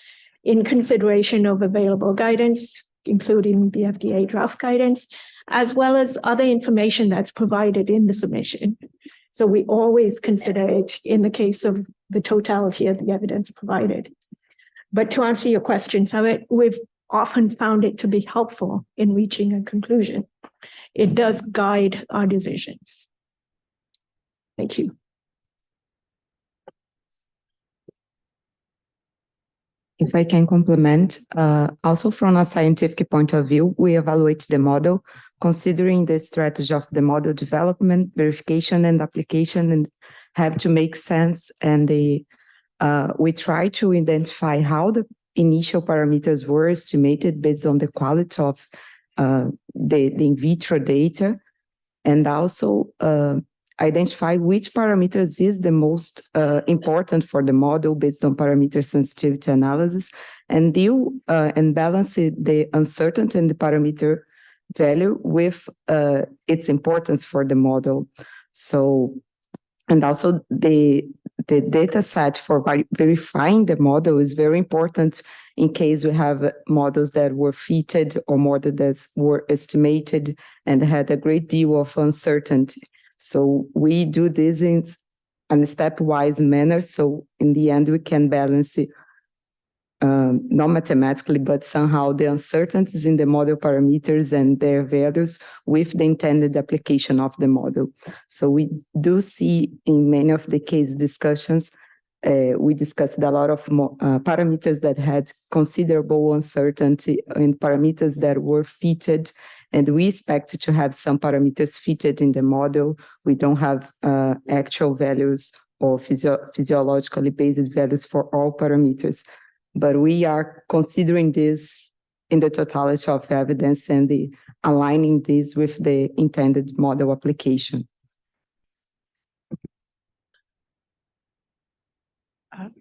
in consideration of available guidance, including the FDA draft guidance, as well as other information that's provided in the submission. So we always consider it in the case of the totality of the evidence provided. But to answer your question, so we've often found it to be helpful in reaching a conclusion. It does guide our decisions. Thank you. If I can complement, also from a scientific point of view, we evaluate the model considering the strategy of the model development, verification, and application, and have to make sense. And we try to identify how the initial parameters were estimated based on the quality of the in vitro data, and also identify which parameters is the most important for the model based on parameter sensitivity analysis, and deal and balance the uncertainty in the parameter value with its importance for the model. So, and also the data set for verifying the model is very important in case we have models that were fitted or models that were estimated and had a great deal of uncertainty. So we do this in a stepwise manner. So in the end, we can balance it, not mathematically, but somehow the uncertainties in the model parameters and their values with the intended application of the model. So we do see in many of the case discussions, we discussed a lot of parameters that had considerable uncertainty and parameters that were fitted. And we expect to have some parameters fitted in the model. We don't have actual values or physiologically based values for all parameters. But we are considering this in the totality of evidence and aligning this with the intended model application.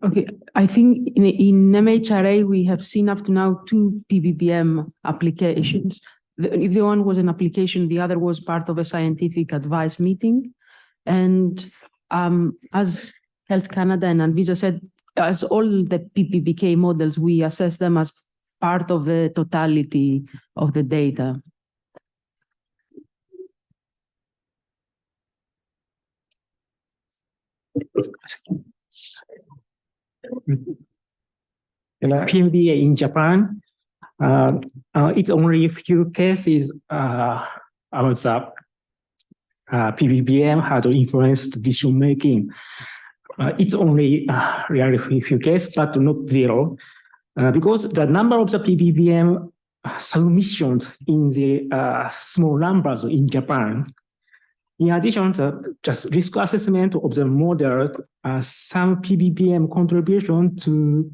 Okay, I think in MHRA, we have seen up to now 2 PBBM applications. The one was an application, the other was part of a scientific advice meeting. And as Health Canada and Anvisa said, as all the PBBK models, we assess them as part of the totality of the data. PMDA in Japan, it's only a few cases about the PBBM had influenced decision making. It's only really few cases, but not zero, because the number of the PBBM submissions in the small numbers in Japan. In addition to just risk assessment of the model, some PBBM contribution to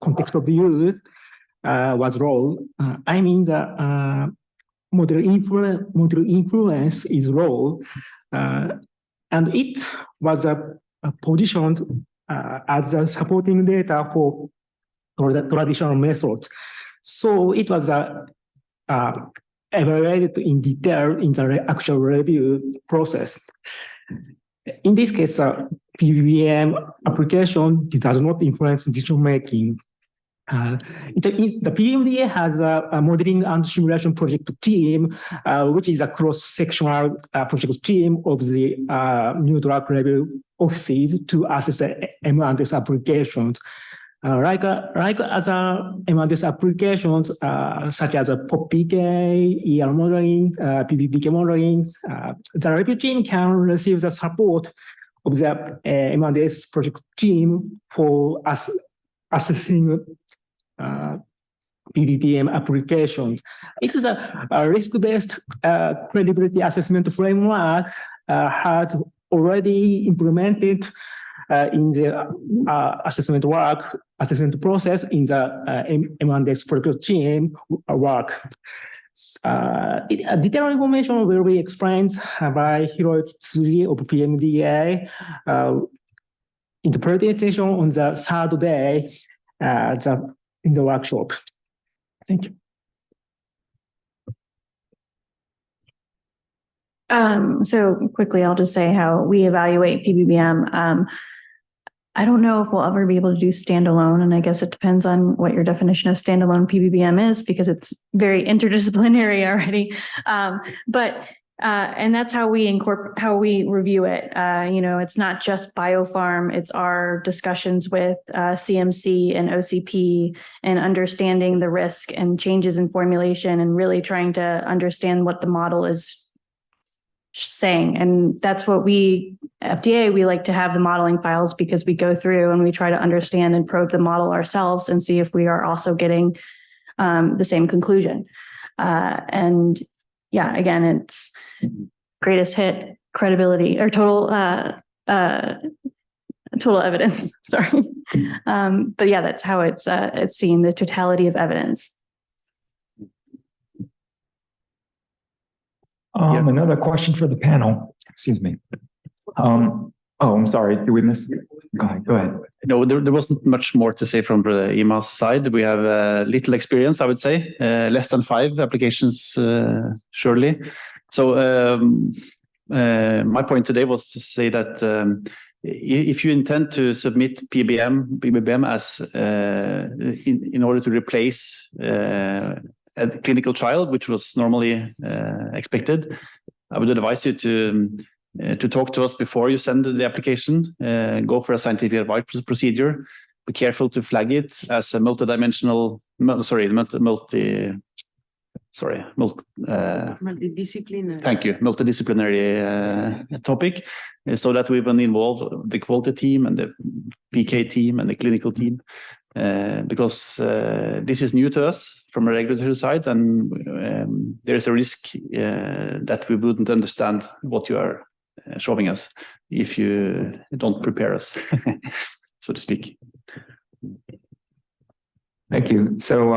context of use was low. I mean the model influence is low, and it was positioned as a supporting data for the traditional methods. So it was evaluated in detail in the actual review process. In this case, PBBM application does not influence decision making. The PMDA has a modeling and simulation project team, which is a cross-sectional project team of the new drug review offices to assess the M&S applications. Like other M&S applications, such as POP-PK, ER modeling, PBBK modeling, the review team can receive the support of the M&S project team for assessing PBBM applications. It is a risk-based credibility assessment framework had already implemented in the assessment process in the M&S project team work. Detailed information will be explained by Hiroyuki Tsuji of PMDA in the presentation on the third day in the workshop. Thank you. So quickly, I'll just say how we evaluate PBBM. I don't know if we'll ever be able to do standalone, and I guess it depends on what your definition of standalone PBBM is, because it's very interdisciplinary already. And that's how we review it. It's not just BioPharm, it's our discussions with CMC and OCP and understanding the risk and changes in formulation and really trying to understand what the model is saying. And that's what FDA, we like to have the modeling files, because we go through and we try to understand and probe the model ourselves and see if we are also getting the same conclusion. And yeah, again, it's greatest hit, credibility, or total evidence. Sorry. But yeah, that's how it's seen, the totality of evidence. Another question for the panel. Excuse me. I'm sorry. Did we miss? Go ahead. No, there wasn't much more to say from the EMA's side. We have little experience, I would say, less than 5 applications, surely. So my point today was to say that if you intend to submit PBBM as in order to replace a clinical trial, which was normally expected, I would advise you to talk to us before you send the application. Go for a scientific advice procedure. Be careful to flag it as a multidisciplinary topic, so that we will involve the quality team and the PK team and the clinical team, because this is new to us from a regulatory side, and there is a risk that we wouldn't understand what you are showing us if you don't prepare us, so to speak. Thank you. So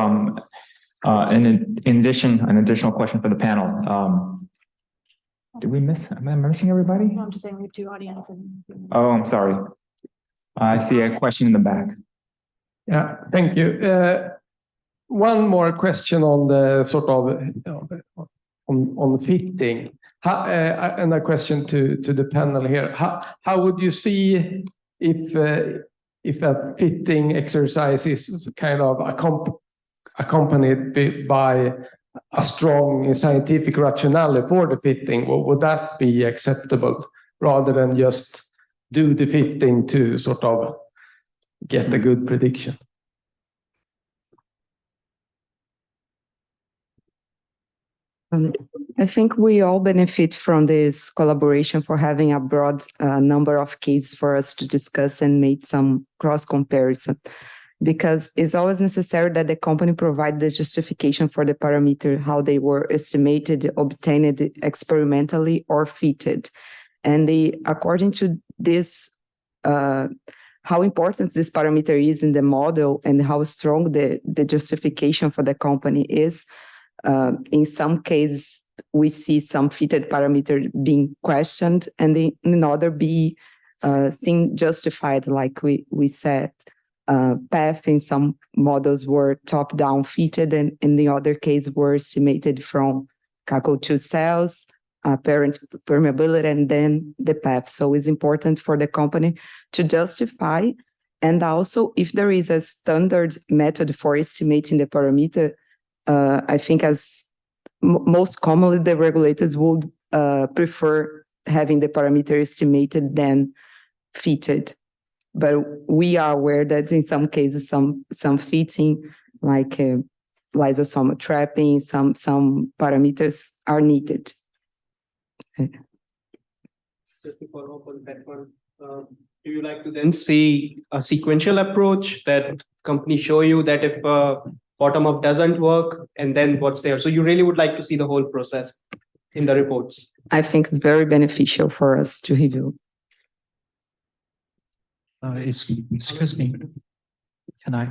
in addition, an additional question for the panel. Did we miss? Am I missing everybody? No, I'm just saying we have 2 audience. Oh, I'm sorry. I see a question in the back. Yeah, thank you. One more question on the sort of on fitting, and a question to the panel here. How would you see if a fitting exercise is kind of accompanied by a strong scientific rationale for the fitting? Would that be acceptable rather than just do the fitting to sort of get a good prediction? I think we all benefit from this collaboration for having a broad number of cases for us to discuss and make some cross comparison, because it's always necessary that the company provide the justification for the parameter, how they were estimated, obtained experimentally, or fitted. And according to this, how important this parameter is in the model and how strong the justification for the company is. In some cases, we see some fitted parameter being questioned, and in other be seen justified, like we said. PAF in some models were top-down fitted, and in the other case were estimated from CACO2 cells, parent permeability, and then the PAF. So it's important for the company to justify. And also, if there is a standard method for estimating the parameter, I think as most commonly the regulators would prefer having the parameter estimated than fitted. But we are aware that in some cases, some fitting, like lysosomal trapping, some parameters are needed. Just to follow up on that one, do you like to then see a sequential approach that companies show you that if bottom up doesn't work, and then what's there? So you really would like to see the whole process in the reports? I think it's very beneficial for us to review. Excuse me. Can I?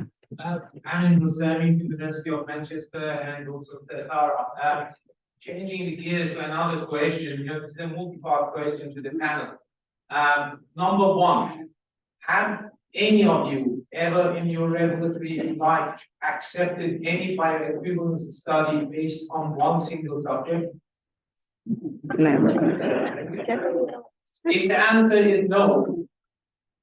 Alan Rosari, University of Manchester, and also Tara. Changing the gear to another question, this is a multi-part question to the panel. Number 1, have any of you ever in your regulatory life accepted any bioequivalence study based on one single subject? Never. If the answer is no,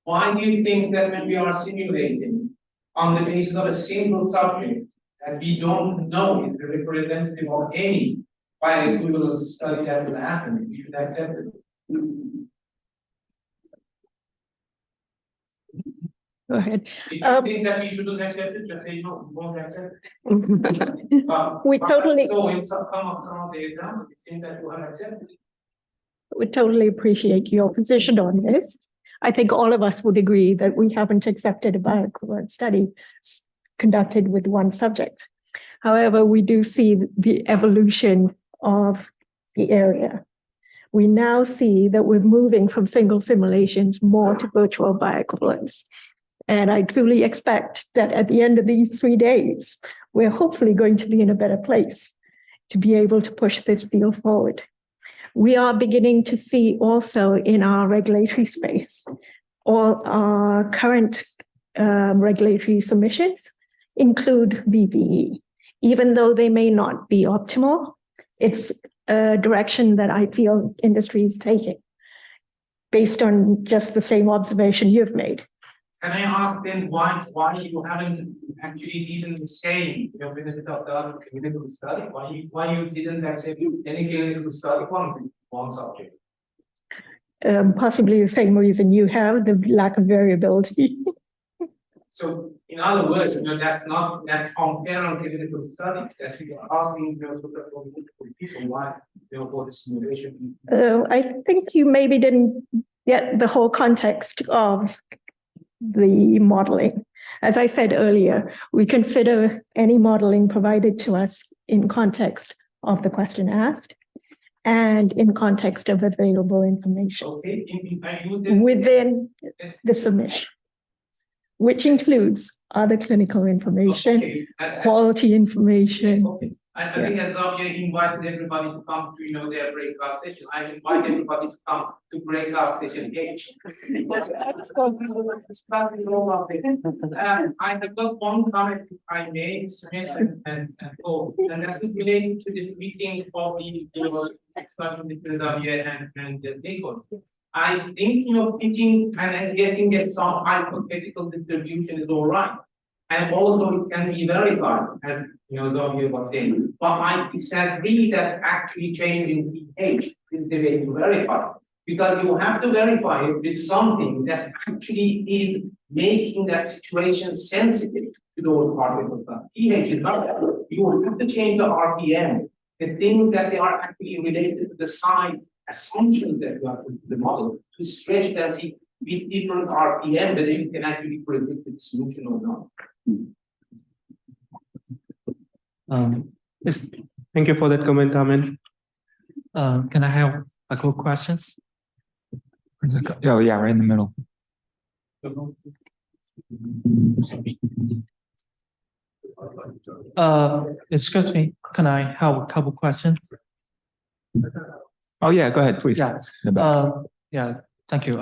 Why do you think that when we are simulating on the basis of a single subject that we don't know is the representative of any bioequivalence study that will happen, we should accept it? Go ahead. If you think that we shouldn't accept it, just say no, we won't accept it. We totally. So in some of the examples, it seems that you have accepted it. We totally appreciate your position on this. I think all of us would agree that we haven't accepted a bioequivalent study conducted with one subject. However, we do see the evolution of the area. We now see that we're moving from single simulations more to virtual bioequivalence. And I truly expect that at the end of these 3 days, we're hopefully going to be in a better place to be able to push this field forward. We are beginning to see also in our regulatory space, all our current regulatory submissions include BBE. Even though they may not be optimal, it's a direction that I feel industry is taking based on just the same observation you've made. Can I ask then why you haven't actually even saying your benefit of the other clinical study? Why you didn't accept any clinical study on one subject? Possibly the same reason you have, the lack of variability. So in other words, that's unfair on clinical studies. That you are asking people why for the simulation. I think you maybe didn't get the whole context of the modeling. As I said earlier, we consider any modeling provided to us in context of the question asked and in context of available information within the submission, which includes other clinical information, quality information. I think as Xavier invited everybody to come to their breakout session, I invite everybody to come to breakout session H. I have got one comment I made, and that is related to the meeting of the expert with Xavier and Nico. I think pitching and getting at some hypothetical distribution is all right. And also it can be verified, as Xavier was saying. But I disagree that actually changing pH is the way to verify. Because you have to verify it with something that actually is making that situation sensitive to those particles. pH is not that. You will have to change the RPM, the things that they are actually related to the side assumptions that you have to the model to stretch density with different RPM, whether you can actually predict the solution or not. Yes. Thank you for that comment, Amin. Can I have a quick questions? Oh, yeah, right in the middle. Excuse me, can I have a couple questions? Oh, yeah, go ahead, please. Yeah. Yeah, thank you.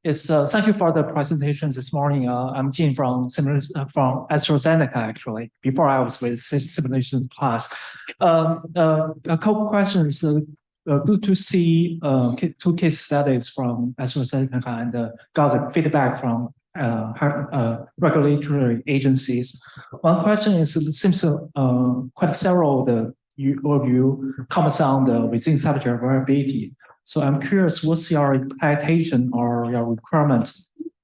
Thank you for the presentations this morning. I'm Jin from AstraZeneca, actually, before I was with Simulations Plus. A couple questions. Good to see 2 case studies from AstraZeneca and got the feedback from regulatory agencies. One question is, it seems quite several of the you comments on the within subject variability. So I'm curious, what's your expectation or your requirement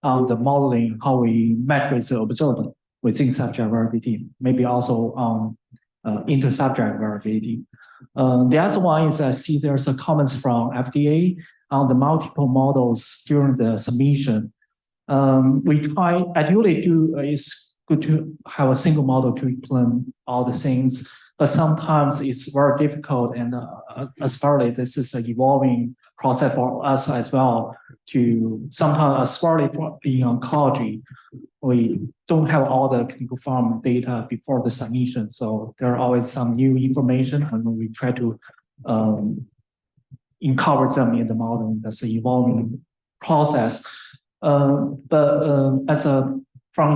on the modeling, how we measure the observed within subject variability, maybe also on inter-subject variability. The other one is I see there's a comments from FDA on the multiple models during the submission. We try, ideally it's good to have a single model to implement all the things, but sometimes it's very difficult, and especially this is an evolving process for us as well. To sometimes, especially in oncology, we don't have all the clinical farm data before the submission, so there are always some new information, and we try to incorporate them in the model. That's an evolving process. From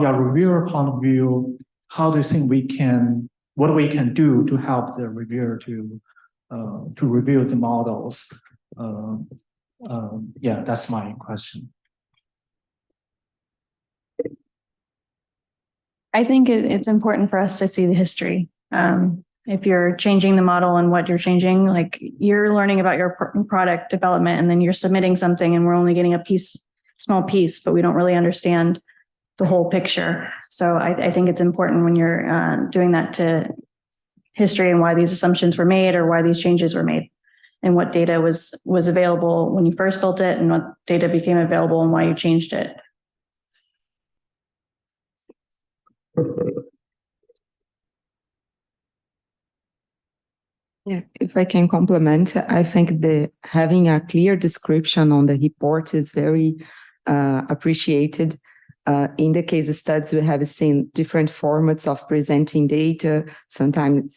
your reviewer point of view, how do you think what we can do to help the reviewer to review the models? Yeah, that's my question. I think it's important for us to see the history. If you're changing the model and what you're changing, like you're learning about your product development and then you're submitting something and we're only getting a small piece, but we don't really understand the whole picture. So I think it's important when you're doing that to history and why these assumptions were made or why these changes were made and what data was available when you first built it and what data became available and why you changed it. Yeah, if I can complement, I think having a clear description on the report is very appreciated. In the case studies, we have seen different formats of presenting data, sometimes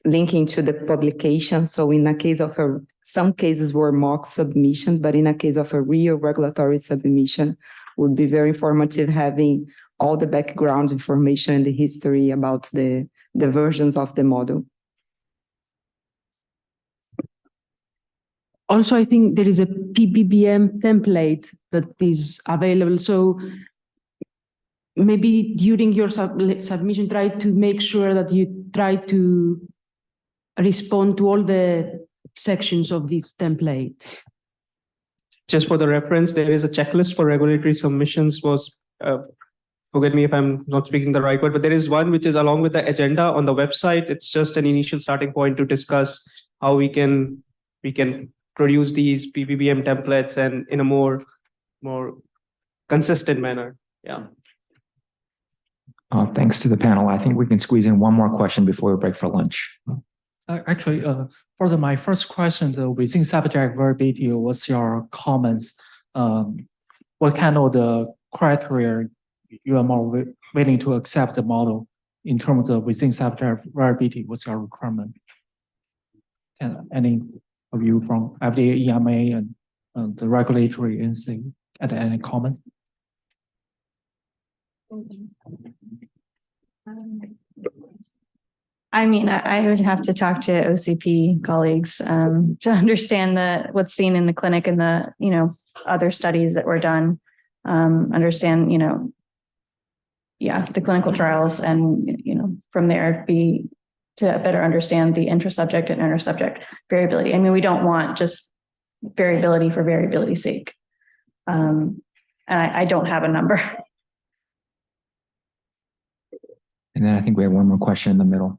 linking to the publication. So in the case of some cases were mock submission, but in a case of a real regulatory submission, would be very informative having all the background information and the history about the versions of the model. Also, I think there is a PBBM template that is available. So maybe during your submission, try to make sure that you try to respond to all the sections of this template. Just for the reference, there is a checklist for regulatory submissions. Forget me if I'm not speaking the right word, but there is one which is along with the agenda on the website. It's just an initial starting point to discuss how we can produce these PBBM templates and in a more consistent manner. Yeah. Thanks to the panel. I think we can squeeze in one more question before we break for lunch. Actually, for my first question, within subject variability, what's your comments? What kind of the criteria you are more willing to accept the model in terms of within subject variability? What's your requirement? And any of you from FDA, EMA, and the regulatory agency, any comments? I mean, I would have to talk to OCP colleagues to understand what's seen in the clinic and the other studies that were done. Understand the clinical trials and from there to better understand the intra-subject and inter-subject variability. I mean, we don't want just variability for variability's sake. And I don't have a number. And then I think we have one more question in the middle.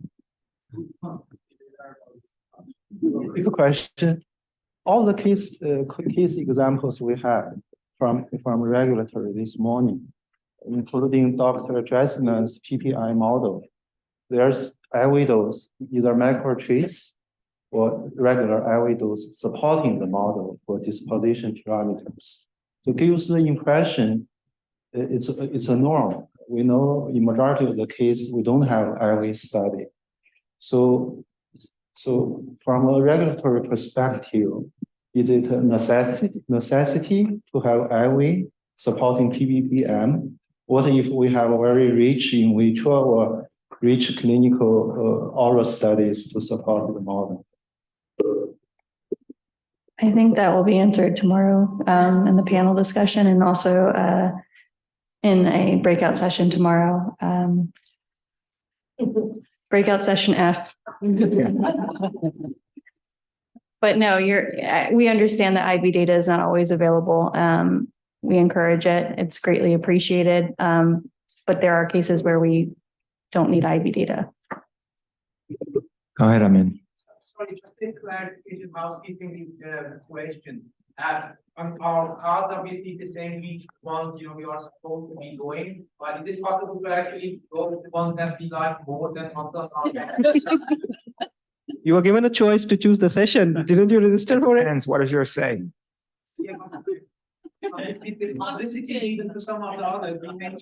Quick question. All the case examples we had from regulatory this morning, including Dr. Dressner's PPI model, there's IV dose, either microtrace or regular IV dose supporting the model for disposition parameters. So gives the impression it's a norm. We know in majority of the case, we don't have IV study. So from a regulatory perspective, is it a necessity to have IV supporting PBBM? What if we have a very rich in vitro or rich clinical oral studies to support the model? I think that will be answered tomorrow in the panel discussion and also in a breakout session tomorrow. Breakout session F. But no, we understand that IV data is not always available. We encourage it. It's greatly appreciated. But there are cases where we don't need IV data. Go ahead, Amin. Sorry, just a clarification, housekeeping question. Are cards obviously the same each ones we are supposed to be doing, but is it possible to actually go to the ones that we like more than others? You were given a choice to choose the session. Didn't you register for it? What does yours say? Yeah, if the publicity needed to some of the others, we may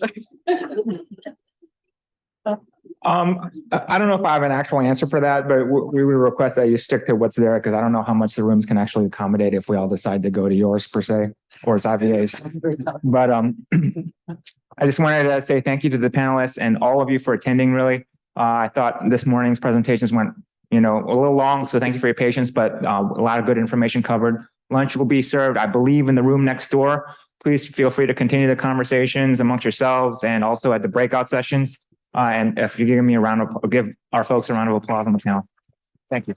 I don't know if I have an actual answer for that, but we would request that you stick to what's there because I don't know how much the rooms can actually accommodate if we all decide to go to yours per se, or it's IVA's. But I just wanted to say thank you to the panelists and all of you for attending. Really, I thought this morning's presentations went a little long, so thank you for your patience. But a lot of good information covered. Lunch will be served, I believe, in the room next door. please feel free to continue the conversations amongst yourselves and also at the breakout sessions. And if you give me a round of, give our folks a round of applause on the panel. Thank you.